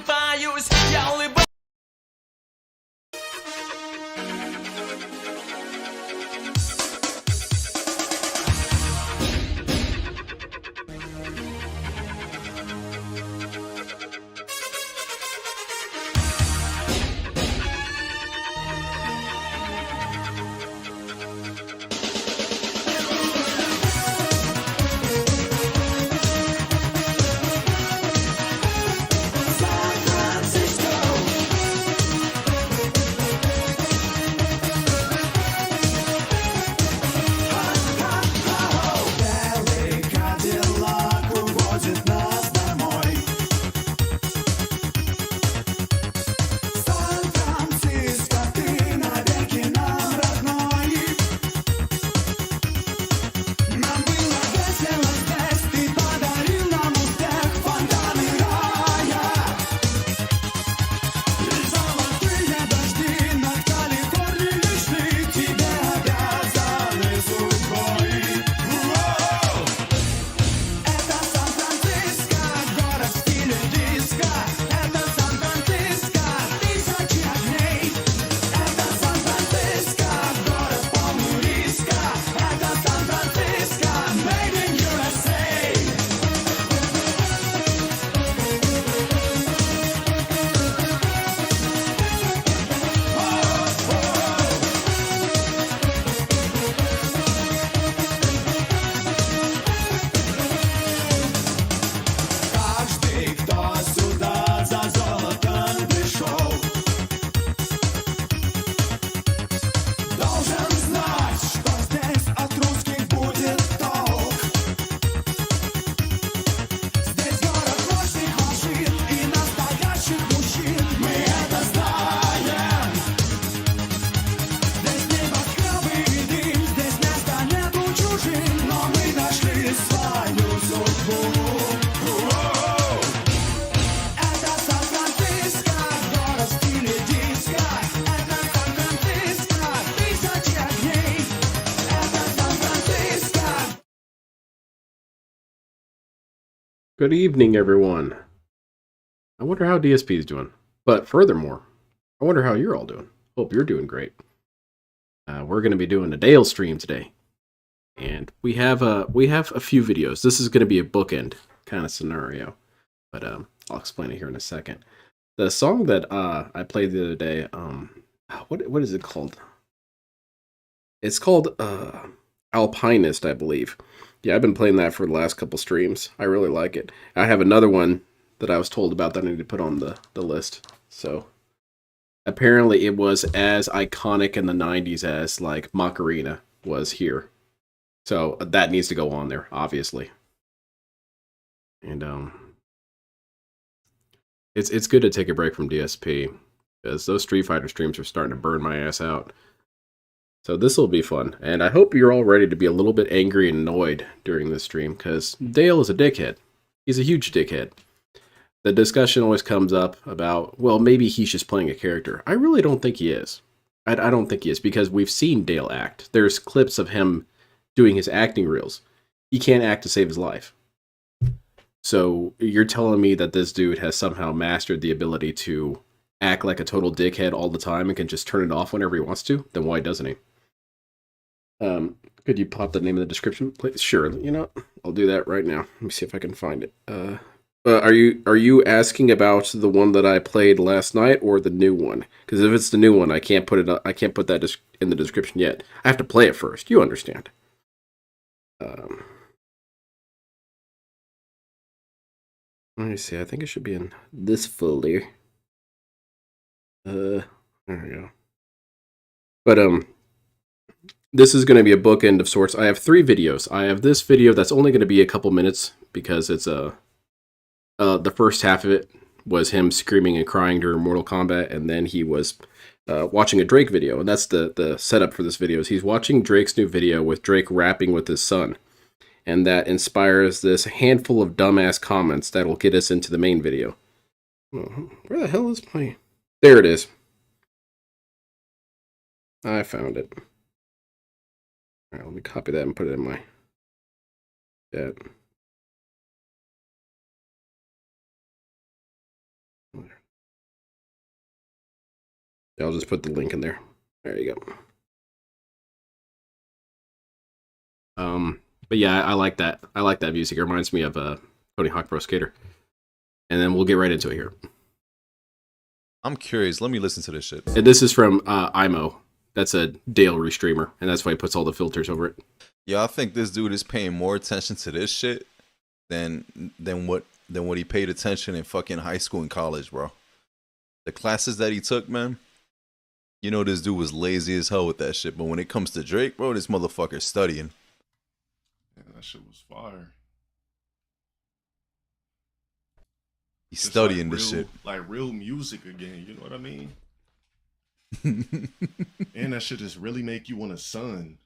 просыпаюсь, я улыбаюсь. Good evening, everyone. I wonder how DSP is doing. But furthermore, I wonder how you're all doing. Hope you're doing great. We're going to be doing a Dale stream today, and we have a few videos. This is going to be a bookend kind of scenario, but I'll explain it here in a second. The song that I played the other day, what is it called? It's called Alpinist, I believe. Yeah, I've been playing that for the last couple streams. I really like it. I have another one that I was told about that I need to put on the list. So, apparently it was as iconic in the 90s as, like, Macarena was here. So, that needs to go on there, obviously. And, it's good to take a break from DSP, because those Street Fighter streams are starting to burn my ass out. So this will be fun, and I hope you're all ready to be a little bit angry and annoyed during this stream, because Dale is a dickhead. He's a huge dickhead. The discussion always comes up about, well, maybe he's just playing a character. I really don't think he is. I don't think he is, because we've seen Dale act. There's clips of him doing his acting reels. He can't act to save his life. So you're telling me that this dude has somehow mastered the ability to act like a total dickhead all the time and can just turn it off whenever he wants to? Then why doesn't he? Could you pop the name in the description, please? Sure, you know, I'll do that right now. Let me see if I can find it. Are you asking about the one that I played last night or the new one? Because if it's the new one, I can't put it. I can't put that in the description yet. I have to play it first. You understand? Let me see. I think it should be in this folder. There we go. But this is going to be a bookend of sorts. I have 3 videos. I have this video that's only going to be a couple minutes because it's the first half of it was him screaming and crying during Mortal Kombat, and then he was watching a Drake video, and that's the setup for this video. Is he's watching Drake's new video with Drake rapping with his son, and that inspires this handful of dumbass comments that will get us into the main video. Where the hell is my... There it is. I found it. Alright, let me copy that and put it in my chat. I'll just put the link in there. There you go. But yeah, I like that. I like that music. It reminds me of Tony Hawk Pro Skater. And then we'll get right into it here. I'm curious. Let me listen to this shit. And this is from IMO. That's a Dale restreamer, and that's why he puts all the filters over it. Yeah, I think this dude is paying more attention to this shit than what he paid attention in fucking high school and college, bro. The classes that he took, man. You know this dude was lazy as hell with that shit, but when it comes to Drake, bro, this motherfucker's studying. Yeah, that shit was fire. He's Just studying like this shit. Like real music again, you know what I mean? And that shit just really make you want a son.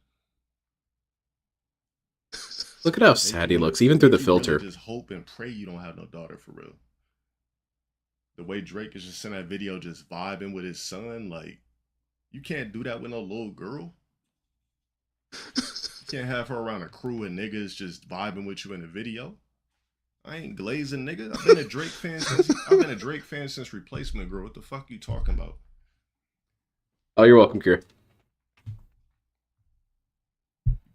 Look at how sad he looks, even through the filter. Really just hope and pray you don't have no daughter for real. The way Drake is just in that video just vibing with his son, like, you can't do that with no little girl. You can't have her around a crew of niggas just vibing with you in the video. I ain't glazing, nigga. I've been a Drake fan since Replacement Girl. What the fuck you talking about? Oh, you're welcome, Kira.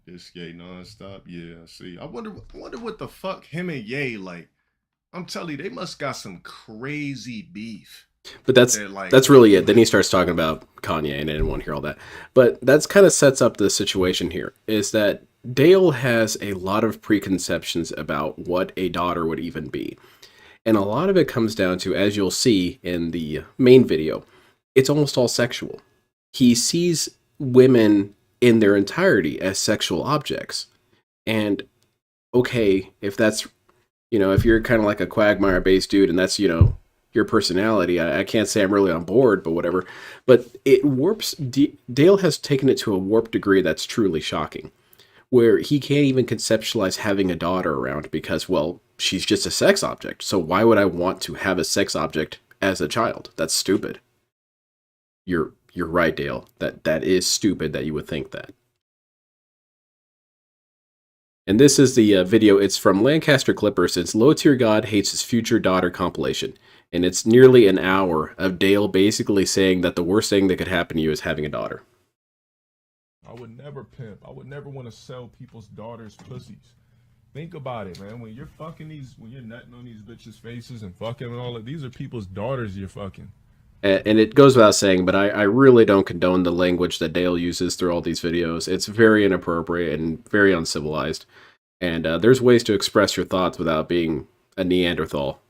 This Ye nonstop. Yeah, see. I wonder what the fuck him and Ye like. I'm telling you, they must got some crazy beef. But that's really it. Then he starts talking about Kanye, and I didn't want to hear all that. But that's kind of sets up the situation here, is that Dale has a lot of preconceptions about what a daughter would even be. And a lot of it comes down to, as you'll see in the main video, it's almost all sexual. He sees women in their entirety as sexual objects. And okay, if that's, if you're kind of like a Quagmire-based dude and that's, your personality, I can't say I'm really on board, but whatever. But it warps, Dale has taken it to a warped degree that's truly shocking, where he can't even conceptualize having a daughter around because, well, she's just a sex object. So why would I want to have a sex object as a child? That's stupid. You're right, Dale. That is stupid that you would think that. And this is the video. It's from Lancaster Clippers. It's Low Tier God Hates His Future Daughter compilation. And it's nearly an hour of Dale basically saying that the worst thing that could happen to you is having a daughter. I would never pimp. I would never want to sell people's daughters' pussies. Think about it, man. When you're nutting on these bitches' faces and fucking and all of these are people's daughters you're fucking. And it goes without saying, but I really don't condone the language that Dale uses through all these videos. It's very inappropriate and very uncivilized. And there's ways to express your thoughts without being a Neanderthal.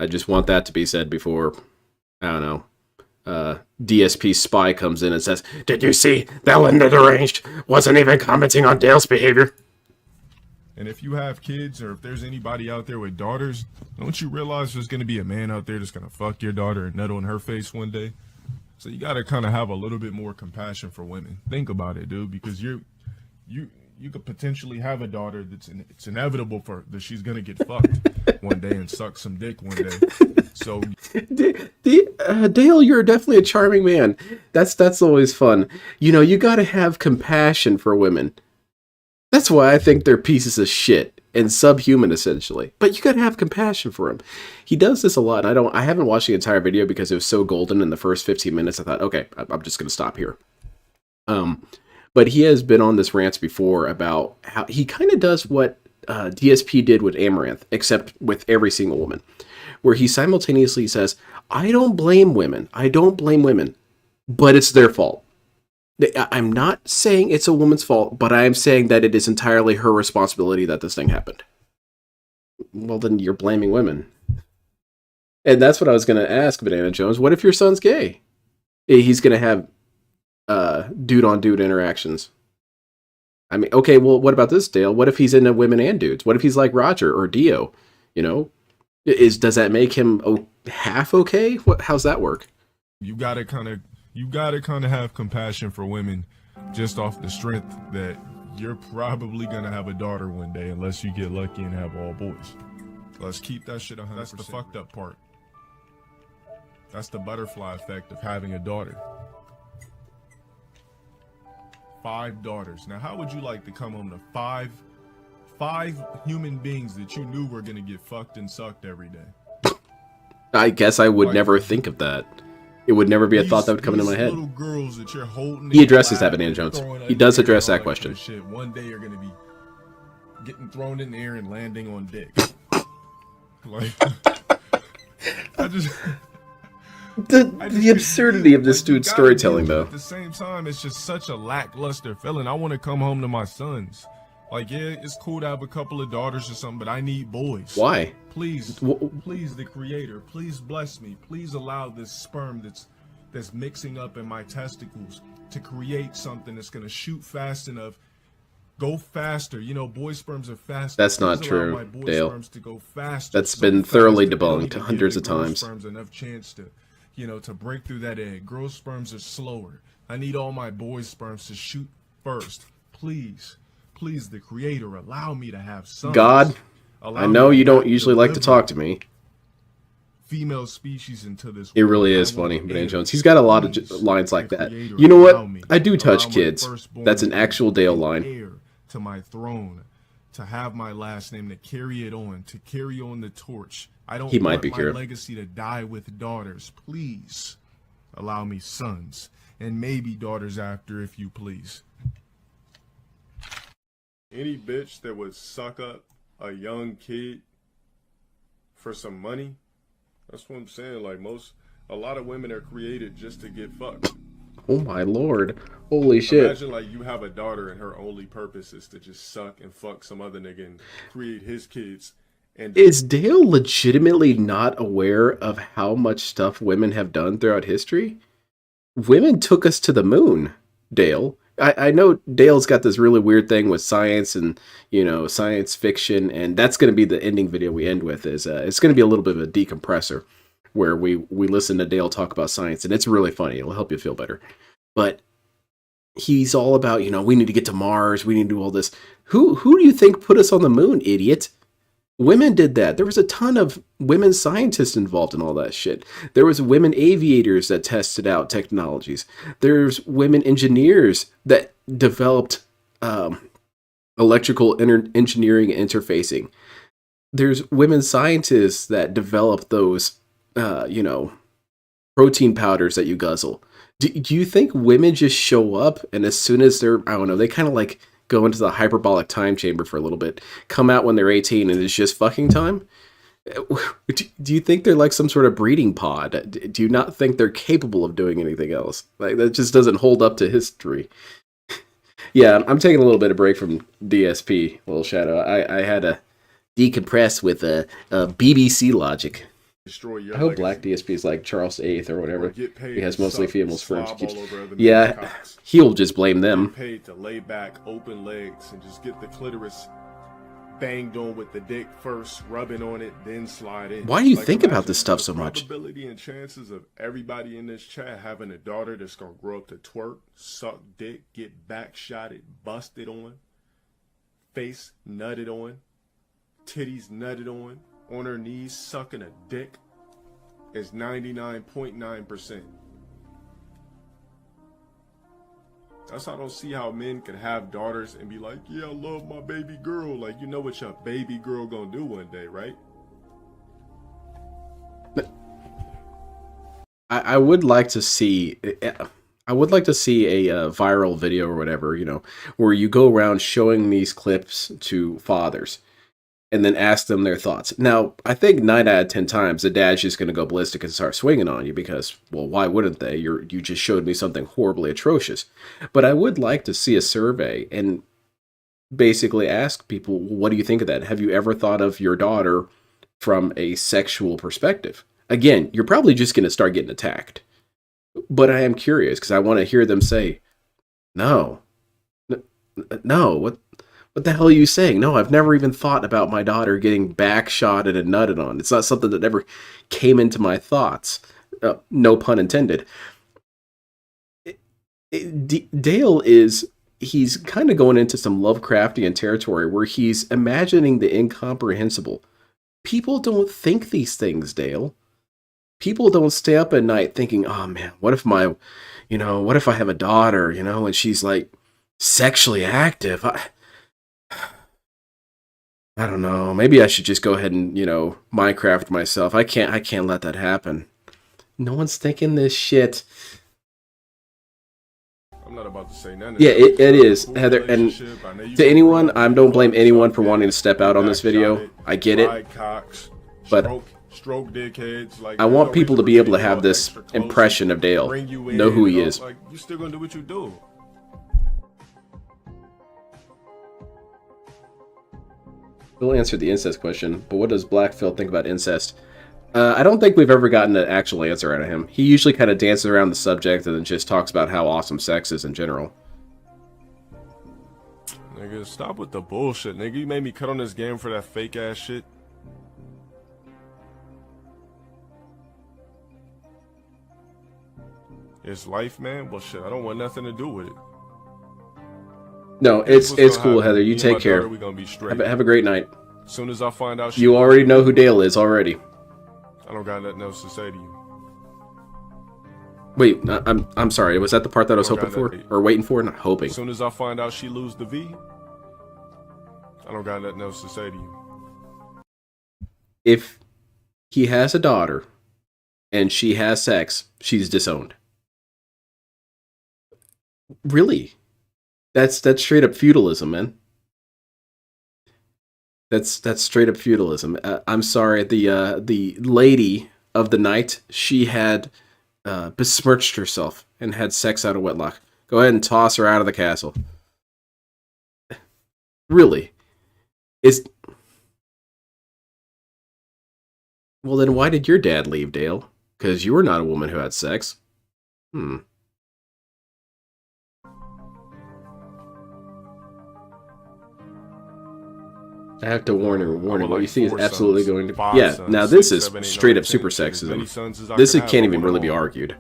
I just want that to be said before, I don't know, DSP Spy comes in and says, "Did you see that Linda Deranged wasn't even commenting on Dale's behavior?" And if you have kids or if there's anybody out there with daughters, don't you realize there's going to be a man out there that's going to fuck your daughter and nut on her face one day? So you got to kind of have a little bit more compassion for women. Think about it, dude, because you could potentially have a daughter it's inevitable that she's going to get fucked one day and suck some dick one day. So Dale, you're definitely a charming man. That's always fun. You got to have compassion for women. That's why I think they're pieces of shit and subhuman, essentially. But you gotta have compassion for him. He does this a lot. I haven't watched the entire video because it was so golden in the first 15 minutes. I thought, okay, I'm just gonna stop here. But he has been on this rant before about how he kind of does what DSP did with Amaranth, except with every single woman, where he simultaneously says, I don't blame women, but it's their fault. I'm not saying it's a woman's fault, but I am saying that it is entirely her responsibility that this thing happened. Well, then you're blaming women. And that's what I was going to ask Banana Jones. What if your son's gay? He's going to have dude-on-dude interactions. I mean, okay, well, what about this, Dale? What if he's into women and dudes? What if he's like Roger or Dio? Does that make him half okay? How's that work? you gotta kind of have compassion for women just off the strength that you're probably gonna have a daughter one day unless you get lucky and have all boys. Let's keep that shit 100%. That's the fucked up part. That's the butterfly effect of having a daughter. 5 daughters. Now, how would you like to come home to five human beings that you knew were gonna get fucked and sucked every day? I guess I would never think of that. It would never be a thought that would come into my head. Girls that you're holding He addresses that, Banana Jones. He does address that question. Shit. One day you're gonna be getting thrown in the air and landing on dick. Like, The absurdity of this dude's storytelling, though. At the same time, it's just such a lackluster feeling. I want to come home to my sons. Like, yeah, it's cool to have a couple of daughters or something, but I need boys. Why? Please, please, the Creator, please bless me. Please allow this sperm that's mixing up in my testicles to create something that's gonna shoot fast enough, go faster. You know, boy sperms are faster. That's not true, Dale. That's been thoroughly debunked hundreds of times. Sperms enough chance to, you know, to break through that egg. Girl sperms are slower. I need all my boy sperms to shoot first. Please, please, the Creator, allow me to have sons. God, I know you don't usually like to talk to me. Female species into this. It really is funny, Banana Jones. He's got a lot of lines like that. You know what? I do touch kids. That's an actual Dale line. To my throne, to have my last name, to carry it on, to carry on the torch. I don't want my legacy to die with daughters. Please allow me sons and maybe daughters after, if you please. Any bitch that would suck up a young kid for some money, that's what I'm saying. Like, a lot of women are created just to get fucked. Oh my lord. Holy shit. Imagine, like, you have a daughter and her only purpose is to just suck and fuck some other nigga and create his kids. And is Dale legitimately not aware of how much stuff women have done throughout history? Women took us to the moon, Dale. I know Dale's got this really weird thing with science and, you know, science fiction, and that's going to be the ending video we end with. It's going to be a little bit of a decompressor where we listen to Dale talk about science, and it's really funny. It'll help you feel better. But he's all about, you know, we need to get to Mars, we need to do all this. Who do you think put us on the moon, idiot? Women did that. There was a ton of women scientists involved in all that shit. There was women aviators that tested out technologies. There's women engineers that developed electrical engineering and interfacing. There's women scientists that developed those, you know, protein powders that you guzzle. Do you think women just show up and as soon as they're, I don't know, they kind of like go into the hyperbolic time chamber for a little bit, come out when they're 18 and it's just fucking time? Do you think they're like some sort of breeding pod? Do you not think they're capable of doing anything else? Like, that just doesn't hold up to history. Yeah, I'm taking a little bit of break from DSP, little shadow. I had to decompress with a BBC logic. I hope Black DSP is like Charles VIII or whatever. He has mostly females first. Yeah, he'll just blame them. Get paid to lay back, open legs, and just get the clitoris banged on with the dick first, rubbing on it, then slide in. Why do you think about this stuff so much? The probability and chances of everybody in this chat having a daughter that's gonna grow up to twerk, suck dick, get back shotted, busted on, face nutted on, titties nutted on her knees sucking a dick is 99.9%. That's how I don't see how men can have daughters and be like, yeah, I love my baby girl. Like, you know what your baby girl gonna do one day, right? I would like to see a viral video or whatever, you know, where you go around showing these clips to fathers and then ask them their thoughts. Now, I think 9 out of 10 times the dad's just going to go ballistic and start swinging on you because, well, why wouldn't they? You just showed me something horribly atrocious. But I would like to see a survey and basically ask people, what do you think of that? Have you ever thought of your daughter from a sexual perspective? Again, you're probably just going to start getting attacked. But I am curious because I want to hear them say, no, what the hell are you saying? No, I've never even thought about my daughter getting backshotted and nutted on. It's not something that ever came into my thoughts. No pun intended. Dale he's kind of going into some Lovecraftian territory where he's imagining the incomprehensible. People don't think these things, Dale. People don't stay up at night thinking, oh man, what if I have a daughter, you know, and she's like sexually active? I don't know. Maybe I should just go ahead and, you know, Minecraft myself. I can't let that happen. No one's thinking this shit. I'm not about to say none of Yeah, that. it is, Cool Heather. And relationship. I know you to go anyone, through I it. don't blame You anyone suck for dick, wanting to step out on this video. backshot I get it. ride cocks, But stroke dickheads. Like, I there's want no people to reason be for able me to have go this extra close impression and of Dale. bring you Know who in, he and is. like, you still gonna do what you do. We'll answer the incest question, but what does Blackfield think about incest? I don't think we've ever gotten an actual answer out of him. He usually kind of dances around the subject and then just talks about how awesome sex is in general. Nigga, stop with the bullshit, nigga. You made me cut on this game for that fake ass shit. It's life, man. Well, shit, I don't want nothing to do with it. No, Here's what's it's gonna cool, happen. Heather. Me You and take my care. daughter, we gonna be straight. Have a great night. As soon as I find out, You already know who Dale is already. I don't got nothing else to say to you. Wait, I'm sorry. Was that the part that I was I don't hoping got for? nothing. Or waiting for? Not hoping. As soon as I find out she lose the V, I don't got nothing else to say to you. If he has a daughter and she has sex, she's disowned. Really? That's straight up feudalism, man. That's straight up feudalism. I'm sorry. The lady of the night, she had besmirched herself and had sex out of wedlock. Go ahead and toss her out of the castle. Really? Well, then why did your dad leave, Dale? Because you were not a woman who had sex. I have to warn her. What you see is absolutely going to... Yeah, now this is straight up super sexism. This can't even really be argued.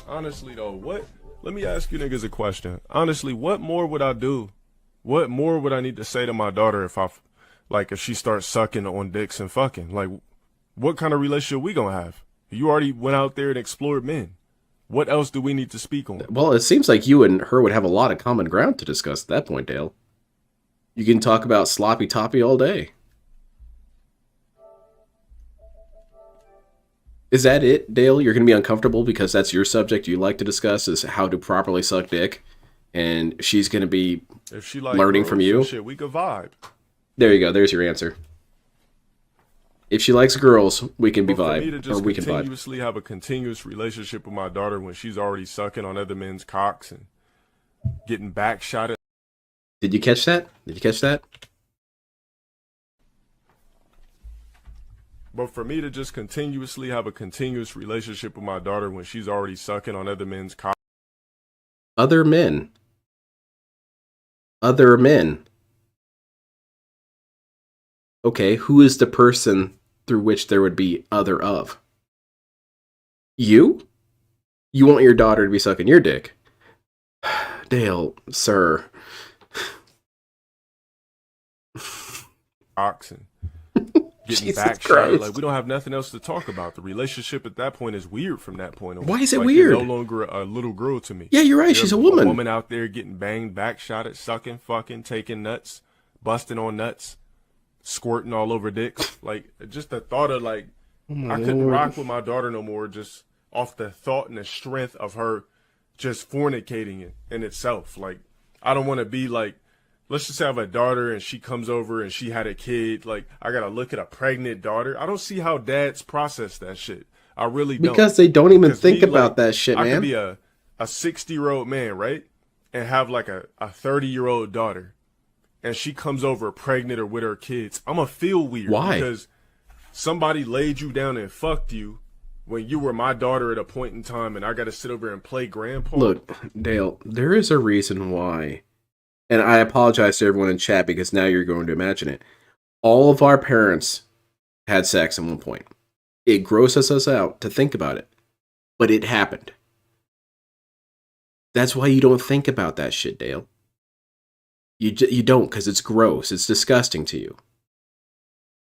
Honestly, though, what? Let me ask you niggas a question. Honestly, what more would I do? What more would I need to say to my daughter if she starts sucking on dicks and fucking? Like, what kind of relationship we gonna have? You already went out there and explored men. What else do we need to speak on? Well, it seems like you and her would have a lot of common ground to discuss at that point, Dale. You can talk about sloppy toppy all day. Is that it, Dale? You're going to be uncomfortable because that's your subject you like to discuss, is how to properly suck dick, and she's going to be if she like learning girls from you? and shit, we could vibe. There you go. There's your answer. If she likes girls, we can be But for me to vibe, or just we can vibe. continuously have a continuous relationship with my daughter when she's already sucking on other men's cocks and getting back shot at. Did you catch that? Did you catch that? But for me to just continuously have a continuous relationship with my daughter when she's already sucking on other men's cocks. Other men. Other men. Okay, who is the person through which there would be other of? You? You want your daughter to be sucking your dick? Dale, sir. Cocks and getting Jesus back shot. Christ. Like, we don't have nothing else to talk about. The relationship at that point is weird from that point on. Why is it like, weird? You're no longer a little girl to me. Yeah, you're right. You're She's a woman. A woman out there getting banged, back shot at, sucking, fucking, taking nuts, busting on nuts, squirting all over dicks. Like, just the thought of, like, I couldn't rock with my daughter no more just off the thought and the strength of her just fornicating in itself. Like, I don't want to be like, let's just have a daughter and she comes over and she had a kid. Like, I got to look at a pregnant daughter. I don't see how dads process that shit. I really don't. Because they don't even think about that shit, man. I could be a 60-year-old man, right? And have like a 30-year-old daughter. And she comes over pregnant or with her kids. I'm going to feel weird. Why? Because somebody laid you down and fucked you when you were my daughter at a point in time and I got to sit over and play grandpa. Look, Dale, there is a reason why. And I apologize to everyone in chat because now you're going to imagine it. All of our parents had sex at one point. It grosses us out to think about it. But it happened. That's why you don't think about that shit, Dale. You don't, because it's gross. It's disgusting to you.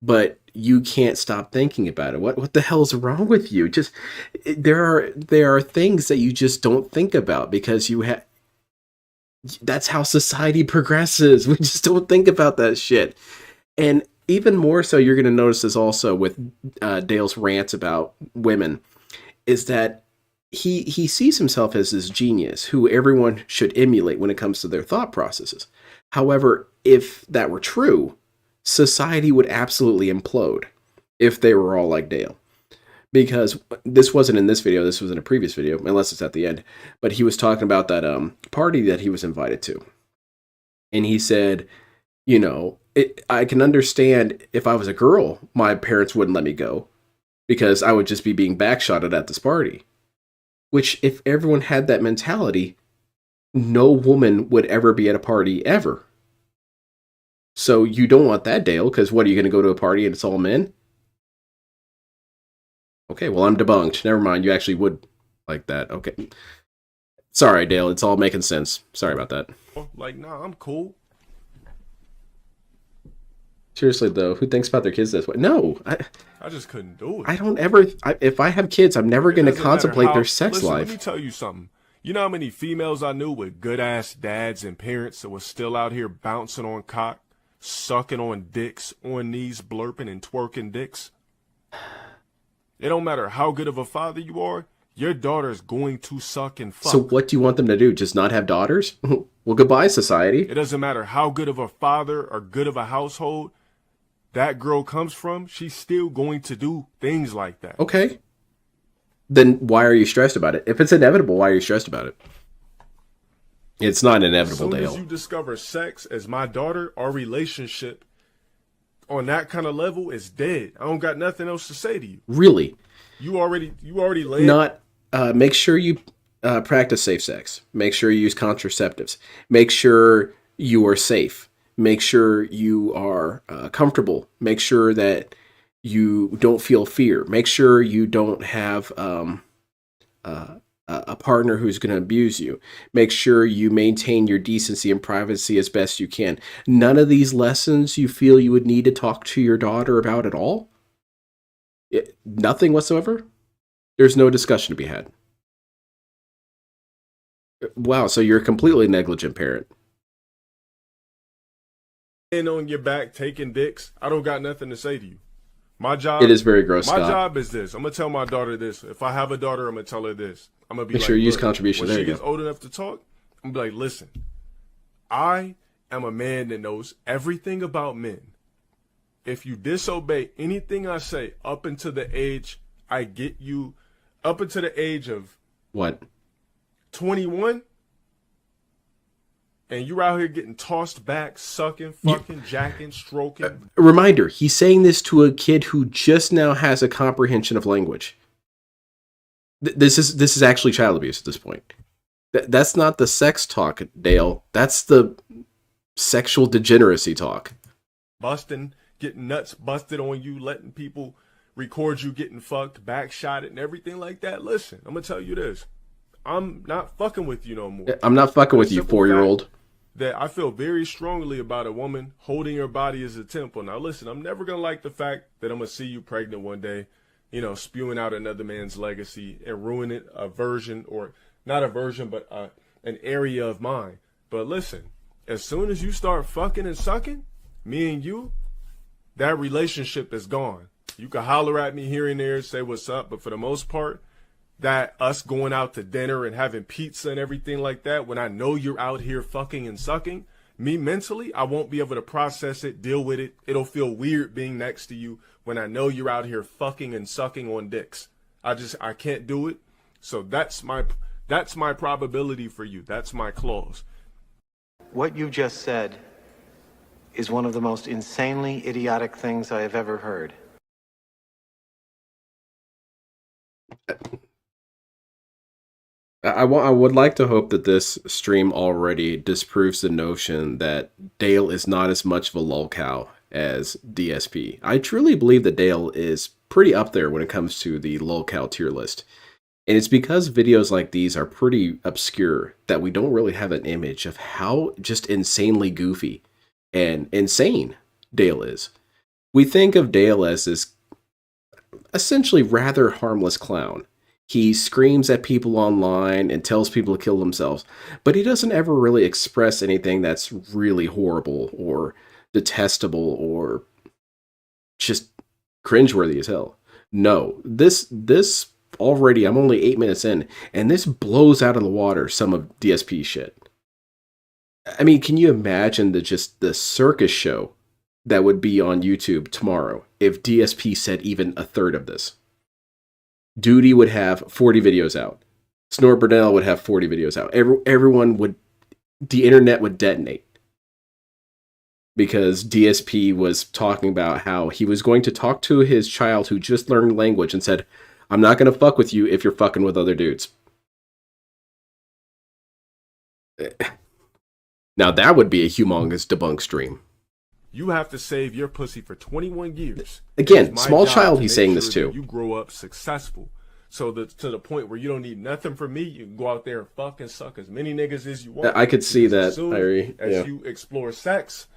But you can't stop thinking about it. What the hell's wrong with you? Just there are things that you just don't think about because you have. That's how society progresses. We just don't think about that shit. And even more so, you're going to notice this also with Dale's rants about women, is that he sees himself as this genius who everyone should emulate when it comes to their thought processes. However, if that were true, society would absolutely implode if they were all like Dale. Because this wasn't in this video, this was in a previous video, unless it's at the end. But he was talking about that party that he was invited to. And he said, you know, I can understand if I was a girl, my parents wouldn't let me go because I would just be being backshotted at this party. Which, if everyone had that mentality, no woman would ever be at a party ever. So you don't want that, Dale, because what, are you going to go to a party and it's all men? Okay, well, I'm debunked. Never mind, you actually would like that. Okay. Sorry, Dale, it's all making sense. Sorry about that. Like, nah, I'm cool. Seriously, though, who thinks about their kids this way? No, I just couldn't do it. I don't ever... if I have kids, I'm never going to contemplate their sex life. Let me tell you something. You know how many females I knew with good-ass dads and parents that was still out here bouncing on cock, sucking on dicks, on knees, blurping and twerking dicks? It don't matter how good of a father you are, your daughter's going to suck and fuck. So what do you want them to do? Just not have daughters? Well, goodbye, society. It doesn't matter how good of a father or good of a household that girl comes from, she's still going to do things like that. Okay. Then why are you stressed about it? If it's inevitable, why are you stressed about it? It's not inevitable, Dale. As soon as you discover sex as my daughter, our relationship on that kind of level is dead. I don't got nothing else to say to you. Really? You already laid. Not. Make sure you practice safe sex. Make sure you use contraceptives. Make sure you are safe. Make sure you are comfortable. Make sure that you don't feel fear. Make sure you don't have a partner who's going to abuse you. Make sure you maintain your decency and privacy as best you can. None of these lessons you feel you would need to talk to your daughter about at all? Nothing whatsoever? There's no discussion to be had. Wow, so you're a completely negligent parent. On your back taking dicks, I don't got nothing to say to you. My job. It is very gross. My Scott. job is this. I'm gonna tell my daughter this. If I have a daughter, I'm gonna tell her this. I'm gonna be Make like, sure you use look, contribution. When There she you gets go. old enough to talk, I'm gonna be like, listen. I am a man that knows everything about men. If you disobey anything I say up until the age I get you, up until the age of What? 21. And you're out here getting tossed back, sucking, fucking, jacking, stroking. Reminder, he's saying this to a kid who just now has a comprehension of language. This is actually child abuse at this point. That's not the sex talk, Dale. That's the sexual degeneracy talk. Busting, getting nuts busted on you, letting people record you getting fucked, backshotted, and everything like that. Listen, I'm going to tell you this. I'm not fucking with you no more. I'm not fucking with you, 4-year-old. That I feel very strongly about a woman holding her body as a temple. Now, listen, I'm never going to like the fact that I'm going to see you pregnant one day, you know, spewing out another man's legacy and ruining a version, or not a version, but an area of mine. But listen, as soon as you start fucking and sucking, me and you, that relationship is gone. You can holler at me here and there, say what's up, but for the most part, that us going out to dinner and having pizza and everything like that, when I know you're out here fucking and sucking, me mentally, I won't be able to process it, deal with it. It'll feel weird being next to you when I know you're out here fucking and sucking on dicks. I can't do it. So that's my probability for you. That's my clause. What you just said is one of the most insanely idiotic things I have ever heard. I would like to hope that this stream already disproves the notion that Dale is not as much of a lolcow as DSP. I truly believe that Dale is pretty up there when it comes to the lolcow tier list. And it's because videos like these are pretty obscure that we don't really have an image of how just insanely goofy and insane Dale is. We think of Dale as this essentially rather harmless clown. He screams at people online and tells people to kill themselves, but he doesn't ever really express anything that's really horrible or detestable or just cringeworthy as hell. No, this already, I'm only 8 minutes in, and this blows out of the water some of DSP shit. I mean, can you imagine the circus show that would be on YouTube tomorrow if DSP said even a third of this? Duty would have 40 videos out. Snort Burnell would have 40 videos out. Everyone would, the internet would detonate. Because DSP was talking about how he was going to talk to his child who just learned language and said, I'm not going to fuck with you if you're fucking with other dudes. Now that would be a humongous debunk stream. You have to save your pussy for 21 years. Again, small child, he's saying this too. You grow up successful. So to the point where you don't need nothing from me, you can go out there and fuck and suck as many niggas as you want. I could see that, as soon Irie. as you explore sex,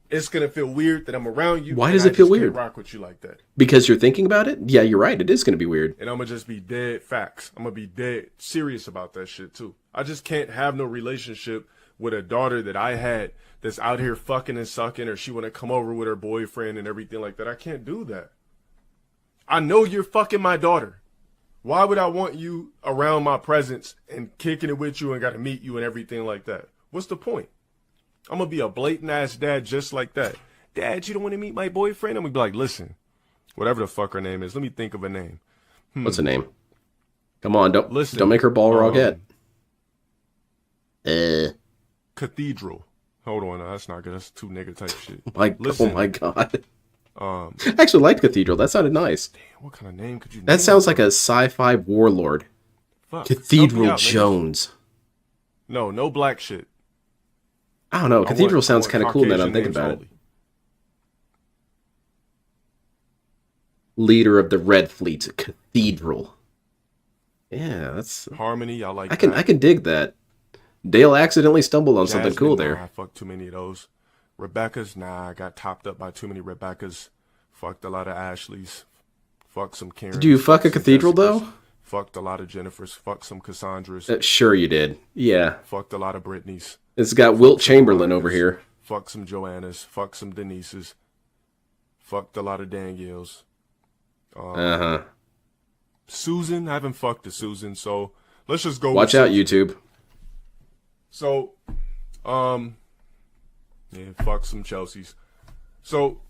it's gonna feel weird that I'm around you. Why does it feel weird? Can't rock with you like that. Because you're thinking about it? Yeah, you're right. It is gonna be weird. And I'm gonna just be dead facts. I'm gonna be dead serious about that shit too. I just can't have no relationship with a daughter that I had that's out here fucking and sucking, or she want to come over with her boyfriend and everything like that. I can't do that. I know you're fucking my daughter. Why would I want you around my presence and kicking it with you and got to meet you and everything like that? What's the point? I'm going to be a blatant ass dad just like that. Dad, you don't want to meet my boyfriend? I'm going to be like, listen, whatever the fuck her name is, let me think of a name. What's the name? Come on, don't make her Balrog yet. Cathedral. Hold on, that's not good. That's too nigga type shit. Oh my god. I actually liked Cathedral. That sounded nice. Damn, what kind of name could you name? That sounds like a sci-fi warlord. Fuck. Cathedral Out, Jones. No black shit. I don't know. Cathedral sounds kind of cool now that I'm thinking about it. Leader of the Red Fleet, Cathedral. Yeah, that's Harmony. I like. I can dig that. Dale accidentally stumbled on something cool there. Nah, I fucked too many of those. Rebecca's, nah, I got topped up by too many Rebeccas. Fucked a lot of Ashleys. Fucked some Karens. Did you fuck a Cathedral though? Fucked a lot of Jennifers. Fucked some Cassandras. Sure you did. Yeah. Fucked a lot of Britneys. It's got Wilt Chamberlain over here. Fucked some Joannas. Fucked some Denises. Fucked a lot of Danielles. Susan, I haven't fucked a Susan, so let's just go. Watch out, YouTube. So, yeah, fuck some Chelseas. So,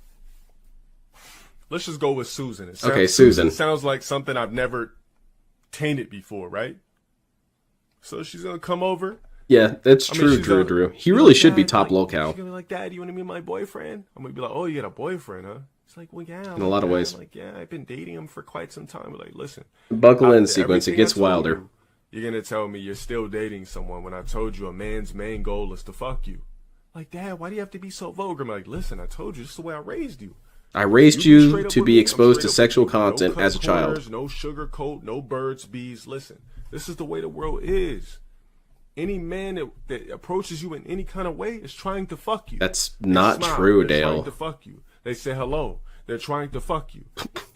let's just go with Susan. Okay, Susan. Sounds like something I've never tainted before, right? So she's gonna come over. Yeah, that's true, Drew. He really should be top locale. She's gonna be like, Dad, you want to meet my boyfriend? I'm gonna be like, oh, you got a boyfriend, huh? It's like, well, yeah. In a lot of ways. I'm like, yeah, I've been dating him for quite some time. But like, listen. Buckle in sequence. It gets wilder. You're going to tell me you're still dating someone when I told you a man's main goal is to fuck you. Like, Dad, why do you have to be so vulgar? I'm like, listen, I told you, this is the way I raised you. I raised you to be exposed to sexual content as a child. No sugar coat, no birds, bees. Listen, this is the way the world is. Any man that approaches you in any kind of way is trying to fuck you. That's not true, They're Dale. trying to fuck you. They say hello. They're trying to fuck you.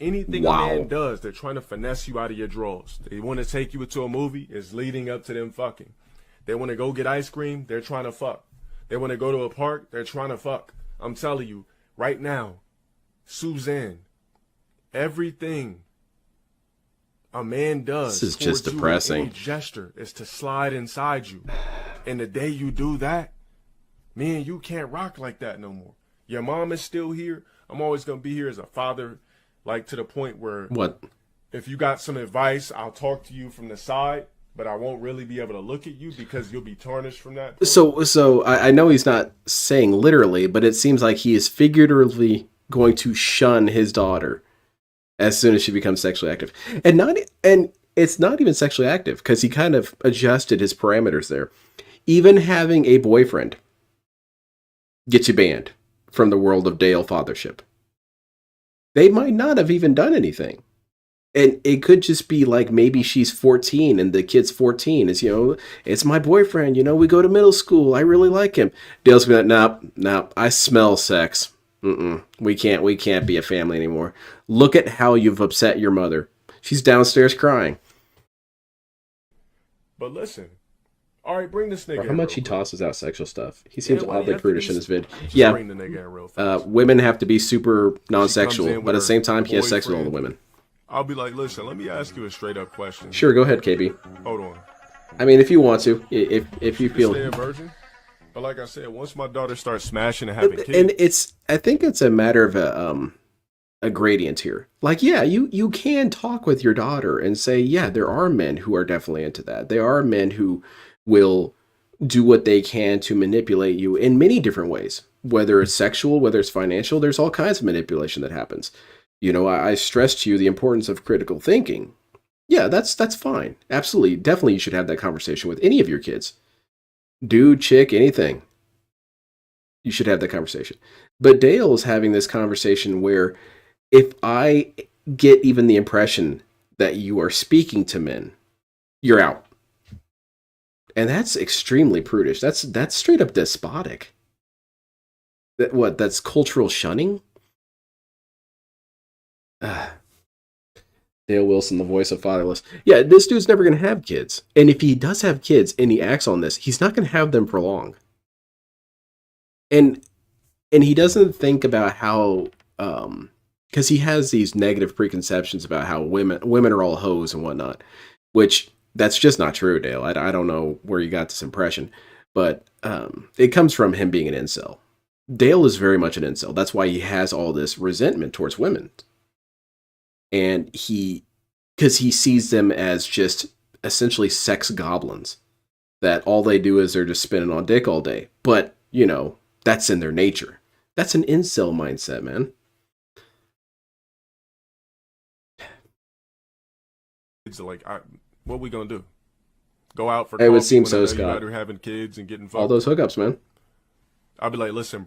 Anything Wow. a man does, they're trying to finesse you out of your drawers. They want to take you into a movie, it's leading up to them fucking. They want to go get ice cream, they're trying to fuck. They want to go to a park, they're trying to fuck. I'm telling you, right now, Suzanne, everything a man does This is just towards you depressing. in any gesture is to slide inside you. And the day you do that, me and you can't rock like that no more. Your mom is still here. I'm always going to be here as a father, like to the point where What? if you got some advice, I'll talk to you from the side, but I won't really be able to look at you because you'll be tarnished from that point. So I know he's not saying literally, but it seems like he is figuratively going to shun his daughter as soon as she becomes sexually active. And it's not even sexually active because he kind of adjusted his parameters there. Even having a boyfriend gets you banned from the world of Dale fathership. They might not have even done anything. And it could just be like maybe she's 14 and the kid's 14. It's, it's my boyfriend. We go to middle school. I really like him. Dale's going to nope. I smell sex. We can't be a family anymore. Look at how you've upset your mother. She's downstairs crying. But listen, all right, bring this nigga. Bro, how in much real he quick. tosses out sexual stuff. He seems why do you oddly have to prudish be in his vid. Just Yeah, bring the nigga in real fast. women have to be super She non-sexual, comes in but at with the same her time, he has sex with all the boyfriend. women. I'll be like, listen, let me ask you a straight up question. Sure, go ahead, KB. Hold on. I mean, if you want to, if you You feel, stay a virgin? But like I said, once my daughter starts smashing and having kids, and I think it's a matter of a gradient here. Like, yeah, you can talk with your daughter and say, yeah, there are men who are definitely into that. There are men who will do what they can to manipulate you in many different ways, whether it's sexual, whether it's financial. There's all kinds of manipulation that happens. You know, I stressed to you the importance of critical thinking. Yeah, that's fine. Absolutely. Definitely you should have that conversation with any of your kids. Dude, chick, anything. You should have that conversation. But Dale is having this conversation where if I get even the impression that you are speaking to men, you're out. And that's extremely prudish. That's straight up despotic. That's cultural shunning? Dale Wilson, the voice of Fatherless. Yeah, this dude's never going to have kids. And if he does have kids and he acts on this, he's not going to have them for long. And he doesn't think about how, because he has these negative preconceptions about how women are all hoes and whatnot, which that's just not true, Dale. I don't know where you got this impression, but it comes from him being an incel. Dale is very much an incel. That's why he has all this resentment towards women. And because he sees them as just essentially sex goblins, that all they do is they're just spinning on dick all day. But, you know, that's in their nature. That's an incel mindset, man. it's like, what we gonna do? Go out for It would coffee seem when I so, know Scott. you out here having kids and getting fucked? All those hookups, man. I'll be like, listen,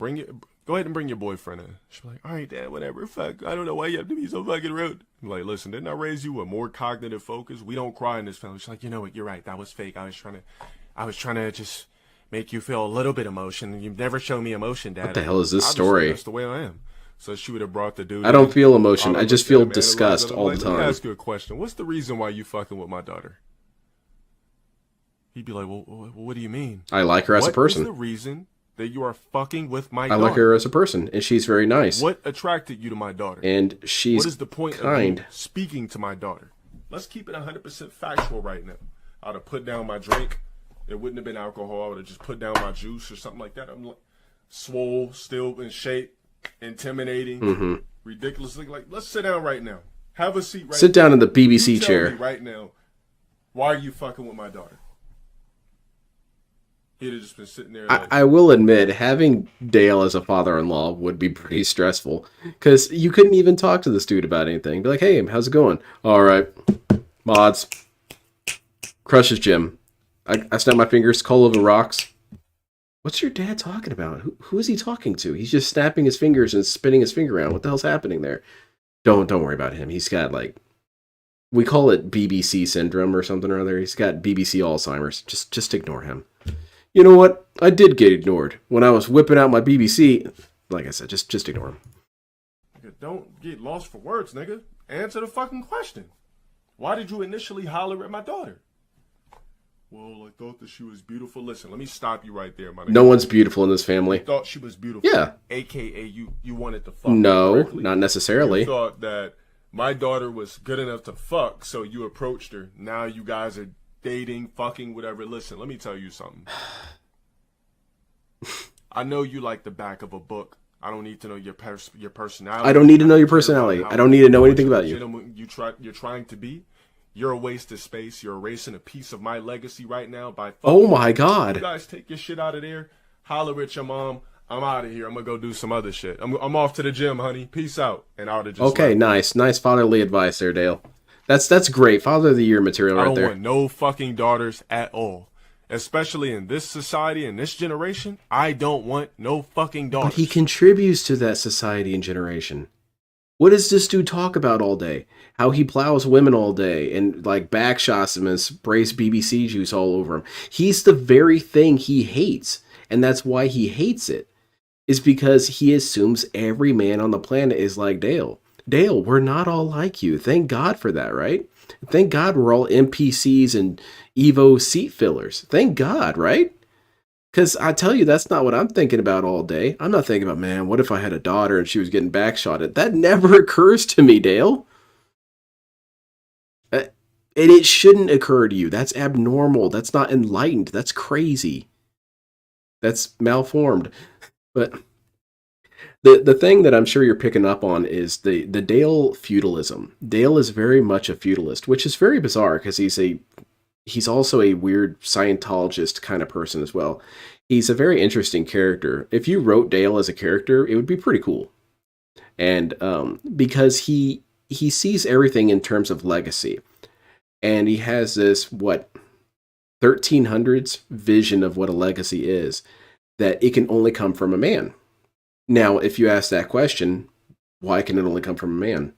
go ahead and bring your boyfriend in. She'll be like, all right, Dad, whatever. Fuck, I don't know why you have to be so fucking rude. I'm like, listen, didn't I raise you with more cognitive focus? We don't cry in this family. She's like, you know what? You're right. That was fake. I was trying to just make you feel a little bit emotion. You've never shown me emotion, Dad. What the hell is this Obviously, story? That's the way I am. So she would have brought the dude. I don't in. feel emotion. I I just looked at feel him, analyzed disgust it. I'm all like, the Let me time. ask you a question. What's the reason why you fucking with my daughter? He'd be like, well, what do you mean? I like her as a What person. is the reason that you are fucking with my daughter? I like her as a person, and she's very nice. What attracted you to my daughter? And she's What is the point kind. of you speaking to my daughter? Let's keep it 100% factual right now. I'd have put down my drink. It wouldn't have been alcohol. I would have just put down my juice or something like that. I'm like, swole, still in shape, intimidating, ridiculous. Like, let's sit down right now. Have a seat right Sit down in the BBC You tell chair. me right now, why are you fucking with my daughter? He'd have just been sitting there like, I will admit, having Dale as a father-in-law would be pretty stressful, because you couldn't even talk to this dude about anything. Be like, hey, how's it going? All right. Mods. Crushes Jim. I snap my fingers, coal over rocks. What's your dad talking about? Who is he talking to? He's just snapping his fingers and spinning his finger around. What the hell's happening there? Don't worry about him. He's got, like, we call it BBC syndrome or something or other. He's got BBC Alzheimer's. Just ignore him. You know what? I did get ignored when I was whipping out my BBC. Like I said, just ignore him. don't get lost for words, nigga. Answer the fucking question. Why did you initially holler at my daughter? Well, I thought that she was beautiful. Listen, let me stop you right there, my nigga. No one's beautiful in this family. You thought she was beautiful. Yeah. AKA you wanted to fuck. No, correctly. not necessarily. You thought that my daughter was good enough to fuck, so you approached her. Now you guys are dating, fucking, whatever. Listen, let me tell you something. I know you like the back of a book. I don't need to know your personality. I don't need to know your personality. I don't need to know anything about you. You're trying to be. You're a waste of space. You're erasing a piece of my legacy right now by fucking. Oh my You God. guys take your shit out of there. Holler at your mom. I'm out of here. I'm gonna go do some other shit. I'm off to the gym, honey. Peace out. And I would have just Okay, left. nice fatherly advice there, Dale. That's great. Father of the Year material I right don't there. want no fucking daughters at all. Especially in this society, in this generation, I don't want no fucking daughters. But he contributes to that society and generation. What does this dude talk about all day? How he plows women all day and like backshots them and sprays BBC juice all over him. He's the very thing he hates. And that's why he hates it. Is because he assumes every man on the planet is like Dale. Dale, we're not all like you. Thank God for that, right? Thank God we're all NPCs and Evo seat fillers. Thank God, right? Because I tell you, that's not what I'm thinking about all day. I'm not thinking about, man, what if I had a daughter and she was getting backshotted? That never occurs to me, Dale. And it shouldn't occur to you. That's abnormal. That's not enlightened. That's crazy. That's malformed. But the thing that I'm sure you're picking up on is the Dale feudalism. Dale is very much a feudalist, which is very bizarre because he's also a weird Scientologist kind of person as well. He's a very interesting character. If you wrote Dale as a character, it would be pretty cool. And because he sees everything in terms of legacy. And he has this, 1300s vision of what a legacy is, that it can only come from a man. Now, if you ask that question, why can it only come from a man?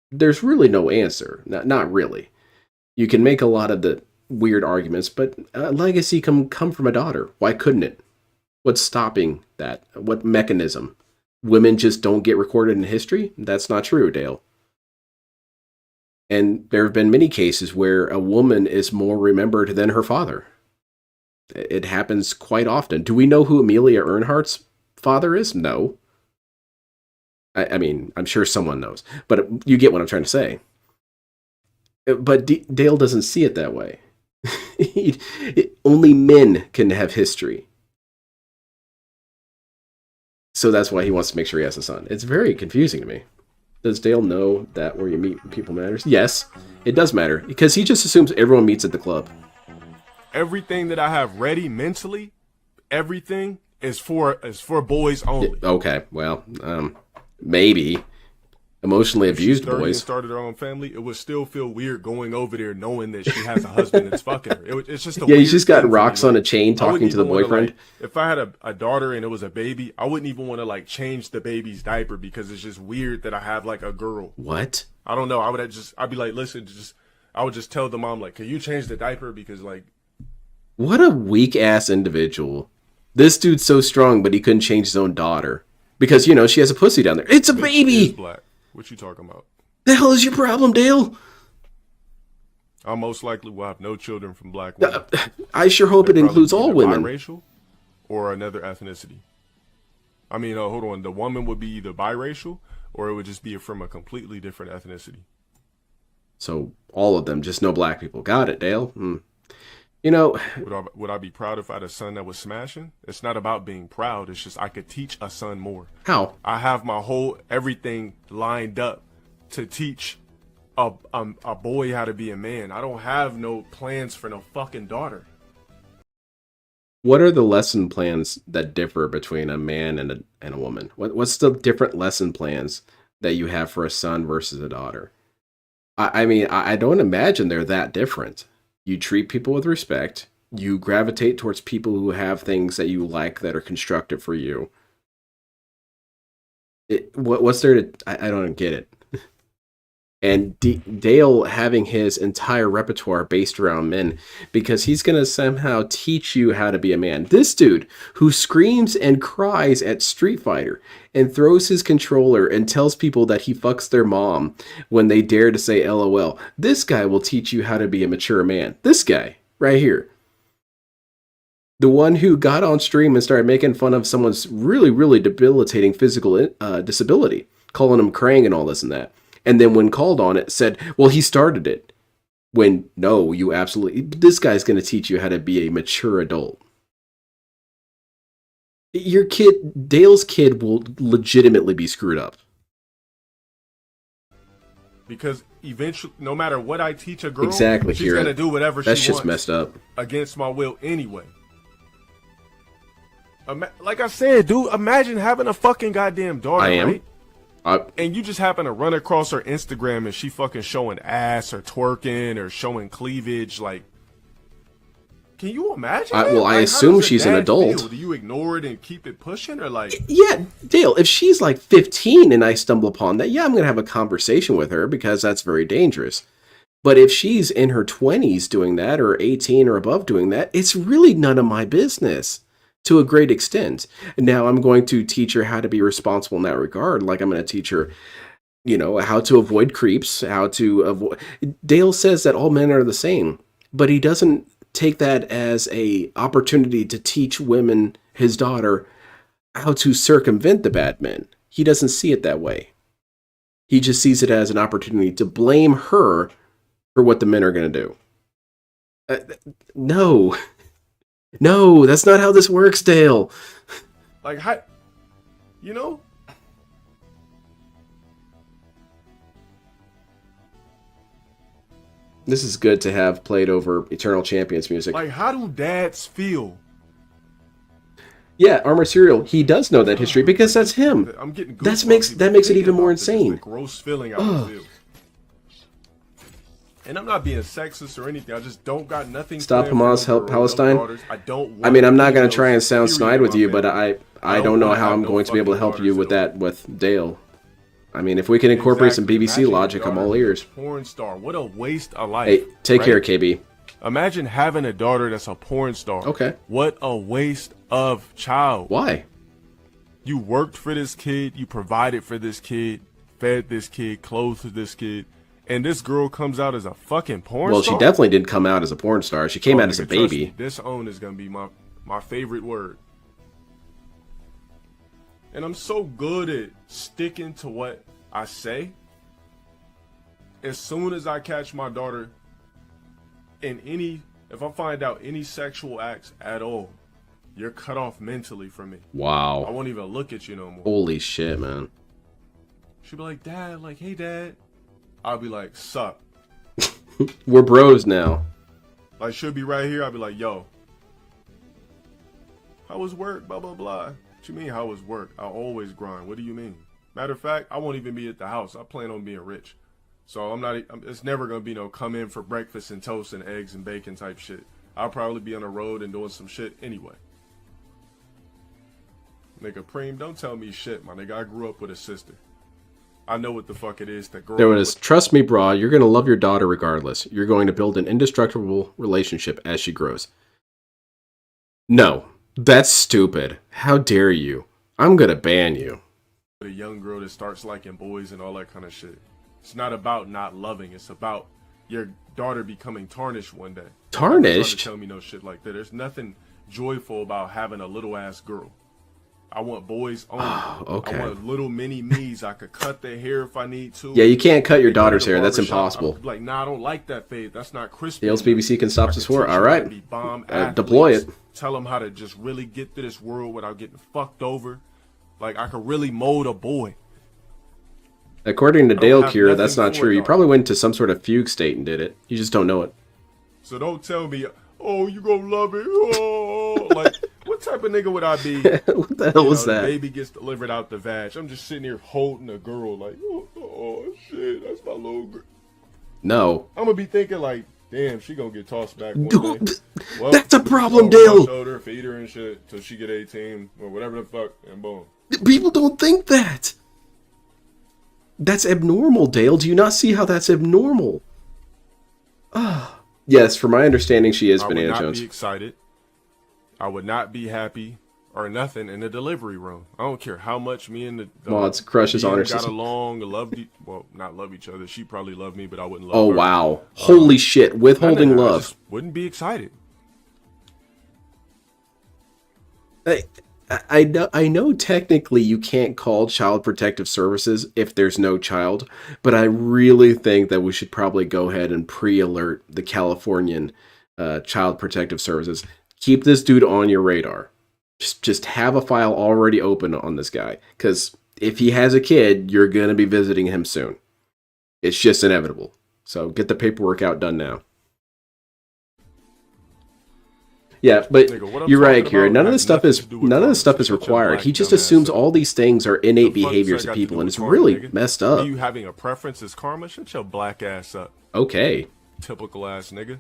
There's really no answer. Not really. You can make a lot of the weird arguments, but a legacy can come from a daughter. Why couldn't it? What's stopping that? What mechanism? Women just don't get recorded in history? That's not true, Dale. And there have been many cases where a woman is more remembered than her father. It happens quite often. Do we know who Amelia Earhart's father is? No. I mean, I'm sure someone knows, but you get what I'm trying to say. But Dale doesn't see it that way. Only men can have history. So that's why he wants to make sure he has a son. It's very confusing to me. Does Dale know that where you meet people matters? Yes, it does matter, because he just assumes everyone meets at the club. Everything that I have ready mentally, everything is for boys only. Okay, well, maybe. Emotionally abused She's 30 boys. And started her own family. It would still feel weird going over there knowing that she has a husband that's fucking her. It's just a Yeah, weird he's just got thing to rocks me. on a chain talking to the boyfriend. If I had a daughter and it was a baby, I wouldn't even want to change the baby's diaper because it's just weird that I have a girl. What? I don't know. I'd be like, listen, I would just tell the mom can you change the diaper because What a weak ass individual. This dude's so strong, but he couldn't change his own daughter because she has a pussy down there. It's a baby. Is black. What you talking about? The hell is your problem, Dale? I most likely will have no children from black women. I sure hope it includes all women. Biracial or another ethnicity. I mean, hold on. The woman would be either biracial or it would just be from a completely different ethnicity. So all of them, just no black people. Got it, Dale. Would I be proud if I had a son that was smashing? It's not about being proud. It's just I could teach a son more. How? I have my whole everything lined up to teach a boy how to be a man. I don't have no plans for no fucking daughter. What are the lesson plans that differ between a man and a woman? What's the different lesson plans that you have for a son versus a daughter? I mean, I don't imagine they're that different. You treat people with respect. You gravitate towards people who have things that you like that are constructive for you. What's there to... I don't get it. And Dale having his entire repertoire based around men because he's going to somehow teach you how to be a man. This dude who screams and cries at Street Fighter and throws his controller and tells people that he fucks their mom when they dare to say LOL. This guy will teach you how to be a mature man. This guy right here. The one who got on stream and started making fun of someone's really, really debilitating physical disability, calling him Krang and all this and that. And then when called on it, said, well, he started it. When, no, you absolutely... This guy's going to teach you how to be a mature adult. Your kid, Dale's kid, will legitimately be screwed up. Because eventually, no matter what I teach a girl, exactly, she's going to do whatever she wants. That's just messed up. Against my will anyway. Like I said, dude, imagine having a fucking goddamn daughter, right? And you just happen to run across her Instagram and she fucking showing ass or twerking or showing cleavage. Can you imagine that? Well, I assume she's an adult. Do you ignore it and keep it pushing or Yeah, Dale, if she's 15 and I stumble upon that, yeah, I'm going to have a conversation with her because that's very dangerous. But if she's in her 20s doing that or 18 or above doing that, it's really none of my business. to a great extent. Now I'm going to teach her how to be responsible in that regard. Like I'm going to teach her, how to avoid creeps, how to avoid. Dale says that all men are the same, but he doesn't take that as a opportunity to teach women, his daughter, how to circumvent the bad men. He doesn't see it that way. He just sees it as an opportunity to blame her for what the men are going to do. No, that's not how this works, Dale. Like, how, This is good to have played over Eternal Champions music. Like, how do dads feel? Yeah, Armored Serial, he does know that history because that's him. I'm getting That makes it even more insane. Gross feeling I would feel. And I'm not being sexist or anything. I just don't got nothing. Stop Hamas, help Palestine. I mean, I'm not going to try and sound snide with you, but I don't know how I'm going to be able to help you with that with Dale. I mean, if we can incorporate some BBC logic, I'm all ears. Porn star. What a waste of life. Hey, take care, KB. Imagine having a daughter that's a porn star. Okay. What a waste of child. Why? You worked for this kid. You provided for this kid. Fed this kid. Clothed this kid. And this girl comes out as a fucking porn star? Well, she definitely didn't come out as a porn star. She came out as a baby. Me, disown is going to be my favorite word. And I'm so good at sticking to what I say. As soon as I catch my daughter in if I find out any sexual acts at all, you're cut off mentally from me. Wow. I won't even look at you no more. Holy shit, man. She'll be like, Dad, like, hey, Dad. I'll be like, sup. We're bros now. Like, she'll be right here. I'll be like, yo, how was work? Blah, blah, blah. What you mean, how was work? I always grind. What do you mean? Matter of fact, I won't even be at the house. I plan on being rich. So it's never going to be no come in for breakfast and toast and eggs and bacon type shit. I'll probably be on the road and doing some shit anyway. Nigga, Preem, don't tell me shit, my nigga. I grew up with a sister. I know what the fuck it is to grow There up was, with. trust me, brah, you're going to love your daughter regardless. You're going to build an indestructible relationship as she grows. No, that's stupid. How dare you? I'm going to ban you. A young girl that starts liking boys and all that kind of shit. It's not about not loving. It's about your daughter becoming tarnished one day. Tarnished? Tell me no shit like that. There's nothing joyful about having a little ass girl. I want boys only. Okay. I want little mini me's. I could cut their hair if I need to. Yeah, you can't cut your daughter's hair. That's impossible. I'm like, nah, I don't like that fade. That's not crispy. Dale's BBC can stop this war. All right. Deploy it. Tell them how to just really get through this world without getting fucked over. Like, I could really mold a boy. According to Dale Cure, that's not for true. it, You though. probably went to some sort of fugue state and did it. You just don't know it. So don't tell me, oh, you gonna love it. Oh, like, what type of nigga would I be? What the hell was The that? baby gets delivered out the vag. I'm just sitting here holding a girl like, oh shit, that's my little girl. No. I'm gonna be thinking like, damn, she gonna get tossed back one day. Well, That's a problem, throw her on Dale. my shoulder, feed her and shit till she get 18 or whatever the fuck, and boom. People don't think that. That's abnormal, Dale. Do you not see how that's abnormal? Yes, from my understanding, she is I would Banana not Jones. be excited. I would not be happy or nothing in the delivery room. I don't care how much me and the Well, it's Crush's honor got system. along, not love each other. She probably loved me, but I wouldn't love Oh, her. wow. Holy shit. Withholding I love. just wouldn't be excited. I know technically you can't call Child Protective Services if there's no child, but I really think that we should probably go ahead and pre-alert the Californian Child Protective Services. Keep this dude on your radar. Just have a file already open on this guy, because if he has a kid, you're going to be visiting him soon. It's just inevitable. So get the paperwork out done now. Yeah, but Nigga, what I'm you're right, talking Kira. about None of has this stuff nothing is to do with none of this stuff tarnish. is Shut your required. black He just dumbass assumes up. all these things are innate The fuck does behaviors that of got to people, do and with it's tarnish, really nigga? messed up. You having a preference is karma? Shut your black ass up, Okay. typical ass nigga.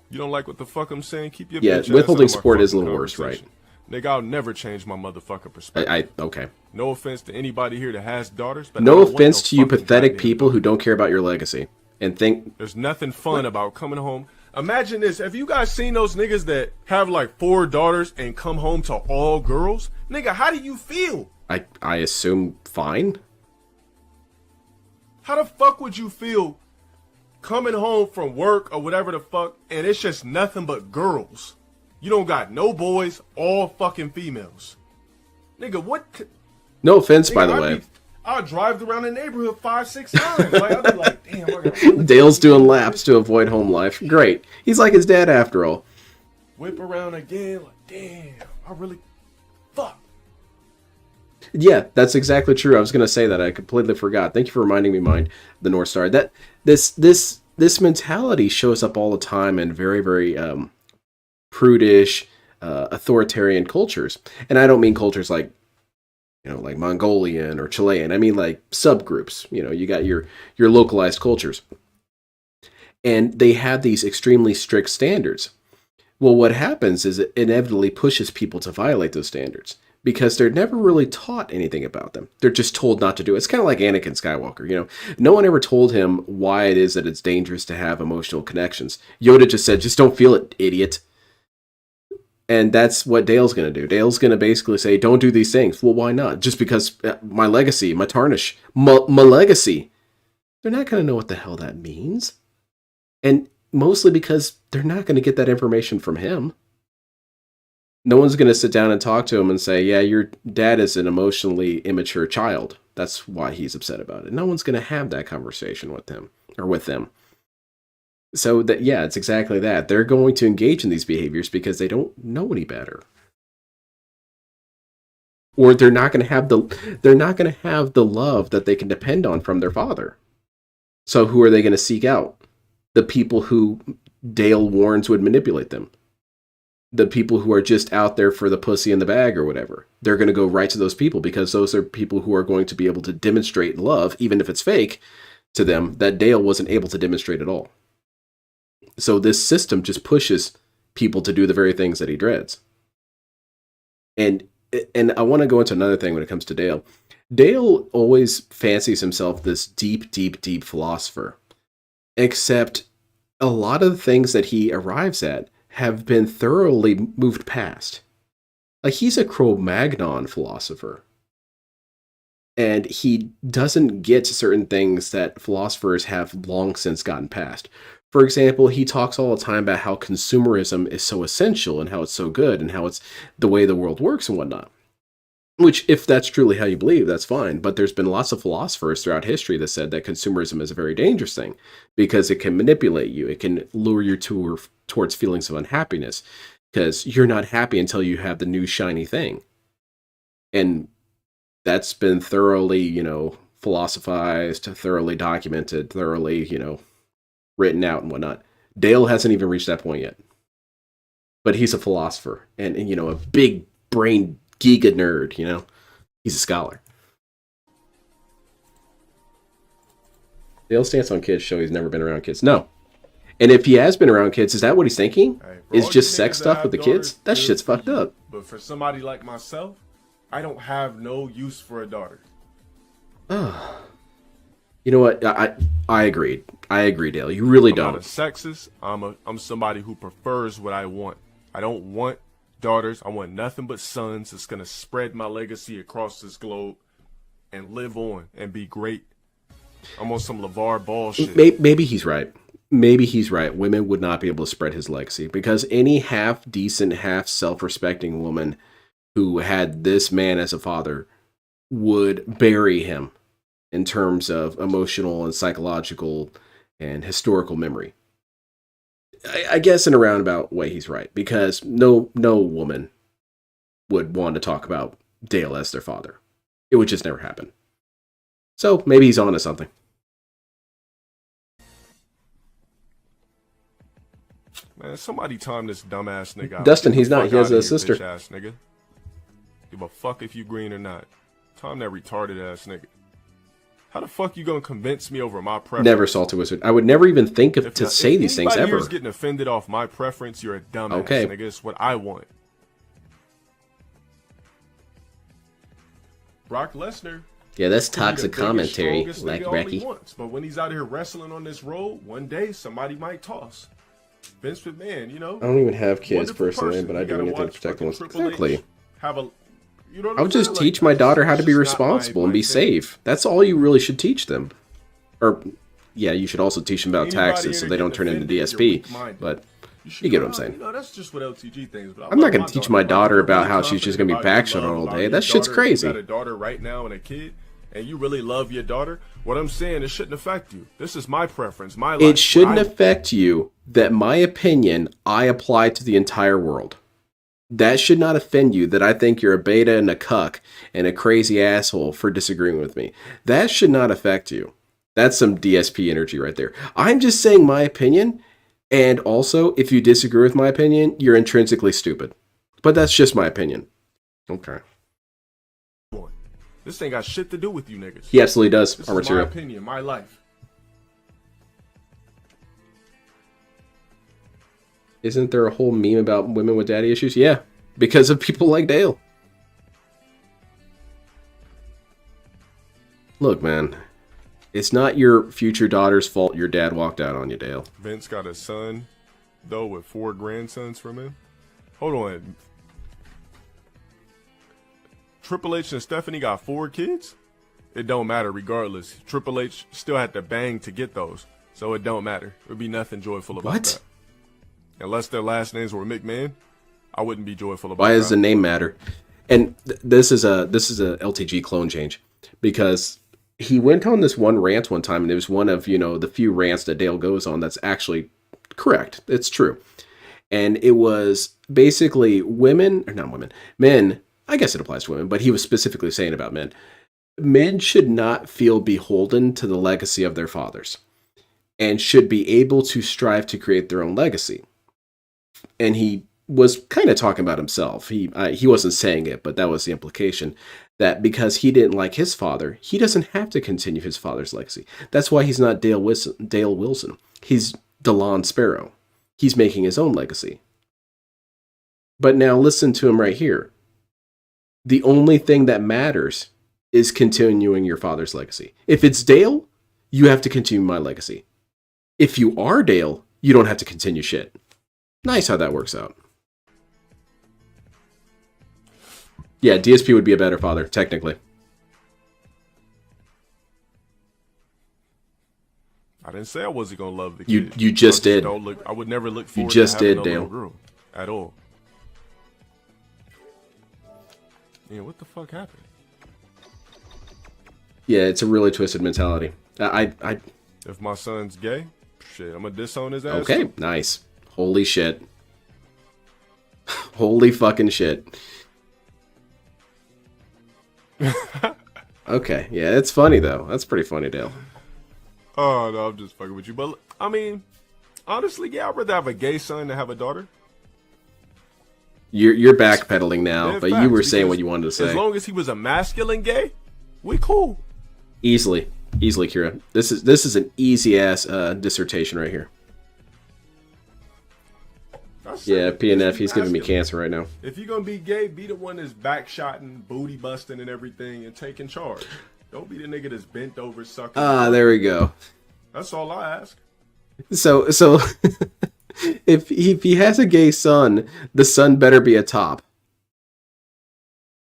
You don't like what the fuck I'm saying? Keep your Yeah, bitch ass withholding out of my support is a fucking little worse, right? conversation. Nigga, I'll never change my motherfucking perspective. Okay. No offense to anybody here that has daughters, but I No don't want offense no to you fucking pathetic goddamn people daughter. who don't care about your legacy and think There's nothing fun about coming home. Imagine this. Have you guys seen those niggas that have like 4 daughters and come home to all girls? Nigga, how do you feel? I assume fine. How the fuck would you feel coming home from work or whatever the fuck and it's just nothing but girls? You don't got no boys, all fucking females. Nigga, what? No offense, Nigga, by the way. I'll drive around the neighborhood 5-6 times. Like, I'll be like, damn, I gotta Dale's doing laps to avoid home life. Great. He's like his dad after all. whip around again. Like, damn, I really, fuck. Yeah, that's exactly true. I was going to say that. I completely forgot. Thank you for reminding me, Mind, the North Star. That this mentality shows up all the time in very, very prudish, authoritarian cultures. And I don't mean cultures like, like Mongolian or Chilean. I mean like subgroups. You got your localized cultures. And they have these extremely strict standards. Well, what happens is it inevitably pushes people to violate those standards because they're never really taught anything about them. They're just told not to do it. It's kind of like Anakin Skywalker, No one ever told him why it is that it's dangerous to have emotional connections. Yoda just said, just don't feel it, idiot. And that's what Dale's going to do. Dale's going to basically say, don't do these things. Well, why not? Just because my legacy, my tarnish, my legacy. They're not going to know what the hell that means. And mostly because they're not going to get that information from him. No one's going to sit down and talk to him and say, yeah, your dad is an emotionally immature child. That's why he's upset about it. No one's going to have that conversation with him or with them. So that, yeah, it's exactly that. They're going to engage in these behaviors because they don't know any better. Or they're not going to have the love that they can depend on from their father. So who are they going to seek out? The people who Dale warns would manipulate them. The people who are just out there for the pussy in the bag or whatever. They're going to go right to those people because those are people who are going to be able to demonstrate love, even if it's fake, to them that Dale wasn't able to demonstrate at all. So this system just pushes people to do the very things that he dreads. And I want to go into another thing when it comes to Dale. Dale always fancies himself this deep, deep, deep philosopher. Except a lot of the things that he arrives at have been thoroughly moved past. Like, he's a Cro-Magnon philosopher. And he doesn't get certain things that philosophers have long since gotten past. For example, he talks all the time about how consumerism is so essential and how it's so good and how it's the way the world works and whatnot. Which, if that's truly how you believe, that's fine. But there's been lots of philosophers throughout history that said that consumerism is a very dangerous thing because it can manipulate you. It can lure you towards feelings of unhappiness because you're not happy until you have the new shiny thing. And that's been thoroughly, philosophized, thoroughly documented, thoroughly, written out and whatnot. Dale hasn't even reached that point yet. But he's a philosopher and a big brain giga nerd, He's a scholar. Dale's stance on kids show he's never been around kids. No. And if he has been around kids, is that what he's thinking? Hey, is just sex stuff with the kids? That shit's fucked up. But for somebody like myself, I don't have no use for a daughter. You know what? I agreed. I agree, Dale. You really I'm don't. not a sexist. I'm somebody who prefers what I want. I don't want daughters. I want nothing but sons that's gonna spread my legacy across this globe and live on and be great. I'm on some LeVar Ball shit. Maybe he's right. Maybe he's right. Women would not be able to spread his legacy because any half decent, half self-respecting woman who had this man as a father would bury him in terms of emotional and psychological and historical memory. I guess in a roundabout way he's right, because no woman would want to talk about Dale as their father. It would just never happen. So maybe he's on to something. Man, somebody time this dumbass nigga out. Dustin, he's Get the not. fuck He has outta a here, sister. bitch-ass nigga. Give a fuck if you green or not. Time that retarded ass nigga. How the fuck you gonna convince me over my preference? Never Salty Wizard. I would never even think of to say these things If ever. anybody getting offended off my preference, you're a dumbass, Okay. nigga. It's what I want. Brock Lesnar. Yeah, that's could be the toxic biggest, commentary, strongest like nigga all he Becky. wants, but when he's out here wrestling on this road, one day somebody might toss. Vince McMahon, you know. I don't even have kids Wonderful personally, person. but I You do gotta anything to watch protect them. fucking Triple H Exactly. have a, you know what I I'm would just saying? teach Like, my that's daughter how to just be not responsible and my be thing. safe. That's all you really should teach them. Or, yeah, you should also teach them about Anybody taxes so here they don't getting turn into offended, you're DSP. weak-minded. But should you get go, what I'm saying. You know, that's just what LTG thinks. But I'm not going to teach my daughter about how she's just going to be backshot all day. That shit's You crazy. got a daughter right now and a kid, and you really love your daughter. What I'm saying, it shouldn't affect you. This is my preference, my life. It shouldn't affect you that my opinion I apply to the entire world. That should not offend you that I think you're a beta and a cuck and a crazy asshole for disagreeing with me. That should not affect you. That's some DSP energy right there. I'm just saying my opinion, and also, if you disagree with my opinion, you're intrinsically stupid. But that's just my opinion. Okay. This ain't got shit to do with you niggas. He absolutely does. This Armored is my Serial. opinion, my life. Isn't there a whole meme about women with daddy issues? Yeah, because of people like Dale. Look, man, it's not your future daughter's fault your dad walked out on you, Dale. Vince got a son, though, with 4 grandsons from him. Hold on. Triple H and Stephanie got 4 kids? It don't matter regardless. Triple H still had to bang to get those. So it don't matter. There'd be nothing joyful about What? that. Unless their last names were McMahon, I wouldn't be joyful about Why that. does the name matter? And this is a LTG clone change, because he went on this one rant one time, and it was one of, the few rants that Dale goes on that's actually correct. It's true. And it was basically men, I guess it applies to women, but he was specifically saying about men. Men should not feel beholden to the legacy of their fathers and should be able to strive to create their own legacy. And he was kind of talking about himself. He wasn't saying it, but that was the implication, that because he didn't like his father, he doesn't have to continue his father's legacy. That's why he's not Dale Wilson. He's DeLon Sparrow. He's making his own legacy. But now listen to him right here. The only thing that matters is continuing your father's legacy. If it's Dale, you have to continue my legacy. If you are Dale, you don't have to continue shit. Nice how that works out. Yeah, DSP would be a better father, technically. I didn't say I wasn't gonna love the kid. You just did. I would never look forward just to having did, a Dale. little girl at all. Yeah, what the fuck happened? Yeah, it's a really twisted mentality. If my son's gay, shit, I'm gonna disown his ass. Okay, nice. Holy shit. Holy fucking shit. Okay, yeah, it's funny though. That's pretty funny, Dale. Oh no, I'm just fucking with you. But I mean, honestly, yeah, I'd rather have a gay son than have a daughter. You're backpedaling now, Yeah, but you facts, were saying because what you wanted to say. As long as he was a masculine gay, we cool. Easily, Kira. This is an easy ass dissertation right here. Yeah, PNF, he's giving me cancer right now. If you're gonna be gay, be the one that's backshotting, booty busting, and everything, and taking charge. Don't be the nigga that's bent over sucking. Ah, there we go. That's all I ask. So if he has a gay son, the son better be a top.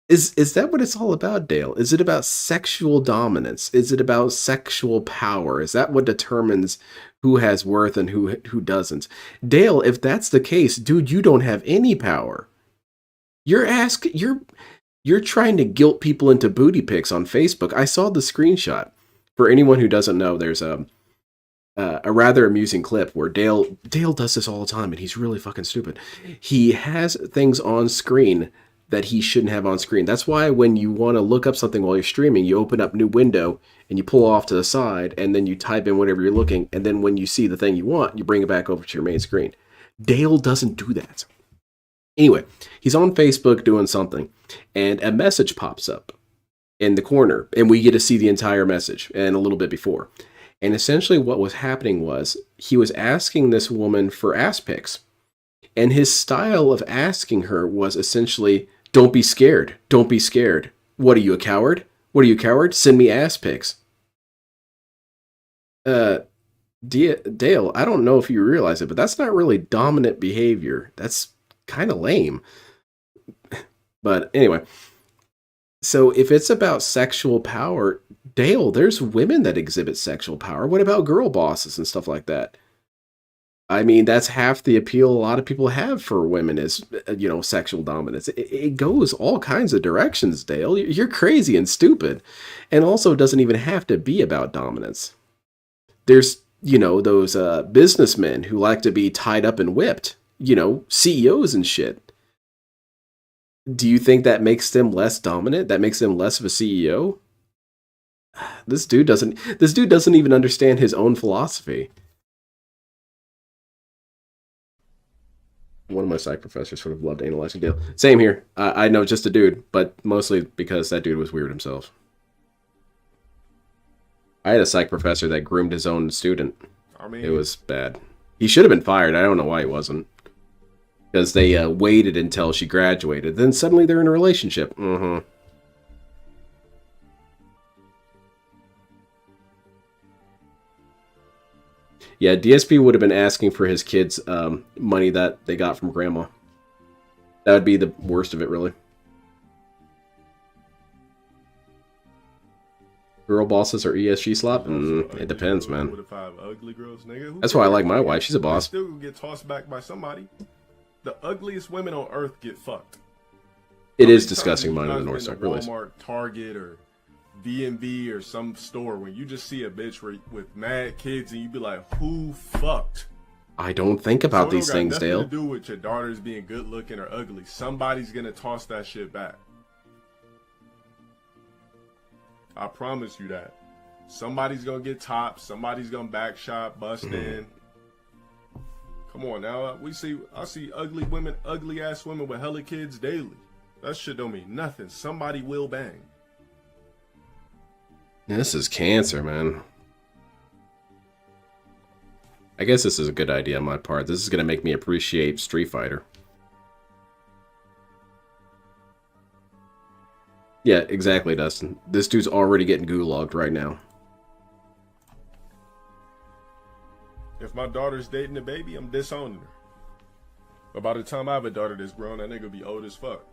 Is that what it's all about, Dale? Is it about sexual dominance? Is it about sexual power? Is that what determines who has worth and who doesn't? Dale, if that's the case, dude, you don't have any power. You're trying to guilt people into booty pics on Facebook. I saw the screenshot. For anyone who doesn't know, there's a rather amusing clip where Dale does this all the time, and he's really fucking stupid. He has things on screen that he shouldn't have on screen. That's why when you want to look up something while you're streaming, you open up new window and you pull off to the side, and then you type in whatever you're looking, and then when you see the thing you want, you bring it back over to your main screen. Dale doesn't do that. Anyway, he's on Facebook doing something, and a message pops up in the corner, and we get to see the entire message and a little bit before. And essentially what was happening was he was asking this woman for ass pics. And his style of asking her was essentially, don't be scared. Don't be scared. What are you, a coward? What are you, a coward? Send me ass pics. Dale, I don't know if you realize it, but that's not really dominant behavior. That's kind of lame. But anyway, so if it's about sexual power, Dale, there's women that exhibit sexual power. What about girl bosses and stuff like that? I mean, that's half the appeal a lot of people have for women is, sexual dominance. It goes all kinds of directions, Dale. You're crazy and stupid. And also, it doesn't even have to be about dominance. There's, those businessmen who like to be tied up and whipped, CEOs and shit. Do you think that makes them less dominant? That makes them less of a CEO? This dude doesn't even understand his own philosophy. One of my psych professors sort of loved analyzing Dale. Same here. I know just a dude, but mostly because that dude was weird himself. I had a psych professor that groomed his own student. I mean, it was bad. He should have been fired. I don't know why he wasn't. Because they waited until she graduated. Then suddenly they're in a relationship. Yeah, DSP would have been asking for his kids' money that they got from grandma. That would be the worst of it, really. Girl bosses or ESG slop? It depends, man. What if I have ugly girls, nigga? That's why I like my wife. She's a boss. Still gonna get tossed back by somebody. The ugliest women on earth get fucked. It is disgusting, mine in the North Star. Really. Walmart, Target, or DMV or some store when you just see a bitch with mad kids and you be like, who fucked? I don't think about these things, Dale. It don't got nothing to do with your daughters being good looking or ugly. Somebody's gonna toss that shit back. I promise you that. Somebody's gonna get topped. Somebody's gonna back shot, bust in. Come on now. I see ugly women, ugly ass women with hella kids daily. That shit don't mean nothing. Somebody will bang. This is cancer, man. I guess this is a good idea on my part. This is gonna make me appreciate Street Fighter. Yeah, exactly, Dustin. This dude's already getting gulagged right now. If my daughter's dating a baby, I'm disowning her. But by the time I have a daughter that's grown, that nigga be old as fuck.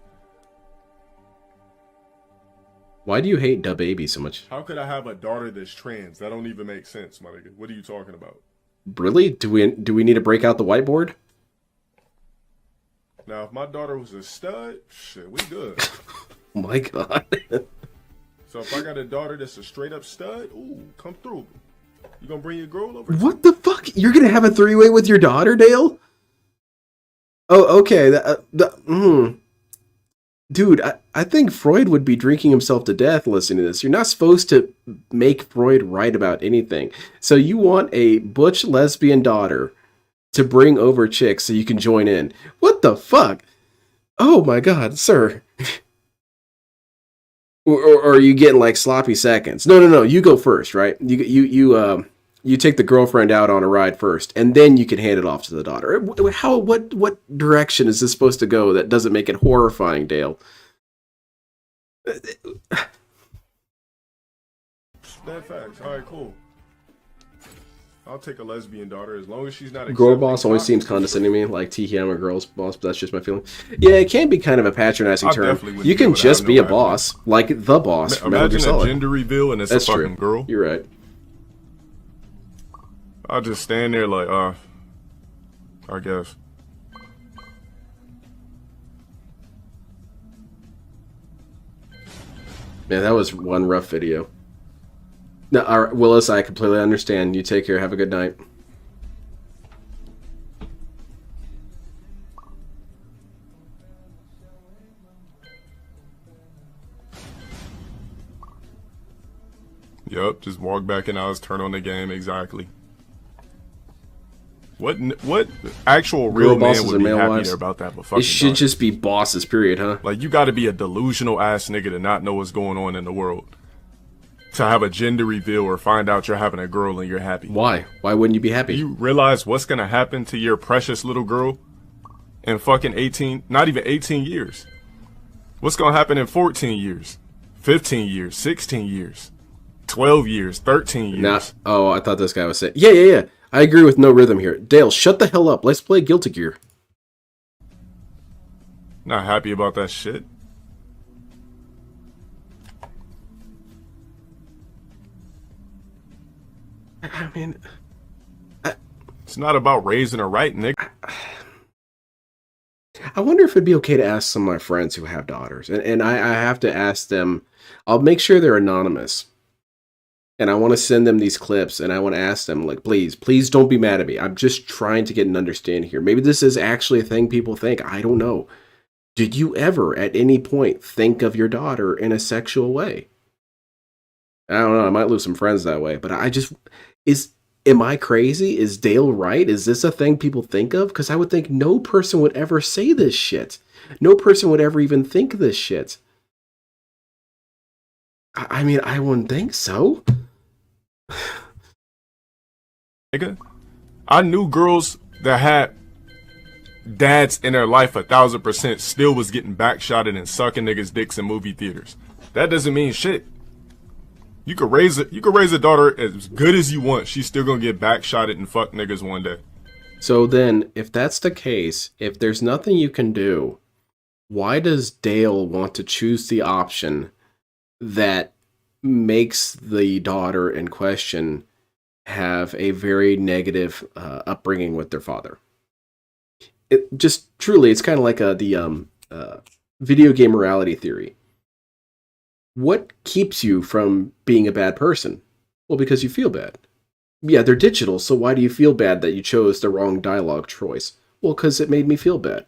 Why do you hate Da Baby so much? How could I have a daughter that's trans? That don't even make sense, my nigga. What are you talking about? Really? Do we need to break out the whiteboard? Now, if my daughter was a stud, shit, we good. Oh my god. So if I got a daughter that's a straight up stud, ooh, come through. You gonna bring your girl over? What the fuck? You're gonna have a three-way with your daughter, Dale? Oh, okay. Dude, I think Freud would be drinking himself to death listening to this. You're not supposed to make Freud right about anything. So you want a butch lesbian daughter to bring over chicks so you can join in. What the fuck? Oh my god, sir. Or are you getting like sloppy seconds? No. You go first, right? You take the girlfriend out on a ride first, and then you can hand it off to the daughter. What direction is this supposed to go that doesn't make it horrifying, Dale? That facts. All right, cool. I'll take a lesbian daughter as long as she's not. Girl boss always seems condescending to me, like T.K.M. or girl's boss, but that's just my feeling. Yeah, it can be kind of a patronizing term. You can just be a boss, like the boss. Imagine a gender reveal and it's a fucking girl. You're right. I'll just stand there like, I guess. Man, that was one rough video. No, all right, Willis, I completely understand. You take care. Have a good night. Yup, just walk back in house, turn on the game, exactly. What actual real man would be happy about that? But fucking it should just be bosses, period, huh? Like, you got to be a delusional ass nigga to not know what's going on in the world. To have a gender reveal or find out you're having a girl and you're happy. Why? Why wouldn't you be happy? You realize what's gonna happen to your precious little girl in fucking 18, not even 18 years. What's gonna happen in 14 years, 15 years, 16 years? 12 years, 13 years. Nah, oh, I thought this guy was saying. Yeah. I agree with no rhythm here. Dale, shut the hell up. Let's play Guilty Gear. Not happy about that shit. I mean, It's not about raising her right, Nick. I wonder if it'd be okay to ask some of my friends who have daughters. And I have to ask them. I'll make sure they're anonymous. And I want to send them these clips, and I want to ask them, like, please don't be mad at me. I'm just trying to get an understanding here. Maybe this is actually a thing people think. I don't know. Did you ever, at any point, think of your daughter in a sexual way? I don't know. I might lose some friends that way. But am I crazy? Is Dale right? Is this a thing people think of? Because I would think no person would ever say this shit. No person would ever even think this shit. I mean, I wouldn't think so. Nigga, I knew girls that had dads in their life 1,000% still was getting backshotted and sucking niggas' dicks in movie theaters. That doesn't mean shit. You could raise a daughter as good as you want. She's still gonna get backshotted and fuck niggas one day. So then, if that's the case, if there's nothing you can do, why does Dale want to choose the option that makes the daughter in question have a very negative upbringing with their father? It just truly, it's kind of like the video game morality theory. What keeps you from being a bad person? Well, because you feel bad. Yeah, they're digital, so why do you feel bad that you chose the wrong dialogue choice? Well, because it made me feel bad.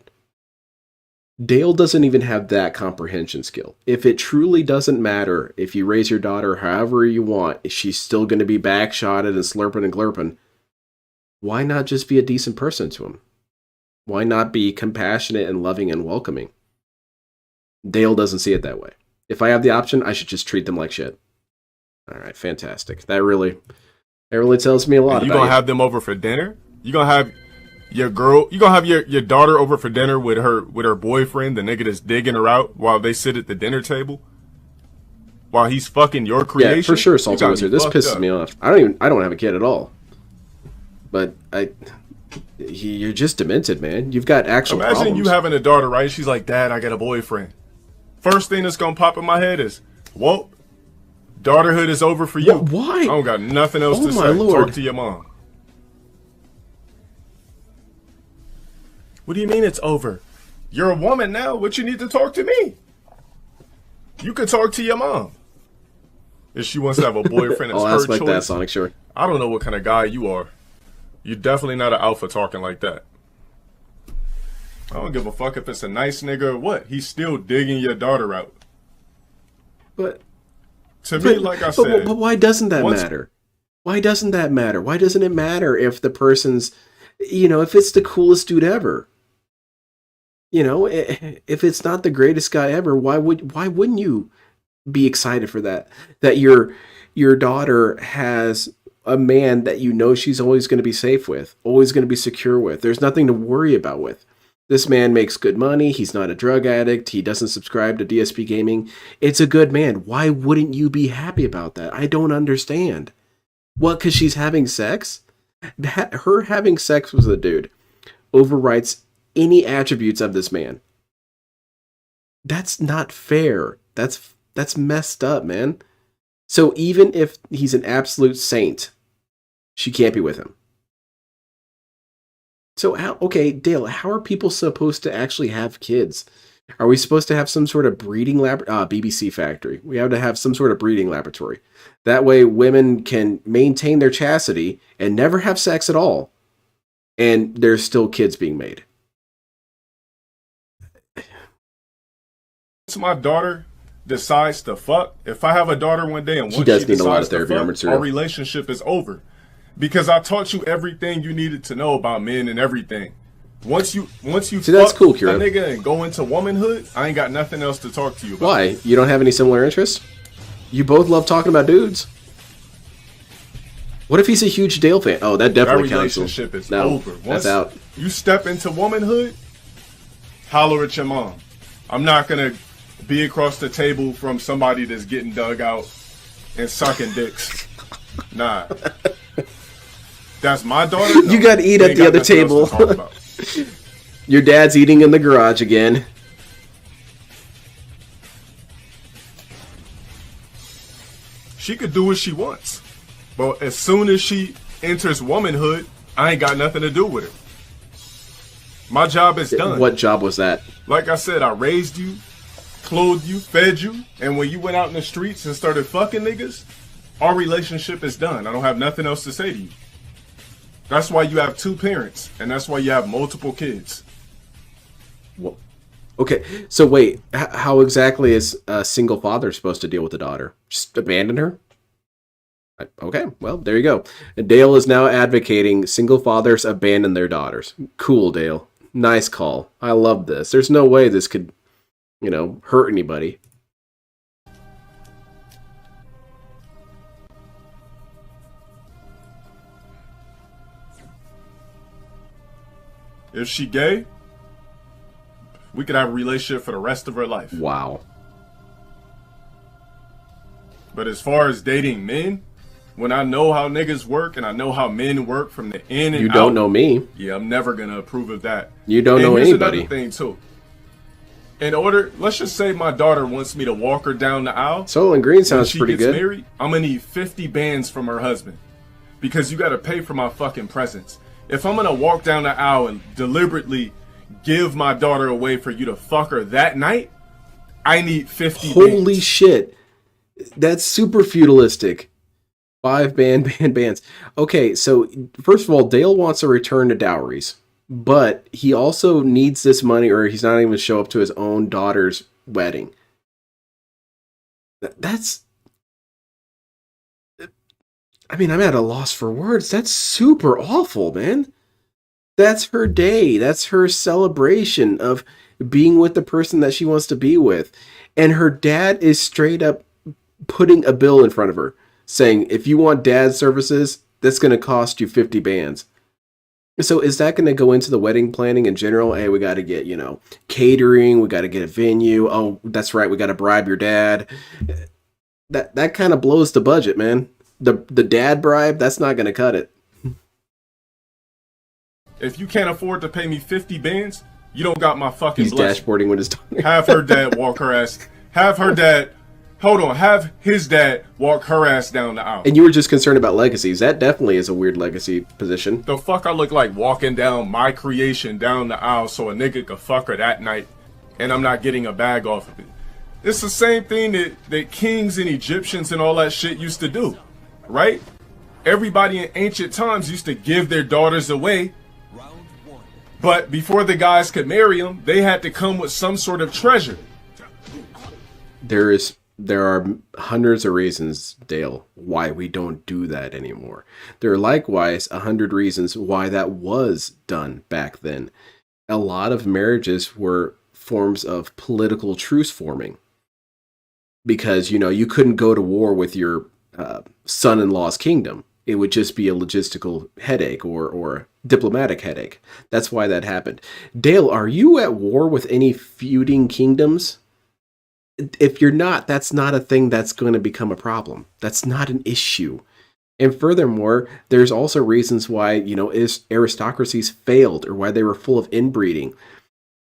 Dale doesn't even have that comprehension skill. If it truly doesn't matter if you raise your daughter however you want, she's still going to be backshotted and slurping and glurping, why not just be a decent person to him? Why not be compassionate and loving and welcoming? Dale doesn't see it that way. If I have the option, I should just treat them like shit. All right, fantastic. That really tells me a lot. You gonna have them over for dinner? You gonna have your girl? You gonna have your daughter over for dinner with her boyfriend, the nigga that's digging her out while they sit at the dinner table, while he's fucking your creation? Yeah, for sure, Salty Wizard. This pisses me off. I don't have a kid at all. But you're just demented, man. You've got actual Imagine problems. you having a daughter, right? She's like, Dad, I got a boyfriend. First thing that's gonna pop in my head is, well, daughterhood is over for you. Why? I don't got nothing else to my say. Lord. Talk to your mom. What do you mean it's over? You're a woman now. What you need to talk to me? You could talk to your mom. If she wants to have a boyfriend, it's I'll her ask like choice. that, Sonic, sure. I don't know what kind of guy you are. You're definitely not an alpha talking like that. I don't give a fuck if it's a nice nigga or what. He's still digging your daughter out. But To me, like I said, but why doesn't that matter? Why doesn't that matter? Why doesn't it matter if the person's, if it's the coolest dude ever? If it's not the greatest guy ever, why wouldn't you be excited for that? That your daughter has a man that she's always going to be safe with, always going to be secure with. There's nothing to worry about with. This man makes good money. He's not a drug addict. He doesn't subscribe to DSP gaming. It's a good man. Why wouldn't you be happy about that? I don't understand. What, because she's having sex? Her having sex with a dude overwrites any attributes of this man. That's not fair. That's messed up, man. So even if he's an absolute saint, she can't be with him. So Dale, how are people supposed to actually have kids? Are we supposed to have some sort of breeding BBC Factory? We have to have some sort of breeding laboratory. That way women can maintain their chastity and never have sex at all. And there's still kids being made. once my daughter decides to fuck, if I have a daughter one day and once he does she need a lot decides of therapy, to I'm fuck, material. our relationship is over. Because I taught you everything you needed to know about men and everything. Once you See, fuck that's cool, a Kira. nigga and go into womanhood, I ain't got nothing else to talk to you about. Why? You don't have any similar interests? You both love talking about dudes. What if he's a huge Dale fan? Oh, that That definitely counts. relationship is No, over. that's Once out. you step into womanhood, holler at your mom. I'm not gonna be across the table from somebody that's getting dug out and sucking dicks. Nah. That's my daughter? No. You got to eat We at ain't the got other nothing else to table. talk about. Your dad's eating in the garage again. She could do what she wants. But as soon as she enters womanhood, I ain't got nothing to do with her. My job is done. What job was that? Like I said, I raised you, clothed you, fed you, and when you went out in the streets and started fucking niggas, our relationship is done. I don't have nothing else to say to you. That's why you have 2 parents, and that's why you have multiple kids. Well, okay, so wait, how exactly is a single father supposed to deal with the daughter? Just abandon her? Okay, well, there you go. Dale is now advocating single fathers abandon their daughters. Cool, Dale. Nice call. I love this. There's no way this could, hurt anybody. If she gay, we could have a relationship for the rest of her life. Wow. But as far as dating men, when I know how niggas work and I know how men work from the in and out. You don't know me. Yeah, I'm never going to approve of that. You don't know here's anybody. Another thing, too. Let's just say my daughter wants me to walk her down the aisle. Soylent Green sounds when pretty she gets good. married, I'm going to need 50 bands from her husband. Because you got to pay for my fucking presence. If I'm going to walk down the aisle and deliberately give my daughter away for you to fuck her that night, I need 50 Holy bands. shit. That's super feudalistic. 5 bands. Okay, so first of all, Dale wants a return to dowries, but he also needs this money or he's not even going to show up to his own daughter's wedding. I'm at a loss for words. That's super awful, man. That's her day. That's her celebration of being with the person that she wants to be with. And her dad is straight up putting a bill in front of her saying, if you want dad services, that's going to cost you 50 bands. So is that going to go into the wedding planning in general? Hey, we got to get, catering. We got to get a venue. Oh, that's right. We got to bribe your dad. That kind of blows the budget, man. The dad bribe, that's not going to cut it. If you can't afford to pay me 50 bands, you don't got my fucking He's blessing. dashboarding with his daughter. Have her dad walk her ass. Have his dad walk her ass down the aisle. And you were just concerned about legacies. That definitely is a weird legacy position. The fuck I look like walking down my creation down the aisle so a nigga could fuck her that night and I'm not getting a bag off of it. It's the same thing that kings and Egyptians and all that shit used to do, right? Everybody in ancient times used to give their daughters away, but before the guys could marry them, they had to come with some sort of treasure. There are hundreds of reasons, Dale, why we don't do that anymore. There are likewise 100 reasons why that was done back then. A lot of marriages were forms of political truce forming. Because, you couldn't go to war with your son-in-law's kingdom. It would just be a logistical headache or a diplomatic headache. That's why that happened. Dale, are you at war with any feuding kingdoms? If you're not, that's not a thing that's going to become a problem. That's not an issue. And furthermore, there's also reasons why, aristocracies failed or why they were full of inbreeding.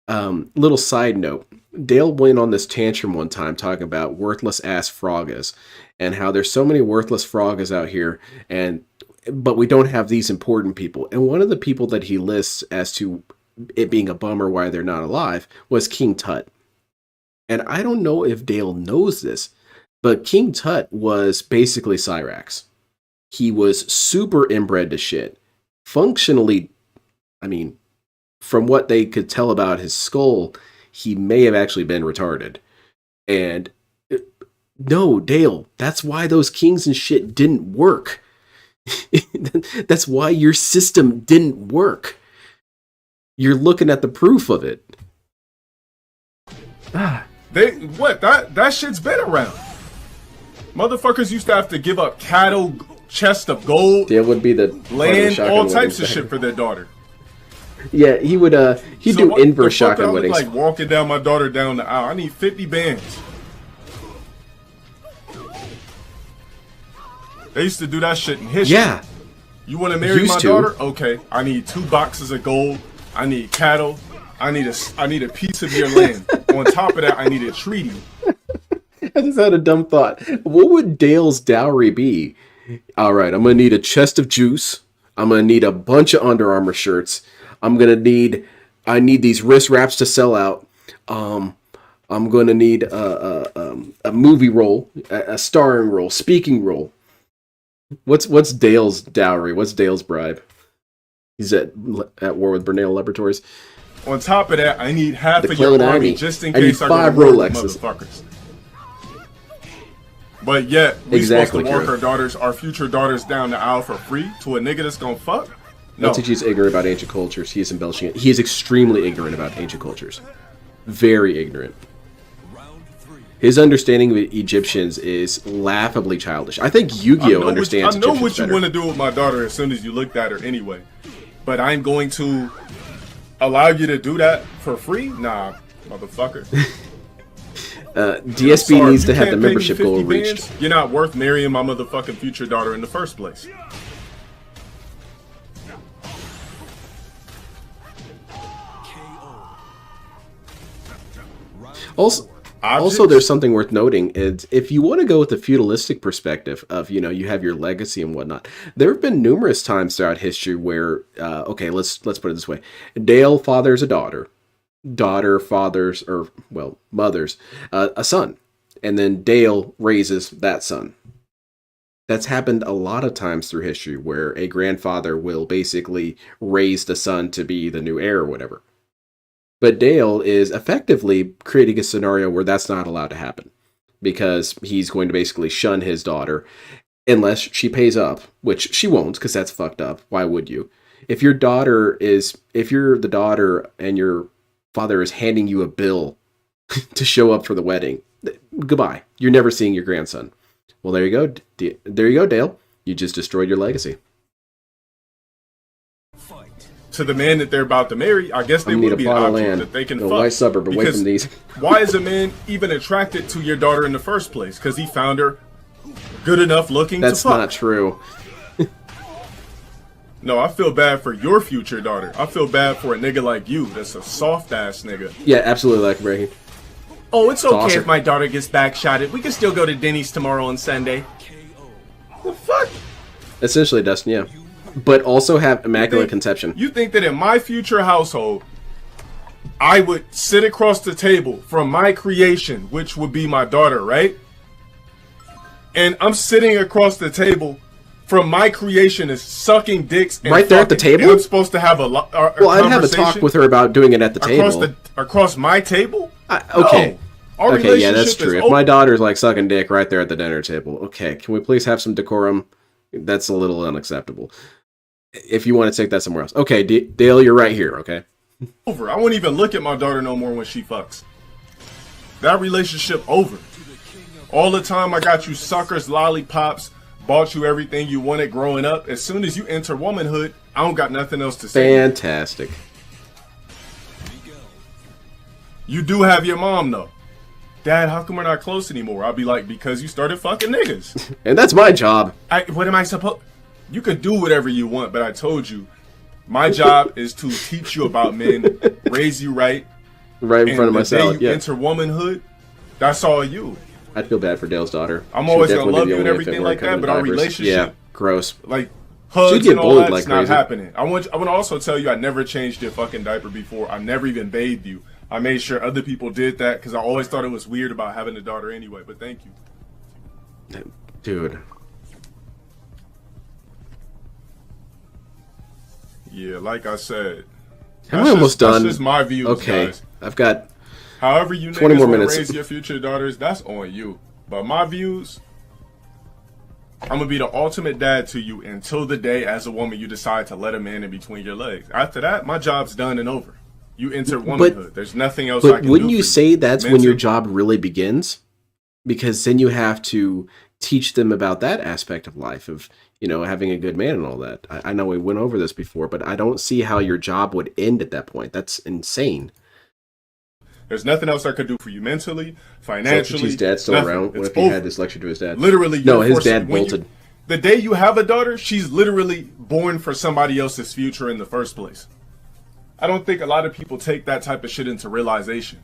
Little side note, Dale went on this tantrum one time talking about worthless ass frogas and how there's so many worthless frogas out here but we don't have these important people. And one of the people that he lists as to it being a bummer why they're not alive was King Tut. And I don't know if Dale knows this, but King Tut was basically Cyrax. He was super inbred to shit. Functionally, from what they could tell about his skull, he may have actually been retarded. And no, Dale, that's why those kings and shit didn't work. That's why your system didn't work. You're looking at the proof of it. That shit's been around. Motherfuckers used to have to give up cattle, chest of gold, Dale would be the land, all types of shit for their daughter. Yeah, he'd do inverse shotgun weddings. Like walking down my daughter down the aisle. I need 50 bands. They used to do that shit in history. Yeah. You want to marry Used my to. daughter? Okay. I need 2 boxes of gold. I need cattle. I need a piece of your land. On top of that, I need a treaty. I just had a dumb thought. What would Dale's dowry be? All right, I'm gonna need a chest of juice. I'm gonna need a bunch of Under Armour shirts. I need these wrist wraps to sell out. I'm gonna need a movie role, a starring role, speaking role. What's Dale's dowry? What's Dale's bribe? He's at war with Brunel Laboratories. On top of that, I need half The of your Clone army Army. just in I need case I go 5 to war with Rolexes. motherfuckers. But yet, we Exactly supposed to true. walk our future daughters down the aisle for free to a nigga that's gonna fuck? No. LTG is ignorant about ancient cultures. He is embellishing it. He is extremely ignorant about ancient cultures. Very ignorant. His understanding of Egyptians is laughably childish. I think Yu-Gi-Oh understands I know Egyptians what you better. want to do with my daughter as soon as you looked at her anyway. But I'm going to allow you to do that for free? Nah, motherfucker. DSP Sorry, needs you to have can't the pay me membership 50 goal bands, reached. You're not worth marrying my motherfucking future daughter in the first place. Also, there's something worth noting is if you want to go with the feudalistic perspective of, you have your legacy and whatnot, there have been numerous times throughout history where, okay, let's put it this way. Dale fathers a daughter, fathers, mothers, a son, and then Dale raises that son. That's happened a lot of times through history where a grandfather will basically raise the son to be the new heir or whatever. But Dale is effectively creating a scenario where that's not allowed to happen because he's going to basically shun his daughter unless she pays up, which she won't because that's fucked up. Why would you? If you're the daughter and your father is handing you a bill to show up for the wedding, goodbye. You're never seeing your grandson. Well, there you go. There you go, Dale. You just destroyed your legacy. To the man that they're about to marry, I guess they need a would be an plot of option land that they can in a fuck. white suburb away Because from these. Why is a man even attracted to your daughter in the first place? Because he found her good enough looking That's to fuck. not true. No, I feel bad for your future daughter. I feel bad for a nigga like you that's a soft ass nigga. Yeah, absolutely like breaking. Oh, it's okay Awesome. if my daughter gets backshotted. We can still go to Denny's tomorrow and Sunday. The fuck? Essentially, Dustin, yeah. But also have immaculate conception. You think that in my future household, I would sit across the table from my creation, which would be my daughter, right? And I'm sitting across the table from my creation is sucking dicks and Right there at the fucking, table? and I'm supposed to have a Well, I'd have a talk with her about doing it at the table. across my table. Okay. No. Our Okay, yeah, that's relationship true. is If my daughter's like sucking dick right there at the dinner table, okay, can we please have some decorum? That's a little unacceptable. If you want to take that somewhere else. Okay, Dale, you're right here, okay? over. I won't even look at my daughter no more when she fucks. That relationship over. All the time I got you suckers, lollipops, bought you everything you wanted growing up. As soon as you enter womanhood, I don't got nothing else to say. Fantastic. You do have your mom though. Dad, how come we're not close anymore? I'll be like, because you started fucking niggas. And that's my job. What am I supposed? You can do whatever you want, but I told you, my job is to teach you about men, raise you right. Right in And front of the my day salad, you yeah. enter womanhood, that's all you. I'd feel bad for Dale's daughter. I'm She always would gonna definitely love be you and the only everything infant like wearing that, but our diapers. relationship, Yeah, gross. like hugs get and all bullied that's like not crazy. happening. I want to also tell you, I never changed your fucking diaper before. I never even bathed you. I made sure other people did that because I always thought it was weird about having a daughter anyway. But thank you. Dude. Yeah, like I said. Am I almost done? That's just my views, Okay, guys. I've got However you 20 niggas more want to minutes. raise your future daughters, that's on you. But my views, I'm going to be the ultimate dad to you until the day as a woman you decide to let a man in between your legs. After that, my job's done and over. You enter womanhood. There's nothing else I But can wouldn't do you for say that's when your Mental- job really begins? Because then you have to teach them about that aspect of life of, having a good man and all that. I know we went over this before, but I don't see how your job would end at that point. That's insane. There's nothing else I could do for you mentally, financially. So his dad's still nothing. around? What It's if he over. had this lecture to his dad? Literally, No, you're his forcing- dad when you- bolted. the day you have a daughter, she's literally born for somebody else's future in the first place. I don't think a lot of people take that type of shit into realization.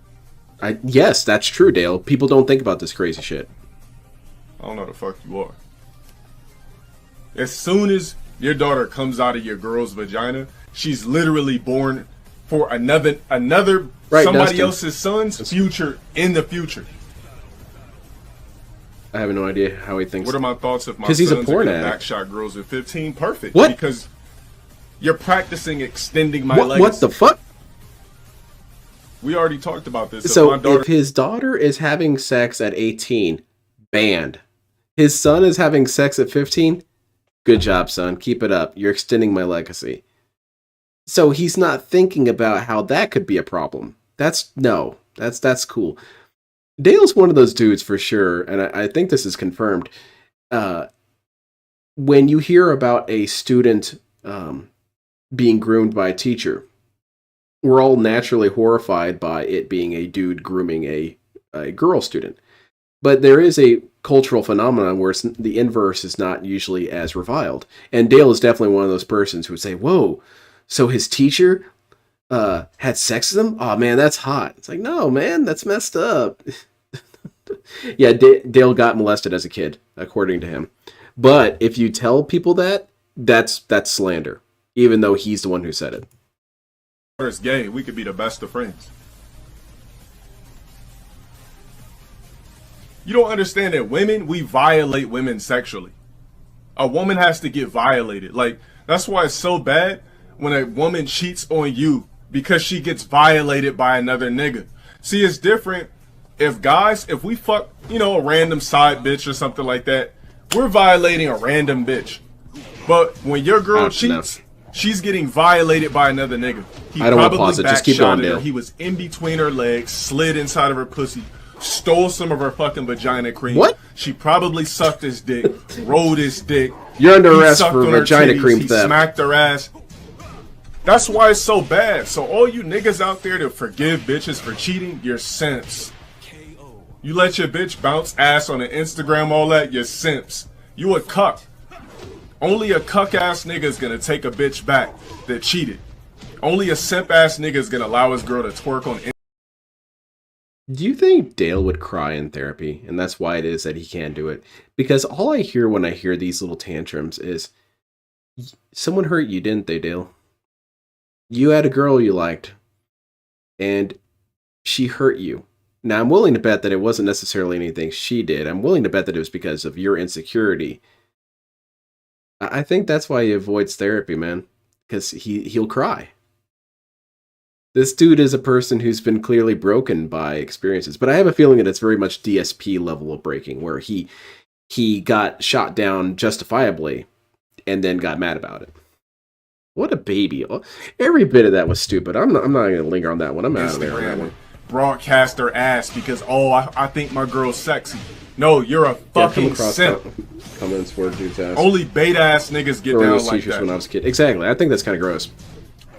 Yes, that's true, Dale. People don't think about this crazy shit. I don't know the fuck you are. As soon as your daughter comes out of your girl's vagina, she's literally born for another Right, somebody Dustin. else's son's future in the future. I have no idea how he thinks. What are my thoughts if my 'Cause he's a sons porn are gonna addict. backshot girls at 15? Perfect. What? Because you're practicing extending my legacy. What the fuck? We already talked about this. So my daughter, if his daughter is having sex at 18, banned. His son is having sex at 15, good job, son. Keep it up. You're extending my legacy. So he's not thinking about how that could be a problem. That's cool. Dale's one of those dudes for sure, and I think this is confirmed. When you hear about a student being groomed by a teacher, we're all naturally horrified by it being a dude grooming a girl student. But there is a cultural phenomenon where the inverse is not usually as reviled. And Dale is definitely one of those persons who would say, whoa, so his teacher had sex with him? Oh, man, that's hot. It's like, no, man, that's messed up. Yeah, Dale got molested as a kid, according to him. But if you tell people that, that's slander, even though he's the one who said it. daughter's gay, we could be the best of friends. You don't understand that women, we violate women sexually. A woman has to get violated. Like, that's why it's so bad when a woman cheats on you because she gets violated by another nigga. See, it's different if we fuck, a random side bitch or something like that, we're violating a random bitch. But when your girl cheats, she's getting violated by another nigga. I don't want to pause it. Just keep going, Dale. He was in between her legs, slid inside of her pussy, stole some of her fucking vagina cream. What? She probably sucked his dick, rolled his dick. You're under He arrest sucked for on her vagina titties, cream he theft. smacked her ass. That's why it's so bad. So all you niggas out there that forgive bitches for cheating, you're simps. You let your bitch bounce ass on the Instagram, all that, you're simps. You a cuck. Only a cuck ass nigga is gonna take a bitch back that cheated. Only a simp ass nigga is gonna allow his girl to twerk on Instagram. Do you think Dale would cry in therapy, and that's why it is that he can't do it? Because all I hear when I hear these little tantrums is, someone hurt you, didn't they, Dale? You had a girl you liked, and she hurt you. Now, I'm willing to bet that it wasn't necessarily anything she did. I'm willing to bet that it was because of your insecurity. I think that's why he avoids therapy, man. Because he'll cry. This dude is a person who's been clearly broken by experiences. But I have a feeling that it's very much DSP level of breaking, where he got shot down justifiably and then got mad about it. What a baby. Every bit of that was stupid. I'm not going to linger on that one. I'm out of there on that one. Broadcast her ass because, I think my girl's sexy. No, you're a fucking simp. Comments where dude's ass. Only bait ass niggas get down like that. When I was a kid. Exactly. I think that's kind of gross.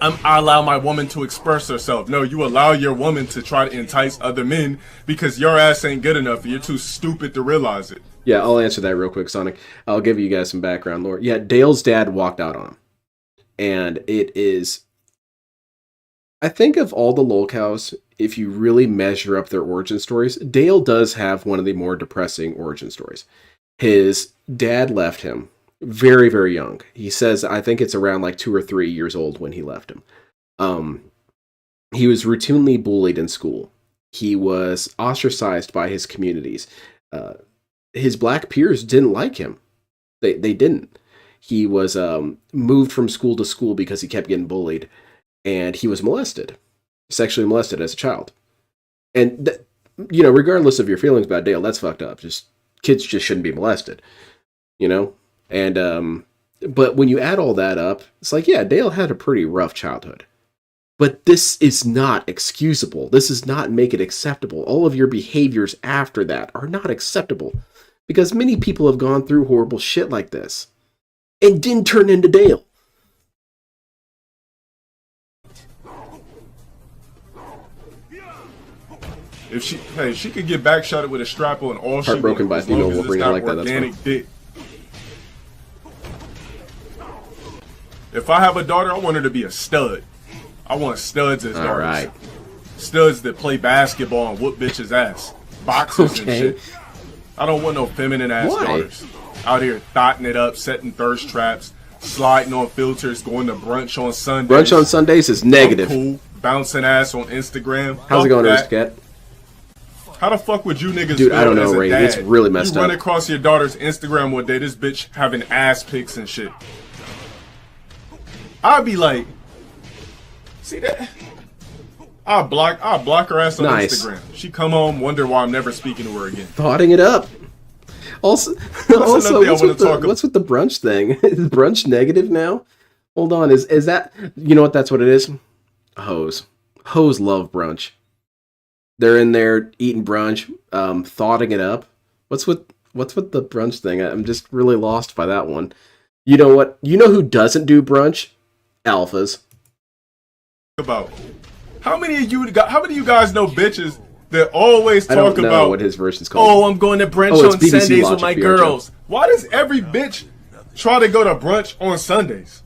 I allow my woman to express herself. No, you allow your woman to try to entice other men because your ass ain't good enough and you're too stupid to realize it. Yeah, I'll answer that real quick, Sonic. I'll give you guys some background lore. Yeah, Dale's dad walked out on him. And it is... I think of all the lolcows, if you really measure up their origin stories, Dale does have one of the more depressing origin stories. His dad left him very, very young. He says, I think it's around like 2 or 3 years old when he left him. He was routinely bullied in school. He was ostracized by his communities. His black peers didn't like him. They didn't. He was moved from school to school because he kept getting bullied. And he was molested. Sexually molested as a child. And, regardless of your feelings about Dale, that's fucked up. Kids just shouldn't be molested. And, but when you add all that up, it's like, yeah, Dale had a pretty rough childhood. But this is not excusable. This does not make it acceptable. All of your behaviors after that are not acceptable. Because many people have gone through horrible shit like this. And didn't turn into Dale. If she could get backshotted with a strap on all she Heartbroken wants, by as long female as it's Wolverine, not I like that, that's organic fine. dick. If I have a daughter, I want her to be a stud. I want studs as daughters. All right. Studs that play basketball and whoop bitches' ass. Boxers and shit. I don't want no feminine ass daughters. Out here thotting it up, setting thirst traps, sliding on filters, going to brunch on Sundays. Brunch on Sundays is negative. Cool. Bouncing ass on Instagram. How's it going, Aristocrat? How the fuck would you niggas Dude, feel I don't as know, a Ray. dad? It's really messed You run up. across your daughter's Instagram one day, this bitch having ass pics and shit. I'd be like, see that? I'll block her ass on Instagram. She come home, wonder why I'm never speaking to her again. Thoughting it up. Also, what's with the brunch thing? Is brunch negative now? Hold on, is that, you know what, that's what it is? Hoes love brunch. They're in there eating brunch, thoughting it up. What's with the brunch thing? I'm just really lost by that one. You know what? You know who doesn't do brunch? Alphas. About how many of you guys know bitches that always talk I don't know about what his version's called. Oh, I'm going to brunch on BBC Sundays Logic with my VR girls. Why does every bitch try to go to brunch on Sundays?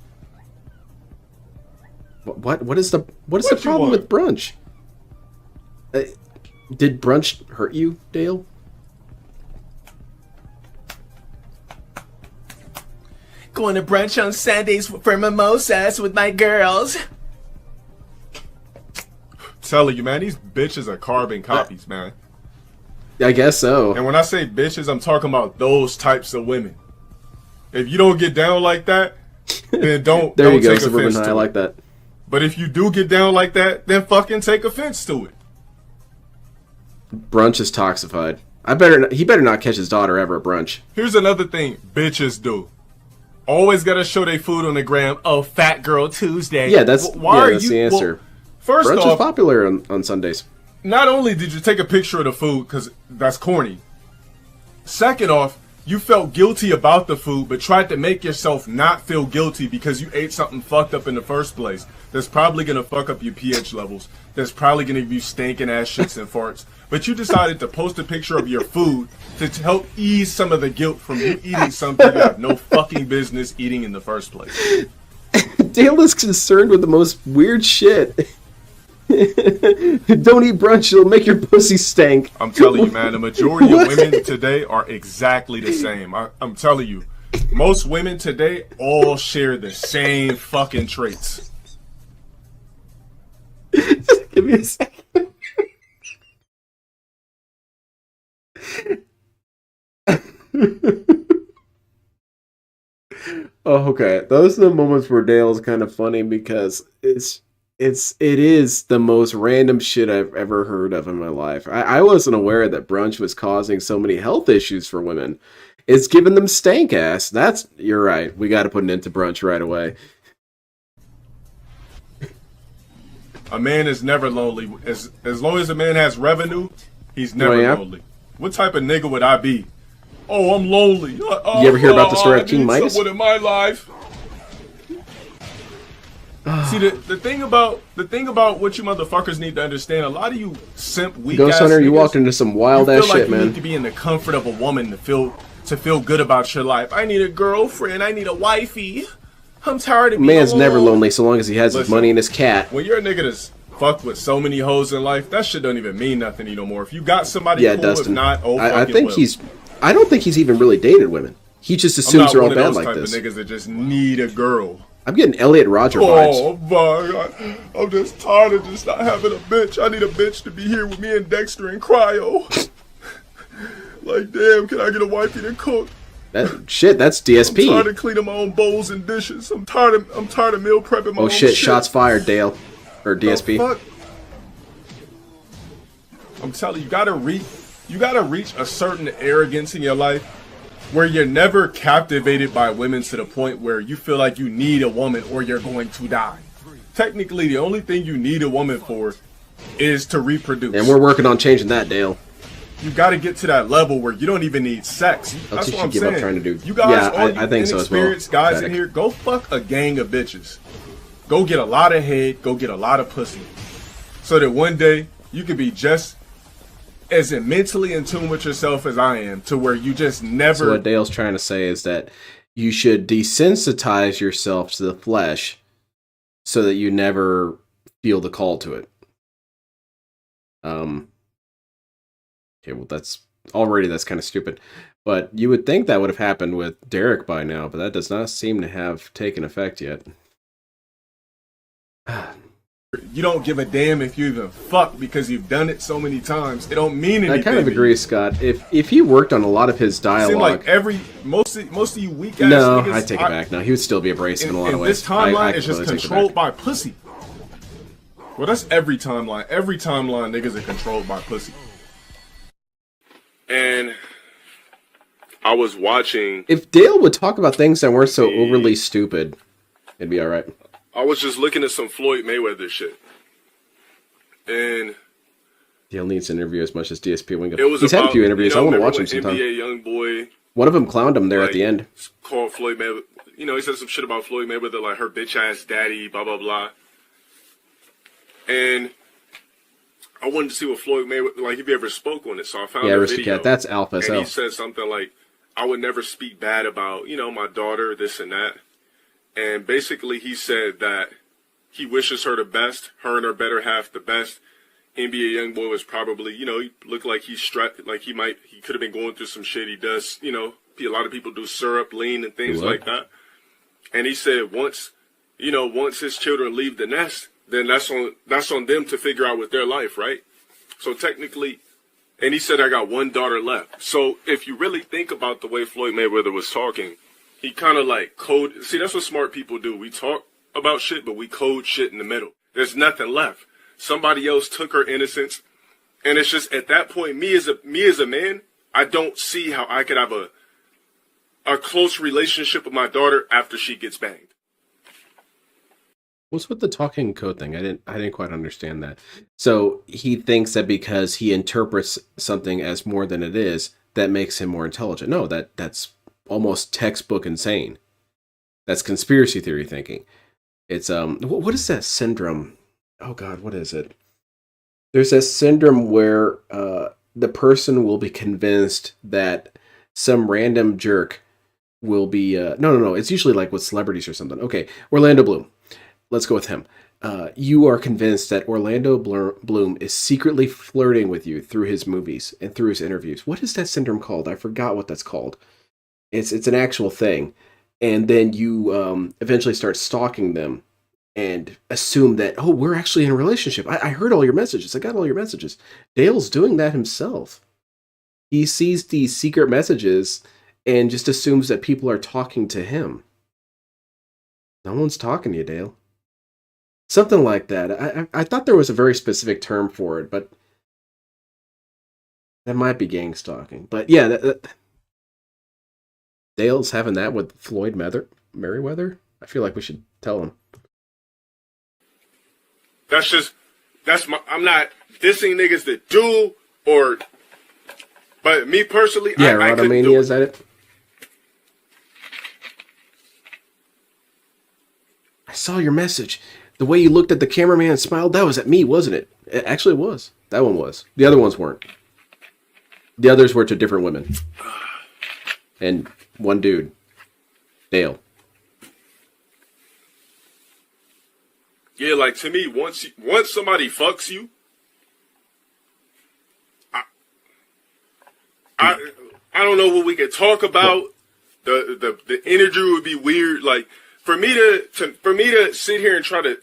What is the problem with brunch? Did brunch hurt you, Dale? Going to brunch on Sundays for mimosas with my girls. Telling you, man, these bitches are carbon copies, man. I guess so. And when I say bitches, I'm talking about those types of women. If you don't get down like that, then don't there you don't go, take Suburban offense High. to I it. like that. But if you do get down like that, then fucking take offense to it. Brunch is toxified. He better not catch his daughter ever at brunch. Here's another thing bitches do. Always gotta show their food on the gram. Oh, Fat Girl Tuesday. Yeah, that's the answer. Well, first brunch off, is popular on Sundays. not only did you take a picture of the food, because that's corny. Second off, you felt guilty about the food, but tried to make yourself not feel guilty because you ate something fucked up in the first place. That's probably gonna fuck up your pH levels. That's probably gonna give you stinking ass shits and farts. But you decided to post a picture of your food to help ease some of the guilt from you eating something you have no fucking business eating in the first place. Dale is concerned with the most weird shit. Don't eat brunch, it'll make your pussy stank. I'm telling you, man, the majority of women today are exactly the same. I'm telling you, most women today all share the same fucking traits. Give me a second. Oh, okay. Those are the moments where Dale's kind of funny because it is the most random shit I've ever heard of in my life. I wasn't aware that brunch was causing so many health issues for women. It's giving them stank ass. You're right. We got to put an end to brunch right away. A man is never lonely. As long as a man has revenue, he's never lonely. What type of nigga would I be? Oh, I'm lonely. You ever hear about the story of King Midas? Someone in my life. See, the thing about what you motherfuckers need to understand, a lot of you simp weak Ghost ass Hunter, niggas, you walked into some wild ass feel like shit, you man. need to be in the comfort of a woman to feel good about your life. I need a girlfriend. I need a wifey. I'm tired of being Man's alone. never lonely so long as he has his Listen, money and his cat. When you're a nigga that's fucked with so many hoes in life, that shit don't even mean nothing to you no more. If you got somebody cool, Dustin. if not, oh I fucking think well. I don't think he's even really dated women. He just assumes they're all bad like this. I'm not one of those type of niggas that just need a girl. I'm getting Elliot Roger vibes. Oh my god, I'm just tired of just not having a bitch. I need a bitch to be here with me and Dexter and Cryo. Like, damn, can I get a wifey to cook? That's DSP. I'm tired of cleaning my own bowls and dishes. I'm tired of meal prepping my own shit. Shots fired, Dale. Or DSP. Fuck? I'm telling you, you gotta reach a certain arrogance in your life where you're never captivated by women to the point where you feel like you need a woman or you're going to die. Technically, the only thing you need a woman for is to reproduce. And we're working on changing that, Dale. You got to get to that level where you don't even need sex. That's what I'm saying. Up trying to do. You guys, all you I think so as well. inexperienced guys in here, go fuck a gang of bitches. Go get a lot of head. Go get a lot of pussy. So that one day you can be just as mentally in tune with yourself as I am, to where you just never. So what Dale's trying to say is that you should desensitize yourself to the flesh so that you never feel the call to it. Okay, well that's kind of stupid. But you would think that would have happened with Derek by now, but that does not seem to have taken effect yet. You don't give a damn if you even fuck because you've done it so many times. It don't mean anything. I kind of agree, Scott. If he worked on a lot of his dialogue, seemed like most of you weak ass no, niggas, I take it back. No, he would still be abrasive in a lot of ways. This timeline is just completely controlled by pussy. Well, that's every timeline. Every timeline, niggas are controlled by pussy. And I was watching. If Dale would talk about things that weren't so overly stupid, it'd be all right. I was just looking at some Floyd Mayweather shit, and Dale needs to interview as much as DSP Wingo. He's had a few interviews. I want to watch him sometime. sometime. NBA young boy. One of them clowned him there at the end. Called Floyd Mayweather. You know, he said some shit about Floyd Mayweather, like her bitch ass daddy, blah blah blah. And I wanted to see what Floyd Mayweather, like, if he ever spoke on it. So I found a video. Aristocrat, that's alpha as and hell. he said something like, "I would never speak bad about, you know, my daughter, this and that." And basically, he said that he wishes her the best, her and her better half the best. NBA YoungBoy was probably, you know, he looked like he's strapped, like he could have been going through some shit. He does, you know, a lot of people do syrup, lean, and things like that. And he said once his children leave the nest, then that's on them to figure out with their life, right? So technically, and he said, I got one daughter left. So if you really think about the way Floyd Mayweather was talking, he kind of like see, that's what smart people do. We talk about shit, but we code shit in the middle. There's nothing left. Somebody else took her innocence. And it's just at that point, me as a man, I don't see how I could have a close relationship with my daughter after she gets banged. What's with the talking code thing? I didn't quite understand that. So he thinks that because he interprets something as more than it is, that makes him more intelligent. No, that's almost textbook insane. That's conspiracy theory thinking. It's what is that syndrome? Oh God, what is it? There's a syndrome where the person will be convinced that some random jerk will be no. It's usually like with celebrities or something. Okay, Orlando Bloom. Let's go with him. You are convinced that Orlando Bloom is secretly flirting with you through his movies and through his interviews. What is that syndrome called? I forgot what that's called. It's an actual thing. And then you eventually start stalking them and assume that, oh, we're actually in a relationship. I heard all your messages. I got all your messages. Dale's doing that himself. He sees these secret messages and just assumes that people are talking to him. No one's talking to you, Dale. Something like that. I thought there was a very specific term for it, but that might be gang stalking. But yeah, Dale's having that with Floyd Merriweather. I feel like we should tell him. I'm not dissing niggas that do, but me personally, yeah, I couldn't do it. Is that it? I saw your message. The way you looked at the cameraman and smiled, that was at me, wasn't it? It actually was. That one was. The other ones weren't. The others were to different women. And one dude. Dale. Yeah, like to me, once somebody fucks you, I don't know what we could talk about. The energy would be weird. Like for me to sit here and try to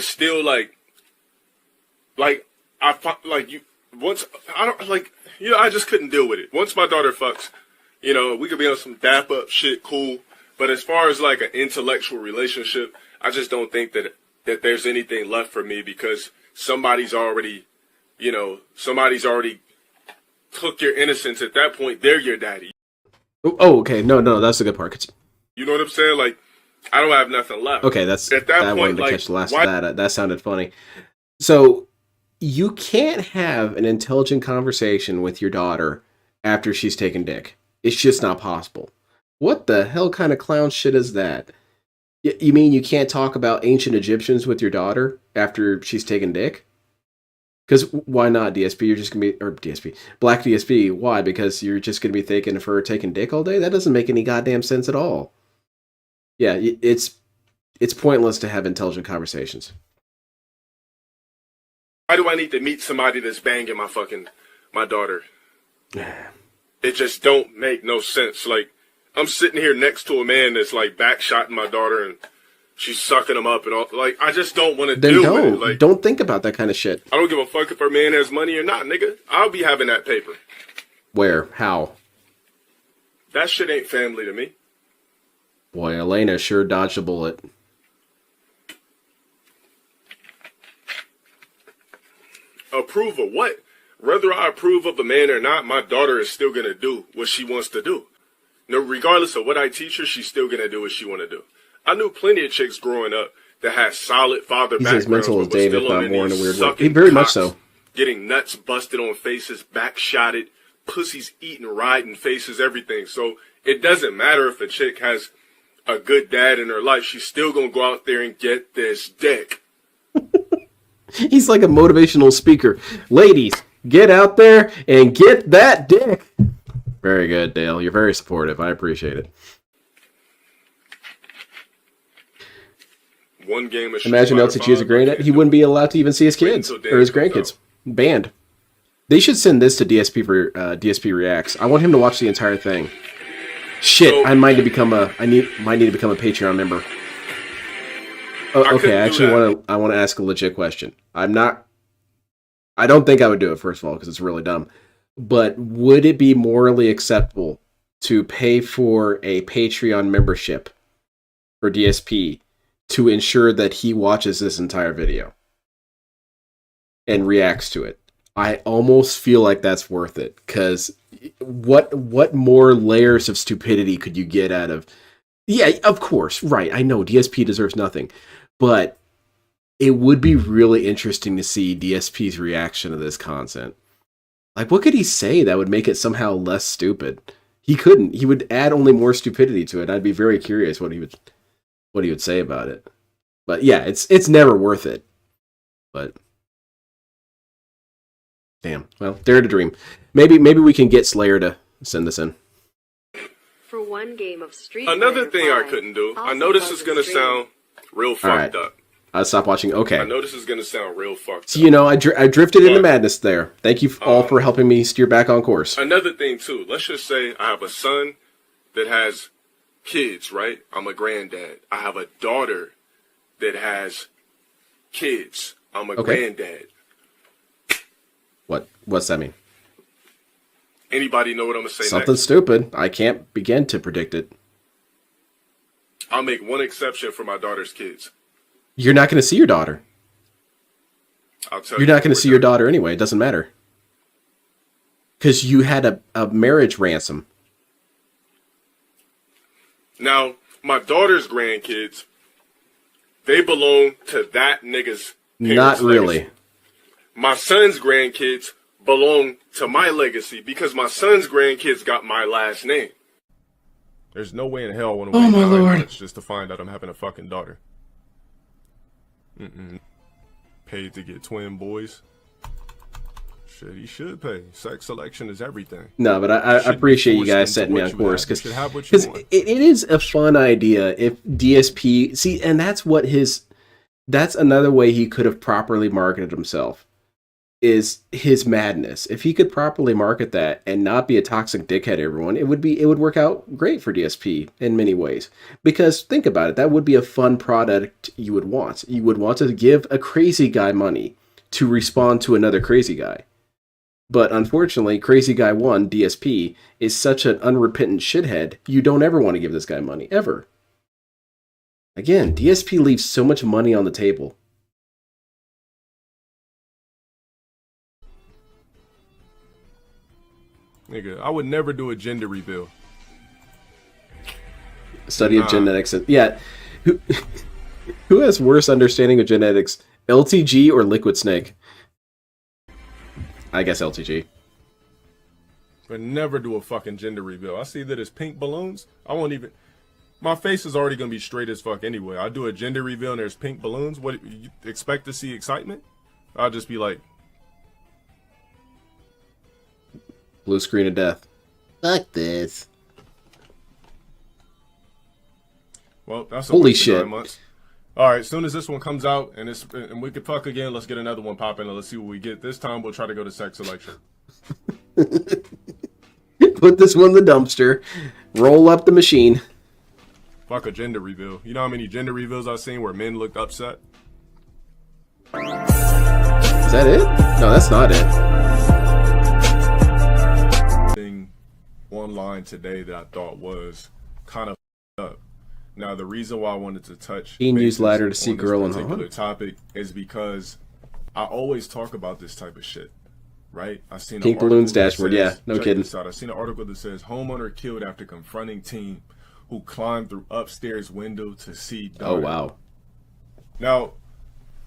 still I just couldn't deal with it. Once my daughter fucks, you know, we could be on some dap up shit, cool. But as far as like an intellectual relationship, I just don't think that there's anything left for me because somebody's already took your innocence. At that point, they're your daddy. Oh, okay. No, that's a good part. You know what I'm saying? Like, I don't have nothing left. Okay, that's at that I point. wanted to catch the last of that. That sounded funny. So you can't have an intelligent conversation with your daughter after she's taken dick. It's just not possible. What the hell kind of clown shit is that? You mean you can't talk about ancient Egyptians with your daughter after she's taken dick? Because why not DSP? You're just gonna be, or DSP, black DSP. Why? Because you're just gonna be thinking of her taking dick all day. That doesn't make any goddamn sense at all. Yeah, it's pointless to have intelligent conversations. Why do I need to meet somebody that's banging my daughter? It just don't make no sense. Like, I'm sitting here next to a man that's like backshotting my daughter and she's sucking him up and all. Like, I just don't want to do it. Like, don't think about that kind of shit. I don't give a fuck if her man has money or not, nigga. I'll be having that paper. Where? How? That shit ain't family to me. Boy, Elena sure dodged a bullet. Approve of what? Whether I approve of a man or not, my daughter is still gonna do what she wants to do. No, regardless of what I teach her, she's still gonna do what she want to do. I knew plenty of chicks growing up that had solid father backgrounds. He's as mental as Dave, if not more in a weird way. He very much so. Getting nuts busted on faces, backshotted, pussies eating right in faces, everything. So it doesn't matter if a chick has a good dad in her life, she's still gonna go out there and get this dick. He's like a motivational speaker. Ladies, get out there and get that dick. Very good, Dale. You're very supportive. I appreciate it. One game of Imagine LTG as a granddad. He wouldn't be allowed to even see his kids or his grandkids. Banned. They should send this to DSP for DSP Reacts. I want him to watch the entire thing. Shit, so, I might need to become a Patreon member. Oh, okay, I actually want to ask a legit question. I don't think I would do it, first of all, because it's really dumb. But would it be morally acceptable to pay for a Patreon membership for DSP to ensure that he watches this entire video and reacts to it? I almost feel like that's worth it, because what more layers of stupidity could you get out of... Yeah, of course, right, I know, DSP deserves nothing, but it would be really interesting to see DSP's reaction to this content. Like, what could he say that would make it somehow less stupid? He couldn't. He would add only more stupidity to it. I'd be very curious what he would say about it. But yeah, it's never worth it. But damn. Well, dare to dream. Maybe we can get Slayer to send this in. For one game of Street Another Fighter thing 5, I couldn't do. I know this is gonna sound real fucked up. I'll stop watching. Okay. I know this is gonna sound real fucked up. So, you know, I drifted into madness there. Thank you all for helping me steer back on course. Another thing too. Let's just say I have a son that has kids, right? I'm a granddad. I have a daughter that has kids. I'm a granddad. What's that mean? Anybody know what I'm gonna say Something next? stupid. I can't begin to predict it. I'll make one exception for my daughter's kids. You're not going to see your daughter. I'll tell You're not going to see your daughter anyway. It doesn't matter. Because you had a marriage ransom. Now, my daughter's grandkids, they belong to that nigga's parents' Not really. legacy. My son's grandkids belong to my legacy because my son's grandkids got my last name. There's no way in hell I want to Oh wait my 9 Lord. months just to find out I'm having a fucking daughter. Paid to get twin boys. Shit, he should pay. Sex selection is everything. No, but I appreciate you guys setting me on course, because it it is a fun idea if DSP... See, and that's what that's another way he could have properly marketed himself, is his madness. If he could properly market that and not be a toxic dickhead to everyone, it would work out great for DSP in many ways. Because think about it, that would be a fun product you would want. You would want to give a crazy guy money to respond to another crazy guy. But unfortunately, Crazy Guy 1, DSP, is such an unrepentant shithead, you don't ever want to give this guy money, ever. Again, DSP leaves so much money on the table. Nigga, I would never do a gender reveal. Study of genetics. Yeah. Who has worse understanding of genetics? LTG or Liquid Snake? I guess LTG. But never do a fucking gender reveal. I see that as pink balloons. I won't even... My face is already going to be straight as fuck anyway. I do a gender reveal and there's pink balloons. What, you expect to see excitement? I'll just be like, Blue screen of death. Fuck this. Well, that's a Holy waste of shit. 9 months. All right, as soon as this one comes out and we can fuck again, let's get another one popping and let's see what we get. This time we'll try to go to sex selection. Put this one in the dumpster. Roll up the machine. Fuck a gender reveal. You know how many gender reveals I've seen where men looked upset? Is that it? No, that's not it. Thing online today that I thought was kind of up. Now, the reason why I wanted to touch Teen use bases ladder to see on this girl in particular home. topic is because I always talk about this type of shit, right? I seen Pink an balloons article that dashboard, says- yeah, no check kidding. this out. I seen an article that says homeowner killed after confronting teen who climbed through upstairs window to see daughter. Oh, wow. Now,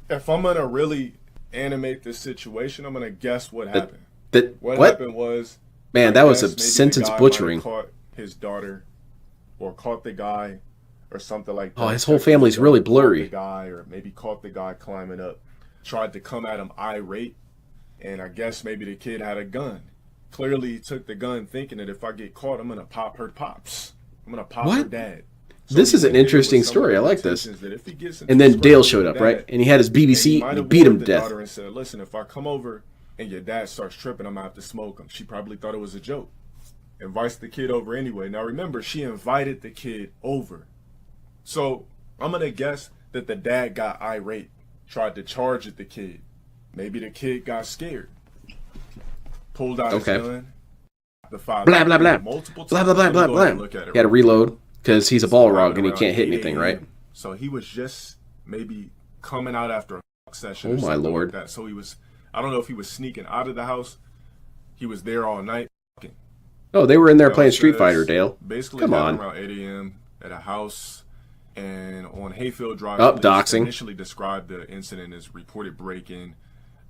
if I'm gonna really animate this situation, I'm gonna guess what happened. What happened was, Man, I that was guess a maybe the sentence guy might have butchering. Caught his daughter, or caught the guy, or something like that. Oh, his whole family's really Caught blurry. the guy, or maybe caught the guy climbing up, tried to come at him irate, and I guess maybe the kid had a gun. Clearly, he took the gun thinking that if I get caught, I'm gonna pop her pops. I'm gonna pop her What? dad. So This he is an went there with interesting some story. I like intentions this. that if he gets into And then scrap Dale with showed the up, dad, right? And he had his and he BBC might and have he beat him warned to the death. daughter and said, listen, if I come over and your dad starts tripping, I'm gonna have to smoke him. She probably thought it was a joke. Invites the kid over anyway. Now remember, she invited the kid over. So I'm gonna guess that the dad got irate, tried to charge at the kid. Maybe the kid got scared, pulled out Okay. his gun. The father Blah, blah, blah. multiple Blah, times. blah, blah, Let me blah, go ahead and blah. look at it He had to real quick. reload because he's a This is Balrog happening and he around can't hit 8 anything, right? a.m. So he was just maybe coming out after a session. Oh, or my something Lord. Like that. So he was, I don't know if he was sneaking out of the house. He was there all night. Oh, they were in there Now, playing it Street says Fighter, Dale. Basically, Come happened on. around 8 a.m. at a house and on Hayfield Drive. Oh, Police doxing. Initially described the incident as reported break-in,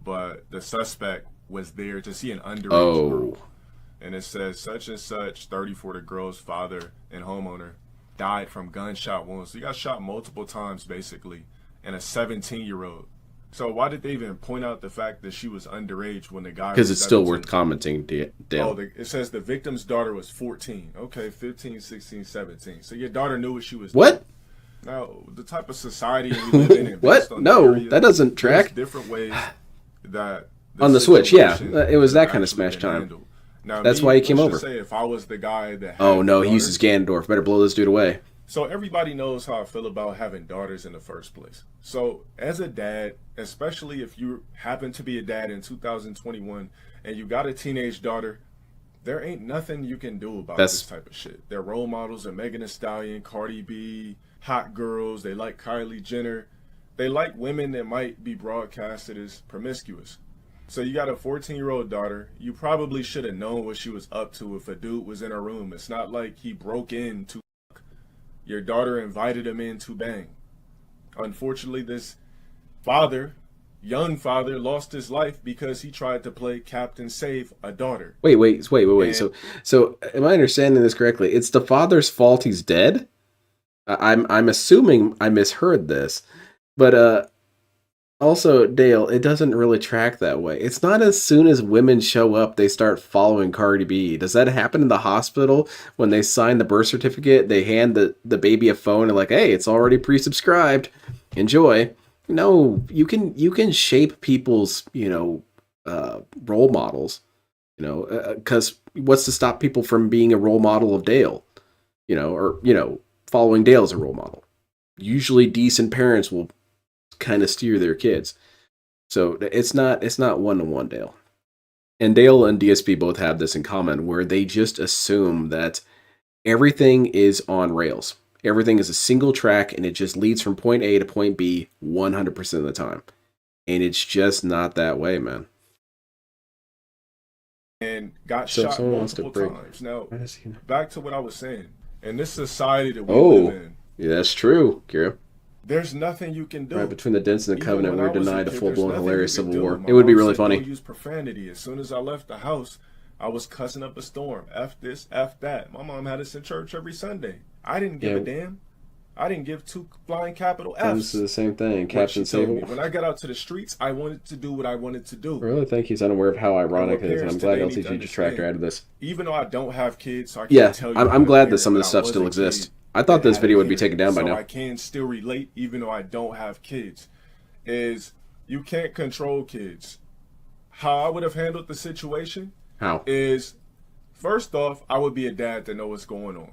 but the suspect was there to see an underage girl. Oh. And it says such and such, 34, the girl's father and homeowner, died from gunshot wounds. So he got shot multiple times, basically, and a 17-year-old. So why did they even point out the fact that she was underage when the guy was Because it's still 17? worth commenting, Dale. Oh, it says the victim's daughter was 14. Okay, 15, 16, 17. So your daughter knew what she was doing. What? Now, the type of society we live in and based What? on No, the area, that doesn't there's track. different ways that On the Switch, yeah. situation It was that could kind of actually smash been time. handled. Now, That's why he came let's over. just say if I was the guy that had Oh, no, the he uses daughter- Ganondorf. Better blow this dude away. So everybody knows how I feel about having daughters in the first place. So as a dad, especially if you happen to be a dad in 2021 and you got a teenage daughter, there ain't nothing you can do about That's- this type of shit. Their role models are Megan Thee Stallion, Cardi B, hot girls. They like Kylie Jenner. They like women that might be broadcasted as promiscuous. So you got a 14-year-old daughter. You probably should have known what she was up to if a dude was in her room. It's not like he broke in to your daughter invited him in to bang. Unfortunately, this young father, lost his life because he tried to play Captain Save a daughter. Wait. And- So, am I understanding this correctly? It's the father's fault he's dead? I'm assuming I misheard this. But, also, Dale, it doesn't really track that way. It's not as soon as women show up, they start following Cardi B. Does that happen in the hospital when they sign the birth certificate? They hand the baby a phone and like, hey, it's already pre-subscribed. Enjoy. No, you can shape people's, role models, because what's to stop people from being a role model of Dale, or, following Dale as a role model? Usually decent parents will kind of steer their kids. So it's not one-to-one, Dale. And Dale and DSP both have this in common, where they just assume that everything is on rails. Everything is a single track, and it just leads from point A to point B 100% of the time. And it's just not that way, man. And got So shot someone wants to multiple break. times. Now, back to what I was saying. In this society that we Oh, live in, yeah, that's true, Kira. there's nothing you can do. Right between the Dents and the Even Covenant, when we're I was a denied a kid, full-blown there's nothing hilarious you could civil do. war. My It would be mom really said, funny. "Don't use profanity." As soon as I left the house, I was cussing up a storm. F this, F that. My mom had us in church every Sunday. I didn't give a damn. I didn't give two flying capital Comes F's. to the same thing. What Captain she told me. Sable. When I got out to the streets, I wanted to do what I wanted to do. Really think he's unaware of how ironic what it is, and I'm parents glad today need to LTG just tracked her out of this. Even though I don't have kids, so I can't Yeah, tell you. I'm glad that parent, some of but this I stuff was still a exists. kid I thought that this had video a would be parent, taken down by so now. I can still relate, even though I don't have kids. Is you can't control kids. How I would have handled the situation How? is, first off, I would be a dad to know what's going on,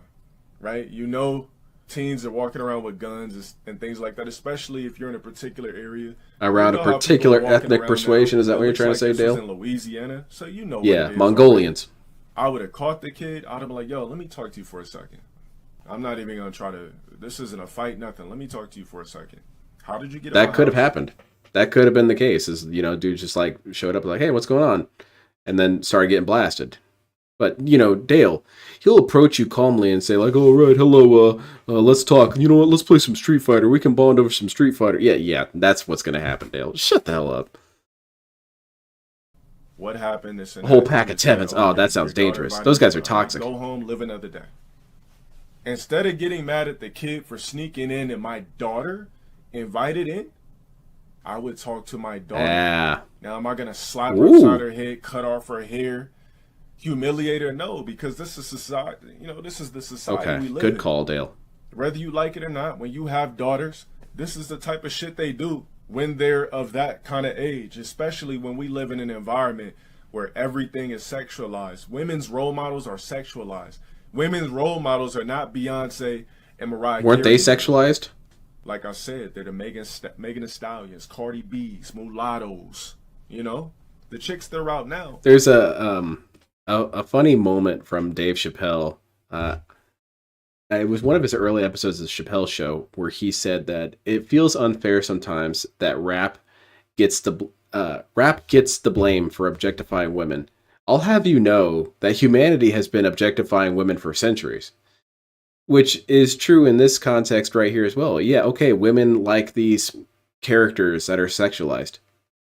right? You know, teens are walking around with guns and things like that, especially if you're in a particular area. Around You know a how people particular are walking ethnic around persuasion, now. is that It what you're looks trying to like say, this Dale? was in Louisiana, so you know. Yeah, what it is Mongolians. already. I would have caught the kid. I'd have been like, "Yo, let me talk to you for a second. I'm not even gonna try to. This isn't a fight, nothing. Let me talk to you for a second. How did you get? That could have happened. That could have been the case. Is, you know, dude just like showed up like, hey, what's going on? And then started getting blasted. But, you know, Dale, he'll approach you calmly and say like, oh, right, hello, let's talk. You know what? Let's play some Street Fighter. We can bond over some Street Fighter. Yeah, that's what's going to happen, Dale. Shut the hell up. What happened? This A whole pack of Tevins. Oh, that sounds dangerous. Those guys are toxic. Go home, live another day. Instead of getting mad at the kid for sneaking in and my daughter invited in, I would talk to my daughter. Yeah. Now, am I going to slap her Ooh. upside her head, cut off her hair, humiliate her? No, because this is society. You know, this is the society we Okay, live good in. call, Dale. Whether you like it or not, when you have daughters, this is the type of shit they do when they're of that kind of age, especially when we live in an environment where everything is sexualized. Women's role models are sexualized. Women's role models are not Beyonce and Mariah Weren't they Carey. sexualized? Like I said, they're the Megan Thee Stallions, Cardi B's, Mulattoes. You know, the chicks they're out now. There's a funny moment from Dave Chappelle. It was one of his early episodes of the Chappelle Show where he said that it feels unfair sometimes that rap gets the blame for objectifying women. I'll have you know that humanity has been objectifying women for centuries, which is true in this context right here as well. Yeah, okay, women like these characters that are sexualized.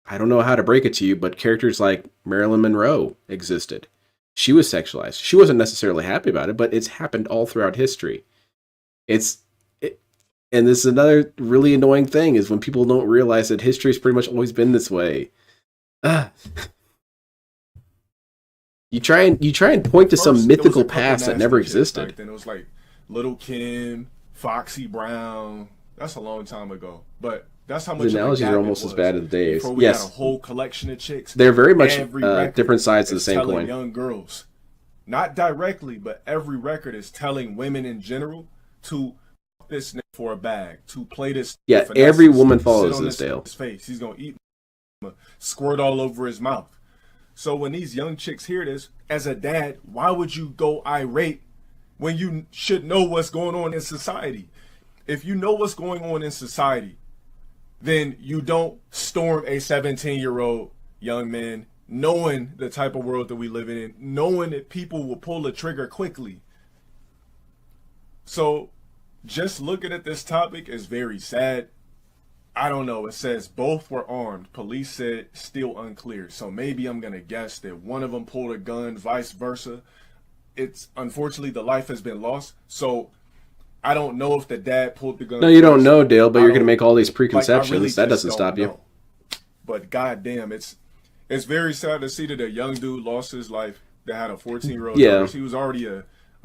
I don't know how to break it to you, but characters like Marilyn Monroe existed. She was sexualized. She wasn't necessarily happy about it, but it's happened all throughout history. And this is another really annoying thing is when people don't realize that history's pretty much always been this way. You try and point to some First, mythical it was a couple past that nasty never chicks existed. back then. It was like Little Kim, Foxy Brown. That's a long time ago, but that's how much. The analogies of a gap are it almost as was bad as Dave's. before we Yes. had a whole collection of chicks. They're very much Every record different sides of the is same telling coin. young girls, not directly, but every record is telling women in general to f this nigga for a bag, to play this. Yeah, finesse, every woman sit follows on this, Dale. His face. He's gonna eat, squirt all over his mouth. So when these young chicks hear this, as a dad, why would you go irate when you should know what's going on in society? If you know what's going on in society, then you don't storm a 17-year-old young man knowing the type of world that we live in, knowing that people will pull the trigger quickly. So just looking at this topic is very sad. I don't know. It says both were armed. Police said still unclear. So maybe I'm going to guess that one of them pulled a gun, vice versa. It's unfortunately the life has been lost. So I don't know if the dad pulled the gun. No, you don't first. know, Dale, but I you're going to don't- make all these like, I preconceptions. really That just doesn't don't stop you. know. But goddamn, it's very sad to see that a young dude lost his life that had a 14-year-old Yeah. daughter. He was already a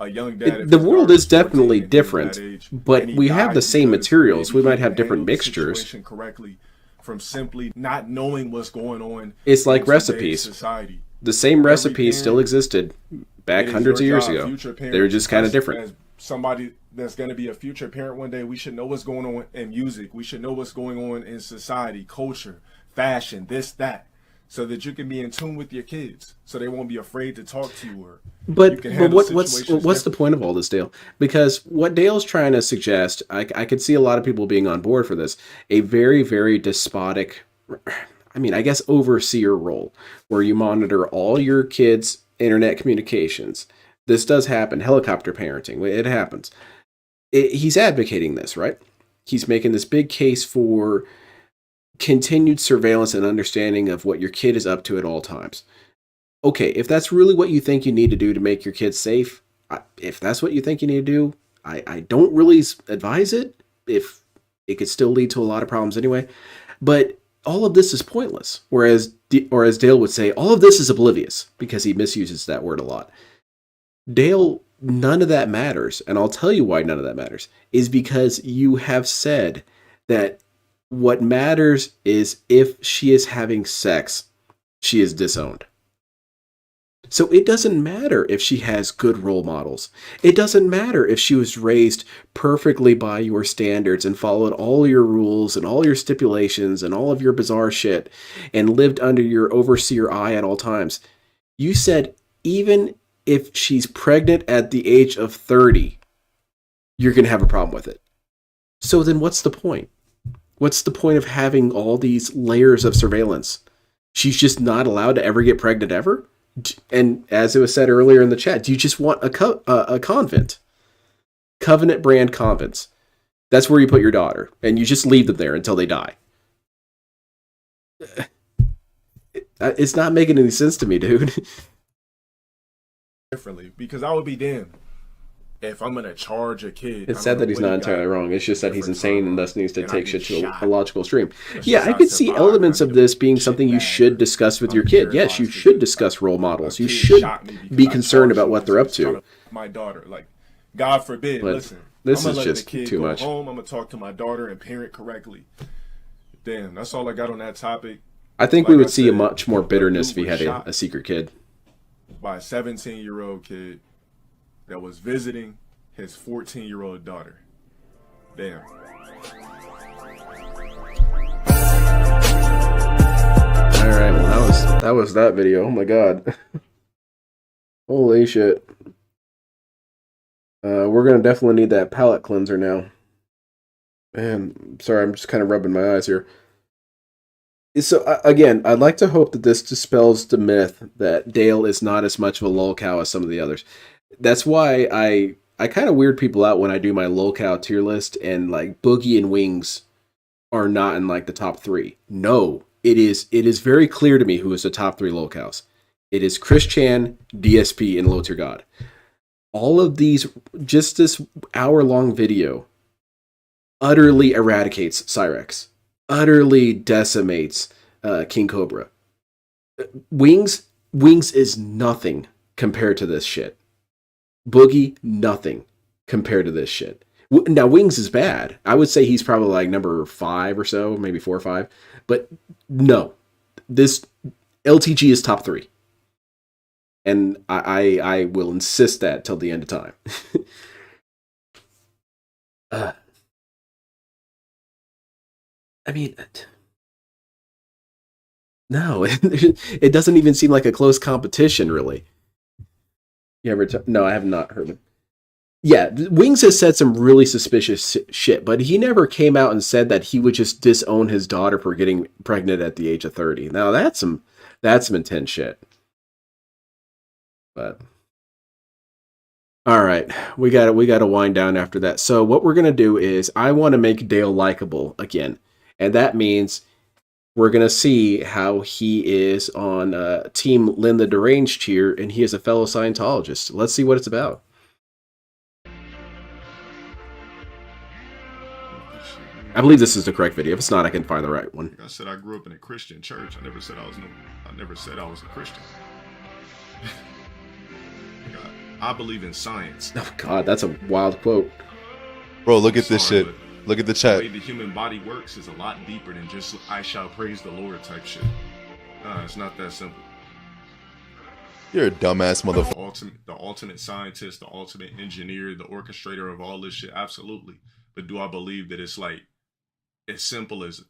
young dad. if The his world daughter is was 14 definitely and he was different, that age, but and he we have died the same because materials. maybe We might he have didn't different handle the mixtures. situation correctly from simply not knowing what's going on. It's like in today's recipes. Society. The same Every recipes parent- still existed back It is hundreds of your years job, ago. future parents, They were just kind of us different. As somebody that's going to be a future parent one day, we should know what's going on in music. We should know what's going on in society, culture, fashion, this, that, so that you can be in tune with your kids, so they won't be afraid to talk to you. Or you But can handle what's situations the point of all this, Dale? Because what Dale's trying to suggest, I could see a lot of people being on board for this, a very, very despotic, I mean, I guess overseer role, where you monitor all your kids' internet communications. This does happen. Helicopter parenting, it happens. He's advocating this, right? He's making this big case for continued surveillance and understanding of what your kid is up to at all times. Okay, if that's really what you think you need to do to make your kids safe, if that's what you think you need to do, I don't really advise it if it could still lead to a lot of problems anyway. But all of this is pointless. Or as Dale would say, all of this is oblivious, because he misuses that word a lot. Dale, none of that matters. And I'll tell you why none of that matters. Is because you have said that what matters is if she is having sex, she is disowned. So it doesn't matter if she has good role models. It doesn't matter if she was raised perfectly by your standards and followed all your rules and all your stipulations and all of your bizarre shit and lived under your overseer eye at all times. You said even if she's pregnant at the age of 30, you're going to have a problem with it. So then what's the point? What's the point of having all these layers of surveillance? She's just not allowed to ever get pregnant ever? And as it was said earlier in the chat, do you just want a convent? Covenant brand convents. That's where you put your daughter, and you just leave them there until they die. It's not making any sense to me, dude. Differently, because I would be damned if I'm gonna charge a kid. It's sad that he's not entirely wrong. It's just that he's insane and thus needs to take shit to a logical stream. Yeah, I could see elements of this being something you should discuss with your kid. Yes, you should discuss role models. You should be concerned about what they're up to. My daughter, like, God forbid, But listen. this I'm is gonna let just the kid too go much. home. I'm gonna talk to my daughter and parent correctly. Damn, that's all I got on that topic. I think Like we I would see a said, much more the bitterness if dude he was had shot a secret kid. by a 17-year-old kid that was visiting his 14-year-old daughter. Damn. All right, well that was that video. Oh my god. Holy shit. We're gonna definitely need that palate cleanser now. Man, sorry, I'm just kind of rubbing my eyes here. So again, I'd like to hope that this dispels the myth that Dale is not as much of a lolcow as some of the others. That's why I kind of weird people out when I do my lolcow tier list, and like Boogie and Wings are not in like the top 3. No, it is very clear to me who is the top 3 lolcows. It is Chris Chan, DSP, and Low Tier God. All of these, just this hour-long video, utterly eradicates Cyrex. Utterly decimates King Cobra. Wings is nothing compared to this shit. Boogie, nothing compared to this shit. Now, Wings is bad. I would say he's probably like number 5 or so, maybe 4 or 5. But no, this LTG is top 3. And I will insist that till the end of time. I mean, no, it doesn't even seem like a close competition, really. You ever? No, I have not heard of. Yeah, Wings has said some really suspicious shit, but he never came out and said that he would just disown his daughter for getting pregnant at the age of 30. Now that's some intense shit. But all right, we got to wind down after that. So what we're gonna do is I want to make Dale likable again. And that means we're going to see how he is on Team Lynn the Deranged here, and he is a fellow Scientologist. Let's see what it's about. I believe this is the correct video. If it's not, I can find the right one. Like I said, I grew up in a Christian church. I never said I was a Christian. I believe in science. Oh, God, that's a wild quote. Bro, look at this shit. Look at the The chat. way the human body works is a lot deeper than just I shall praise the Lord type shit. Nah, it's not that simple. You're a dumbass motherfucker. The ultimate scientist, the ultimate engineer, the orchestrator of all this shit, absolutely. But do I believe that it's like as simple as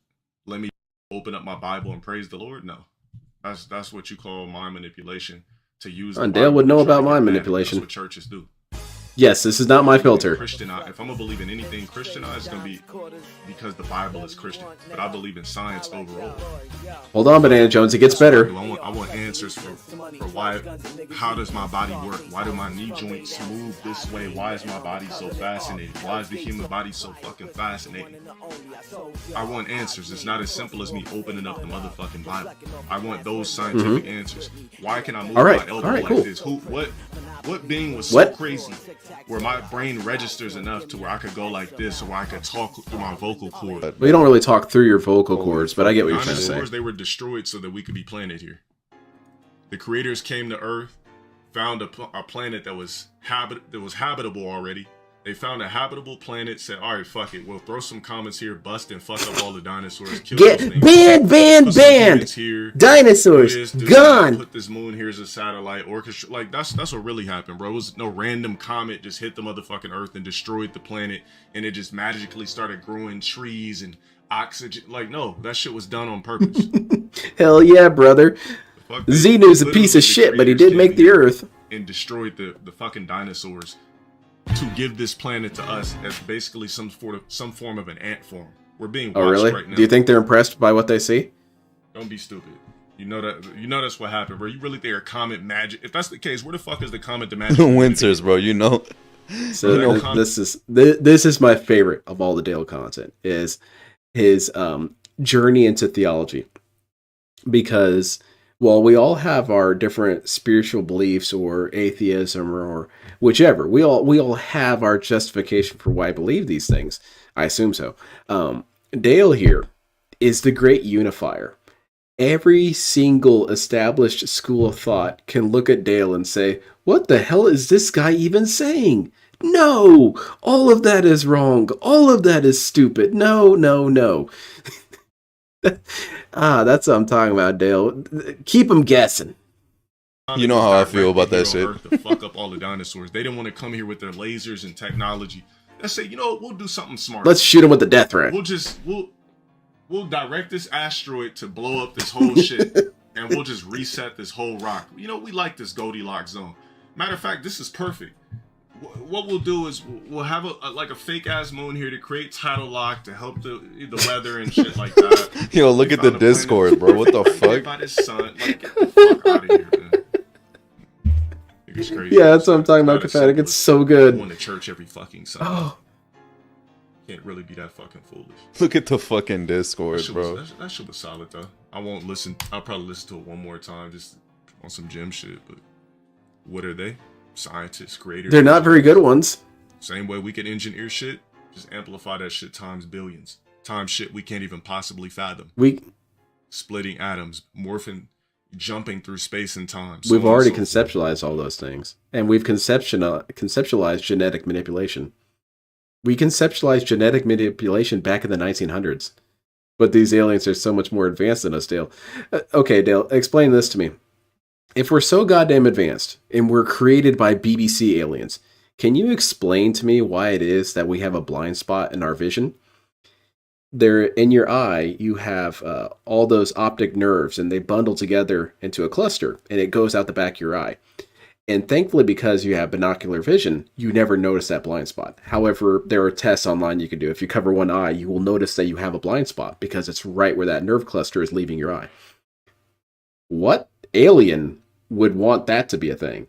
let me open up my Bible and praise the Lord? No. That's what you call mind manipulation. To use the Dale Bible would to know try about to get mind mad. manipulation. That's what churches do. Yes, this is not my filter. If I'm gonna believe in anything Christianized, it's gonna be because the Bible is Christian. But I believe in science overall. Hold on, Banana Jones. It gets better. I want answers for why. How does my body work? Why do my knee joints move this way? Why is my body so fascinating? Why is the human body so fucking fascinating? I want answers. It's not as simple as me opening up the motherfucking Bible. I want those scientific answers. Why can I move my elbow like cool. this? What being was so What? crazy where my brain registers enough to where I could go like this, or where I could talk through my vocal cord? Well, you don't really talk through your vocal cords, but I get what you're trying to say. Dinosaurs, they were destroyed so that we could be planted here. The creators came to Earth, found a planet that was habitable already. They found a habitable planet, said, all right, fuck it. We'll throw some comets here, bust and fuck up all the dinosaurs. Kill those things. Put some humans here, Dinosaurs, do this, do gone. that, put this moon here as a satellite. Orchestra. Like, that's what really happened, bro. It was no random comet just hit the motherfucking Earth and destroyed the planet, and it just magically started growing trees and oxygen. Like, no, that shit was done on purpose. Hell yeah, brother. Xenu's a Literally, piece of the shit, but he creators did make came the here Earth. and destroyed the fucking dinosaurs to give this planet to us as basically some form of an ant form. We're being watched Oh, really? right now. Do you think they're impressed by what they see? Don't be stupid. You know that's what happened, bro. You really think a comet magic? If that's the case, where the fuck is the comet the magic? Winters, bro. You know. So this is my favorite of all the Dale content, is his journey into theology. Because while we all have our different spiritual beliefs or atheism or whichever, we all have our justification for why I believe these things. I assume so. Dale here is the great unifier. Every single established school of thought can look at Dale and say, what the hell is this guy even saying? No, all of that is wrong. All of that is stupid. No. That's what I'm talking about, Dale. Keep them guessing. You know how I feel about that shit. Earth to fuck up all the dinosaurs. They didn't want to come here with their lasers and technology. Let's say, you know what, we'll do something smart. Let's shoot him with the death ray. We'll direct this asteroid to blow up this whole shit, and we'll just reset this whole rock. You know, we like this Goldilocks zone. Matter of fact, this is perfect. What we'll do is we'll have a fake ass moon here to create tidal lock to help the weather and shit like that. Yo, look at the Discord, bro. What the fuck? By the sun. Like, get the fuck out of here, man. It's crazy. Yeah, that's what I'm talking about, Pathetic. It's so good. Going to church every fucking Sunday. Can't really be that fucking foolish. Look at the fucking Discord, bro. That shit was solid, though. I won't listen. I'll probably listen to it one more time just on some gym shit, but what are they? Scientists, creators. They're not very good ones. Same way we can engineer shit, just amplify that shit times billions. Times shit we can't even possibly fathom. Splitting atoms, morphing, jumping through space and time. We've already conceptualized all those things. And we've conceptualized genetic manipulation. We conceptualized genetic manipulation back in the 1900s. But these aliens are so much more advanced than us, Dale. Okay, Dale, explain this to me. If we're so goddamn advanced, and we're created by BBC aliens, can you explain to me why it is that we have a blind spot in our vision? There, in your eye, you have all those optic nerves, and they bundle together into a cluster, and it goes out the back of your eye. And thankfully, because you have binocular vision, you never notice that blind spot. However, there are tests online you can do. If you cover one eye, you will notice that you have a blind spot, because it's right where that nerve cluster is leaving your eye. What alien would want that to be a thing?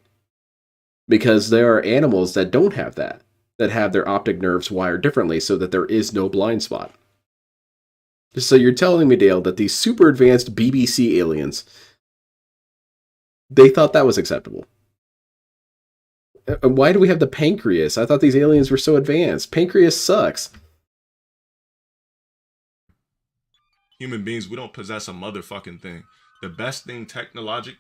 Because there are animals that don't have that have their optic nerves wired differently so that there is no blind spot. So you're telling me, Dale, that these super advanced BBC aliens, they thought that was acceptable. Why do we have the pancreas? I thought these aliens were so advanced. Pancreas sucks. Human beings, we don't possess a motherfucking thing. The best thing technology,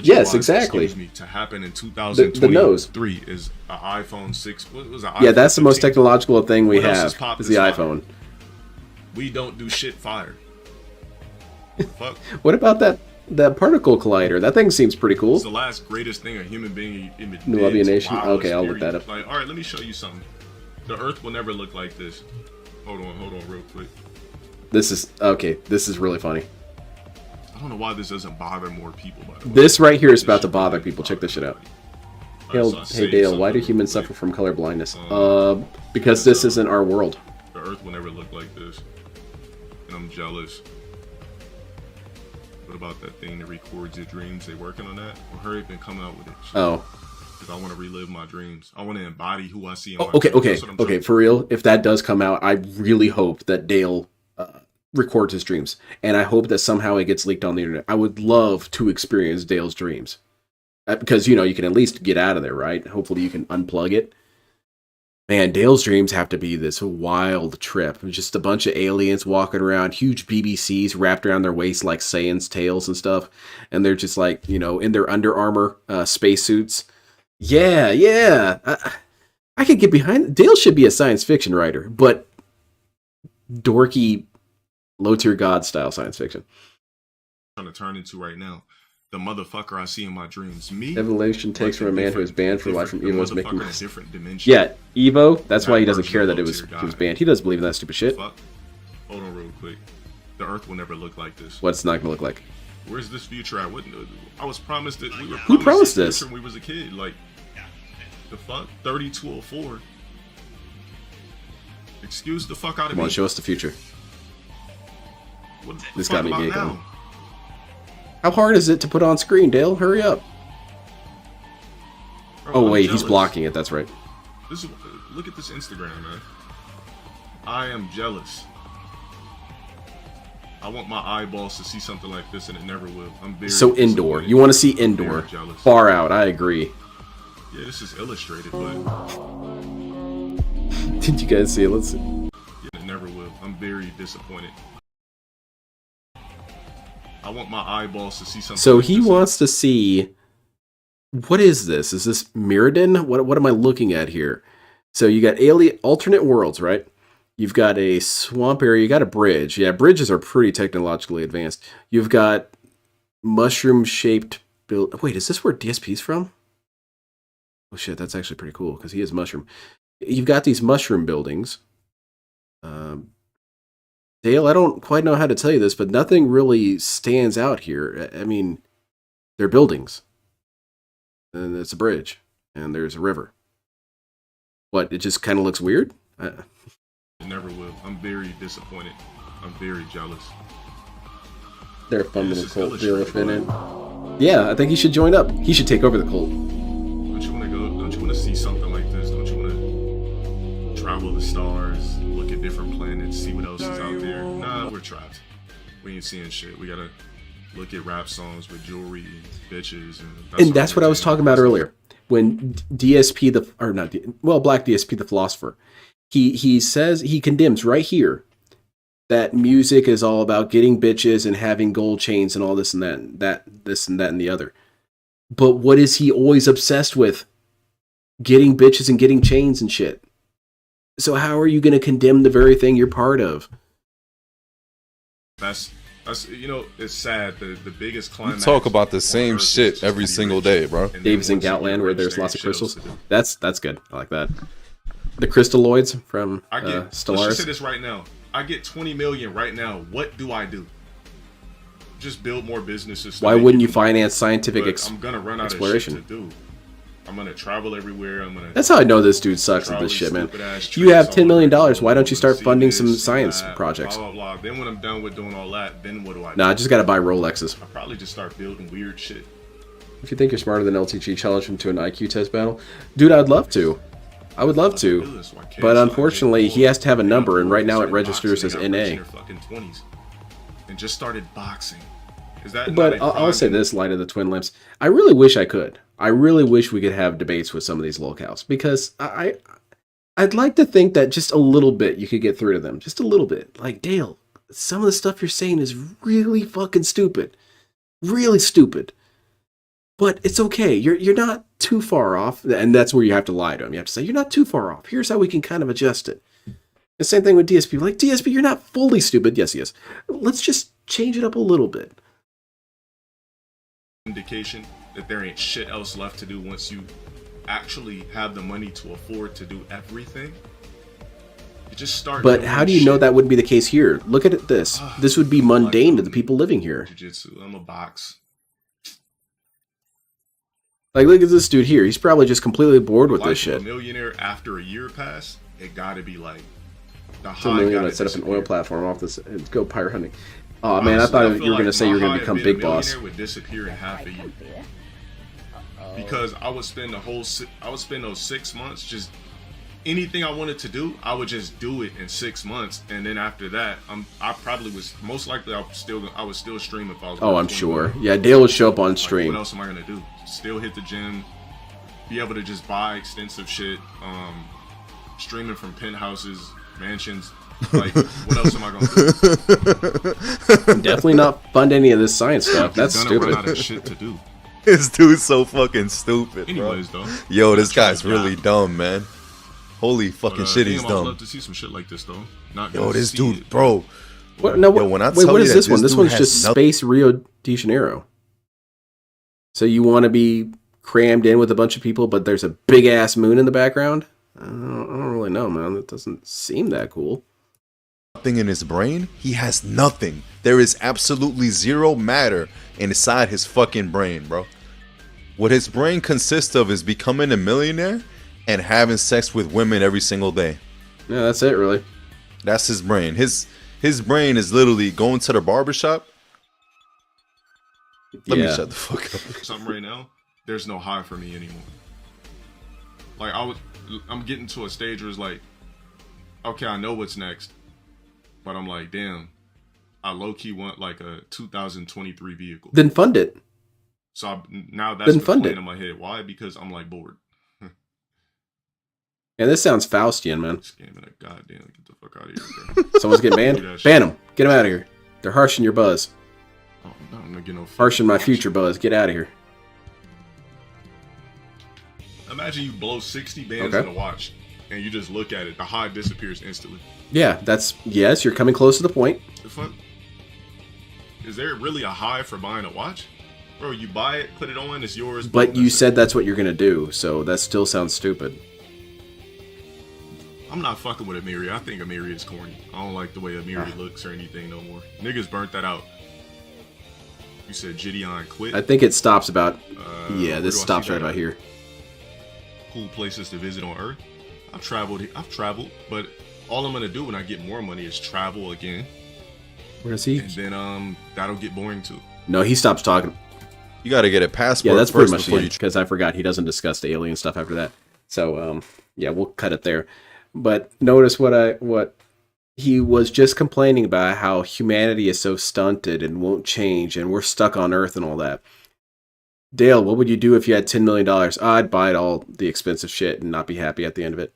yes, exactly, to happen in 2023 is an iPhone 6. What was it? Yeah, that's the most 15? technological thing we have is the fire? iPhone. We don't do shit fire. Fuck. What about that particle collider? That thing seems pretty cool. It's the last greatest thing a human being Nubian Nation. Okay, I'll look that up. Like, all right, let me show you something. The Earth will never look like this. Hold on, real quick. This is really funny. I don't know why this doesn't bother more people. By the way. This right here is about to bother people. Check this shit out. Right, Hey Dale, why do humans suffer from color blindness? Because this isn't our world. The Earth will never look like this, and I'm jealous. What about that thing that records your dreams? They working on that? Well, hurry up and come out with it. Oh. Because I want to relive my dreams. I want to embody who I see in my Okay. For real, if that does come out, I really hope that Dale records his dreams, and I hope that somehow it gets leaked on the internet. I would love to experience Dale's dreams. Because, you know, you can at least get out of there, right? Hopefully you can unplug it. Man, Dale's dreams have to be this wild trip. Just a bunch of aliens walking around, huge BBCs wrapped around their waist like Saiyan's tails and stuff. And they're just like, you know, in their Under Armour spacesuits. Yeah, yeah. I could get behind. Dale should be a science fiction writer, but dorky, low-tier god style science fiction. Trying to turn into right now. The motherfucker I see in my dreams. Me. Evolution takes from a man who was banned for life from Evo's making. Different dimension. Yeah, Evo. That's why he doesn't care that he was banned. He doesn't believe in that stupid shit. Fuck. Hold on, real quick. The Earth will never look like this. What's it not gonna look like? Where's this future at? I was promised that we were. Who promised this? When we was a kid, like the fuck, 3204. Excuse the fuck out of Come me. on, show us the future. What the This fuck got me about giggling. now? How hard is it to put on screen, Dale? Hurry up. Bro, Oh I'm wait, jealous. he's blocking it. That's right. This is, look at this Instagram, man. I am jealous. I want my eyeballs to see something like this, and it never will. I'm very So indoor. disappointed. You want to see I'm indoor. very jealous. Far out. I agree. Yeah, this is illustrated, but Did you guys see it? Let's see. yeah, it never will. I'm very disappointed. I want my eyeballs to see something. So like he this. wants to see. What is this? Is this Mirrodin? What am I looking at here? So you got alien alternate worlds, right? You've got a swamp area. You got a bridge. Yeah, bridges are pretty technologically advanced. You've got mushroom-shaped build. Wait, is this where DSP's from? Oh shit, that's actually pretty cool because he is mushroom. You've got these mushroom buildings. Dale, I don't quite know how to tell you this, but nothing really stands out here. I mean, they're buildings. And it's a bridge. And there's a river. What, it just kind of looks weird? It never will. I'm very disappointed. I'm very jealous. They're a fun This little is cult deal to fit illustrated, in. Yeah, I think he should join up. He should take over the cult. Don't you want to go? Don't you want to see something like this? Don't you want to travel the stars, look at different planets, see what else is out there? Nah, we're trapped. We ain't seeing shit. We gotta look at rap songs with jewelry and bitches, And that's what I was talking about earlier. When DSP Black DSP the philosopher, he says, he condemns right here that music is all about getting bitches and having gold chains and all this and that and the other. But what is he always obsessed with? Getting bitches and getting chains and shit. So how are you going to condemn the very thing you're part of? That's you know, it's sad. The biggest You climax. talk about the on same Earth is shit just every to be single rich. day, bro. And then Davis and once you get Goutland, where rich, there's there lots of ain't shit else crystals. to do. That's good. I like that. The crystalloids from I get. Let's just Stellaris. say this right now. I get 20 million right now. What do I do? Just build more businesses. to Why make wouldn't you even more. finance scientific But I'm gonna run out exploration? of shit to do. I'm gonna travel everywhere. I'm gonna. That's how I know this dude sucks at try this these shit, man. stupid-ass You have tricks $10 all million. over. Why don't you start See funding this, some see science that, projects? Blah, blah, blah. Then when I'm done with doing all that, then what do I do? Nah, I just gotta buy Rolexes. I probably just start building weird shit. If you think you're smarter than LTG, challenge him to an IQ test battle. Dude, I'd love to. I would love to. But unfortunately, he has to have a number, and right now it registers as NA. And just started boxing. Is that But I'll say this, Light of the Twin Lamps. I really wish I could. I really wish we could have debates with some of these locales. Because I'd like to think that just a little bit you could get through to them. Just a little bit. Like, Dale, some of the stuff you're saying is really fucking stupid. Really stupid. But it's okay. You're not too far off. And that's where you have to lie to him. You have to say, you're not too far off. Here's how we can kind of adjust it. The same thing with DSP. Like, DSP, you're not fully stupid. Yes, he is. Let's just change it up a little bit. indication that there ain't shit else left to do once you actually have the money to afford to do everything. You just start. But doing how do you know shit. that wouldn't be the case here? Look at this. This would be mundane to the people living here. Jiu-jitsu. I'm a box. Like, look at this dude here. He's probably just completely bored with Life this of a shit. millionaire after a year pass, it gotta be like the $2 high million gotta might set up an disappear. oil platform off this and go pirate hunting. Oh man, I Honestly, thought feel you were like gonna say my you were gonna high become being a big boss. millionaire would disappear in half a year. Because I would spend those 6 months just anything I wanted to do, I would just do it in 6 months, and then after that, I probably was most likely I was still streaming if I was. Oh, I'm sure. Yeah, Dale would show up on stream. What else am I gonna do? Still hit the gym, be able to just buy extensive shit, streaming from penthouses, mansions. Like, what else am I gonna do? Definitely not fund any of this science stuff. That's Gonna stupid. run out of shit to do. This dude's so fucking stupid, Anyways, bro. though. Yo, this guy's really dumb, man. Holy fucking shit, he's damn, I would dumb. love to see some shit like this, though. Not Yo, gonna this see dude, it. bro. What? No, Yo, when I wait, tell what you is that this one? This dude one's has just nothing- Space Rio de Janeiro. So you want to be crammed in with a bunch of people, but there's a big ass moon in the background? I don't really know, man. That doesn't seem that cool. Nothing in his brain. He has nothing. There is absolutely zero matter inside his fucking brain, bro. What his brain consists of is becoming a millionaire and having sex with women every single day. Yeah, that's it, really. That's his brain. His brain is literally going to the barbershop. Let me shut the fuck up. Something right now, there's no high for me anymore. Like, I'm getting to a stage where it's like, okay, I know what's next, but I'm like, damn, I low-key want like a 2023 vehicle. Then fund it. So now that's Then the fund plan it. in my head. Why? Because I'm like bored. Yeah, this sounds Faustian, man. Scamming a goddamn, get the fuck out of here, bro. Someone's getting Do banned? that shit. Ban them. Get them out of here. They're harshing your buzz. Oh, no, I'm not getting no Harshing my watch. future buzz. Get out of here. Imagine you blow 60 bands Okay. in a watch, and you just look at it. The high disappears instantly. Yeah, yes, you're coming close to the point. The fuck? Is there really a high for buying a watch? Bro, you buy it, put it on, it's yours. But boom, you that's it. said that's what you're going to do, so that still sounds stupid. I'm not fucking with Amiri. I think Amiri is corny. I don't like the way Amiri looks or anything no more. Niggas burnt that out. You said Gideon quit. I think it stops about... where yeah, do this I see stops that right about at? here. Cool places to visit on Earth. I've traveled, but all I'm gonna do when I get more money is travel again, Where is he? and then that'll get boring too. No, he stops talking. You got to get a passport Yeah, that's pretty first much before it, you. because I forgot he doesn't discuss the alien stuff after that. So, yeah, we'll cut it there. But notice what he was just complaining about, how humanity is so stunted and won't change, and we're stuck on Earth and all that. Dale, what would you do if you had $10 million? I'd buy it all the expensive shit and not be happy at the end of it.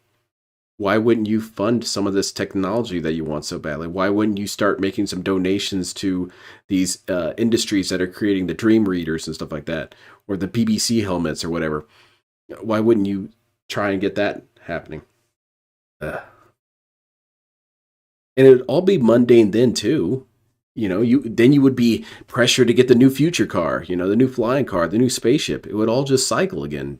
Why wouldn't you fund some of this technology that you want so badly? Why wouldn't you start making some donations to these industries that are creating the dream readers and stuff like that, or the BBC helmets or whatever? Why wouldn't you try and get that happening? And it'd all be mundane then too. You know, you would be pressured to get the new future car, you know, the new flying car, the new spaceship. It would all just cycle again.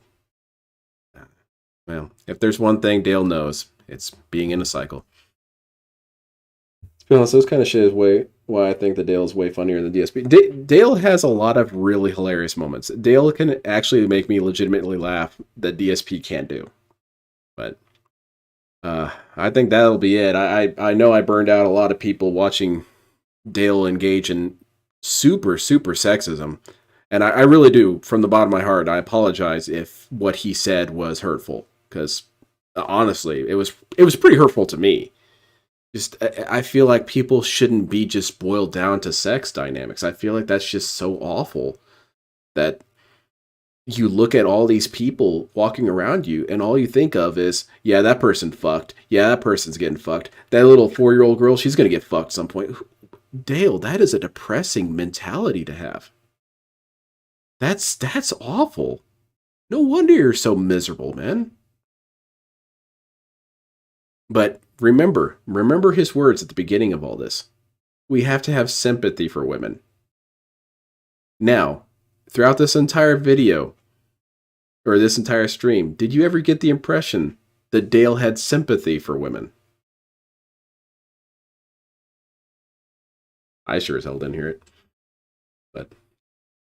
Well, if there's one thing Dale knows, it's being in a cycle. To be honest, those kind of shit is why I think that Dale's way funnier than DSP. Dale has a lot of really hilarious moments. Dale can actually make me legitimately laugh that DSP can't do. But I think that'll be it. I know I burned out a lot of people watching Dale engage in super sexism. And I really do, from the bottom of my heart, I apologize if what he said was hurtful. Because honestly, it was pretty hurtful to me. Just, I feel like people shouldn't be just boiled down to sex dynamics. I feel like that's just so awful that you look at all these people walking around you and all you think of is, yeah, that person fucked. Yeah, that person's getting fucked. That little 4-year-old girl, she's going to get fucked at some point. Dale, that is a depressing mentality to have. That's awful. No wonder you're so miserable, man. But remember his words at the beginning of all this. We have to have sympathy for women. Now, throughout this entire video, or this entire stream, did you ever get the impression that Dale had sympathy for women? I sure as hell didn't hear it. But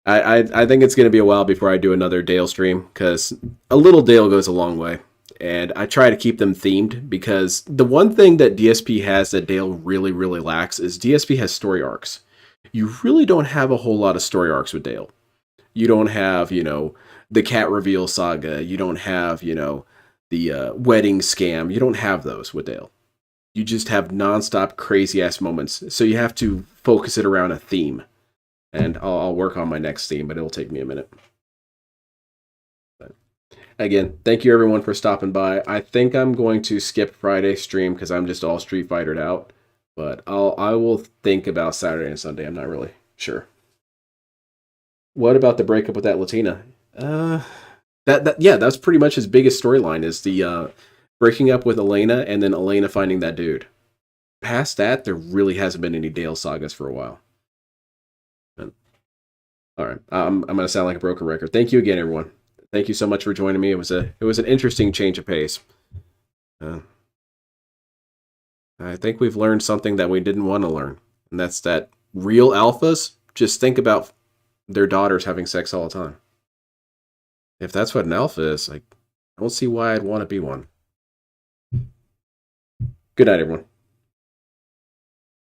I think it's going to be a while before I do another Dale stream, because a little Dale goes a long way. And I try to keep them themed, because the one thing that DSP has that Dale really lacks is DSP has story arcs. You really don't have a whole lot of story arcs with Dale. You don't have, the cat reveal saga. You don't have, wedding scam. You don't have those with Dale. You just have nonstop crazy ass moments. So you have to focus it around a theme. And I'll work on my next theme, but it'll take me a minute. But again, thank you everyone for stopping by. I think I'm going to skip Friday's stream because I'm just all Street Fightered out. But I will think about Saturday and Sunday. I'm not really sure. What about the breakup with that Latina? That's pretty much his biggest storyline is the breaking up with Elena and then Elena finding that dude. Past that, there really hasn't been any Dale sagas for a while. All right, I'm gonna sound like a broken record. Thank you again, everyone. Thank you so much for joining me. It was an interesting change of pace. I think we've learned something that we didn't want to learn, and that's that real alphas just think about their daughters having sex all the time. If that's what an alpha is, I don't see why I'd want to be one. Good night, everyone.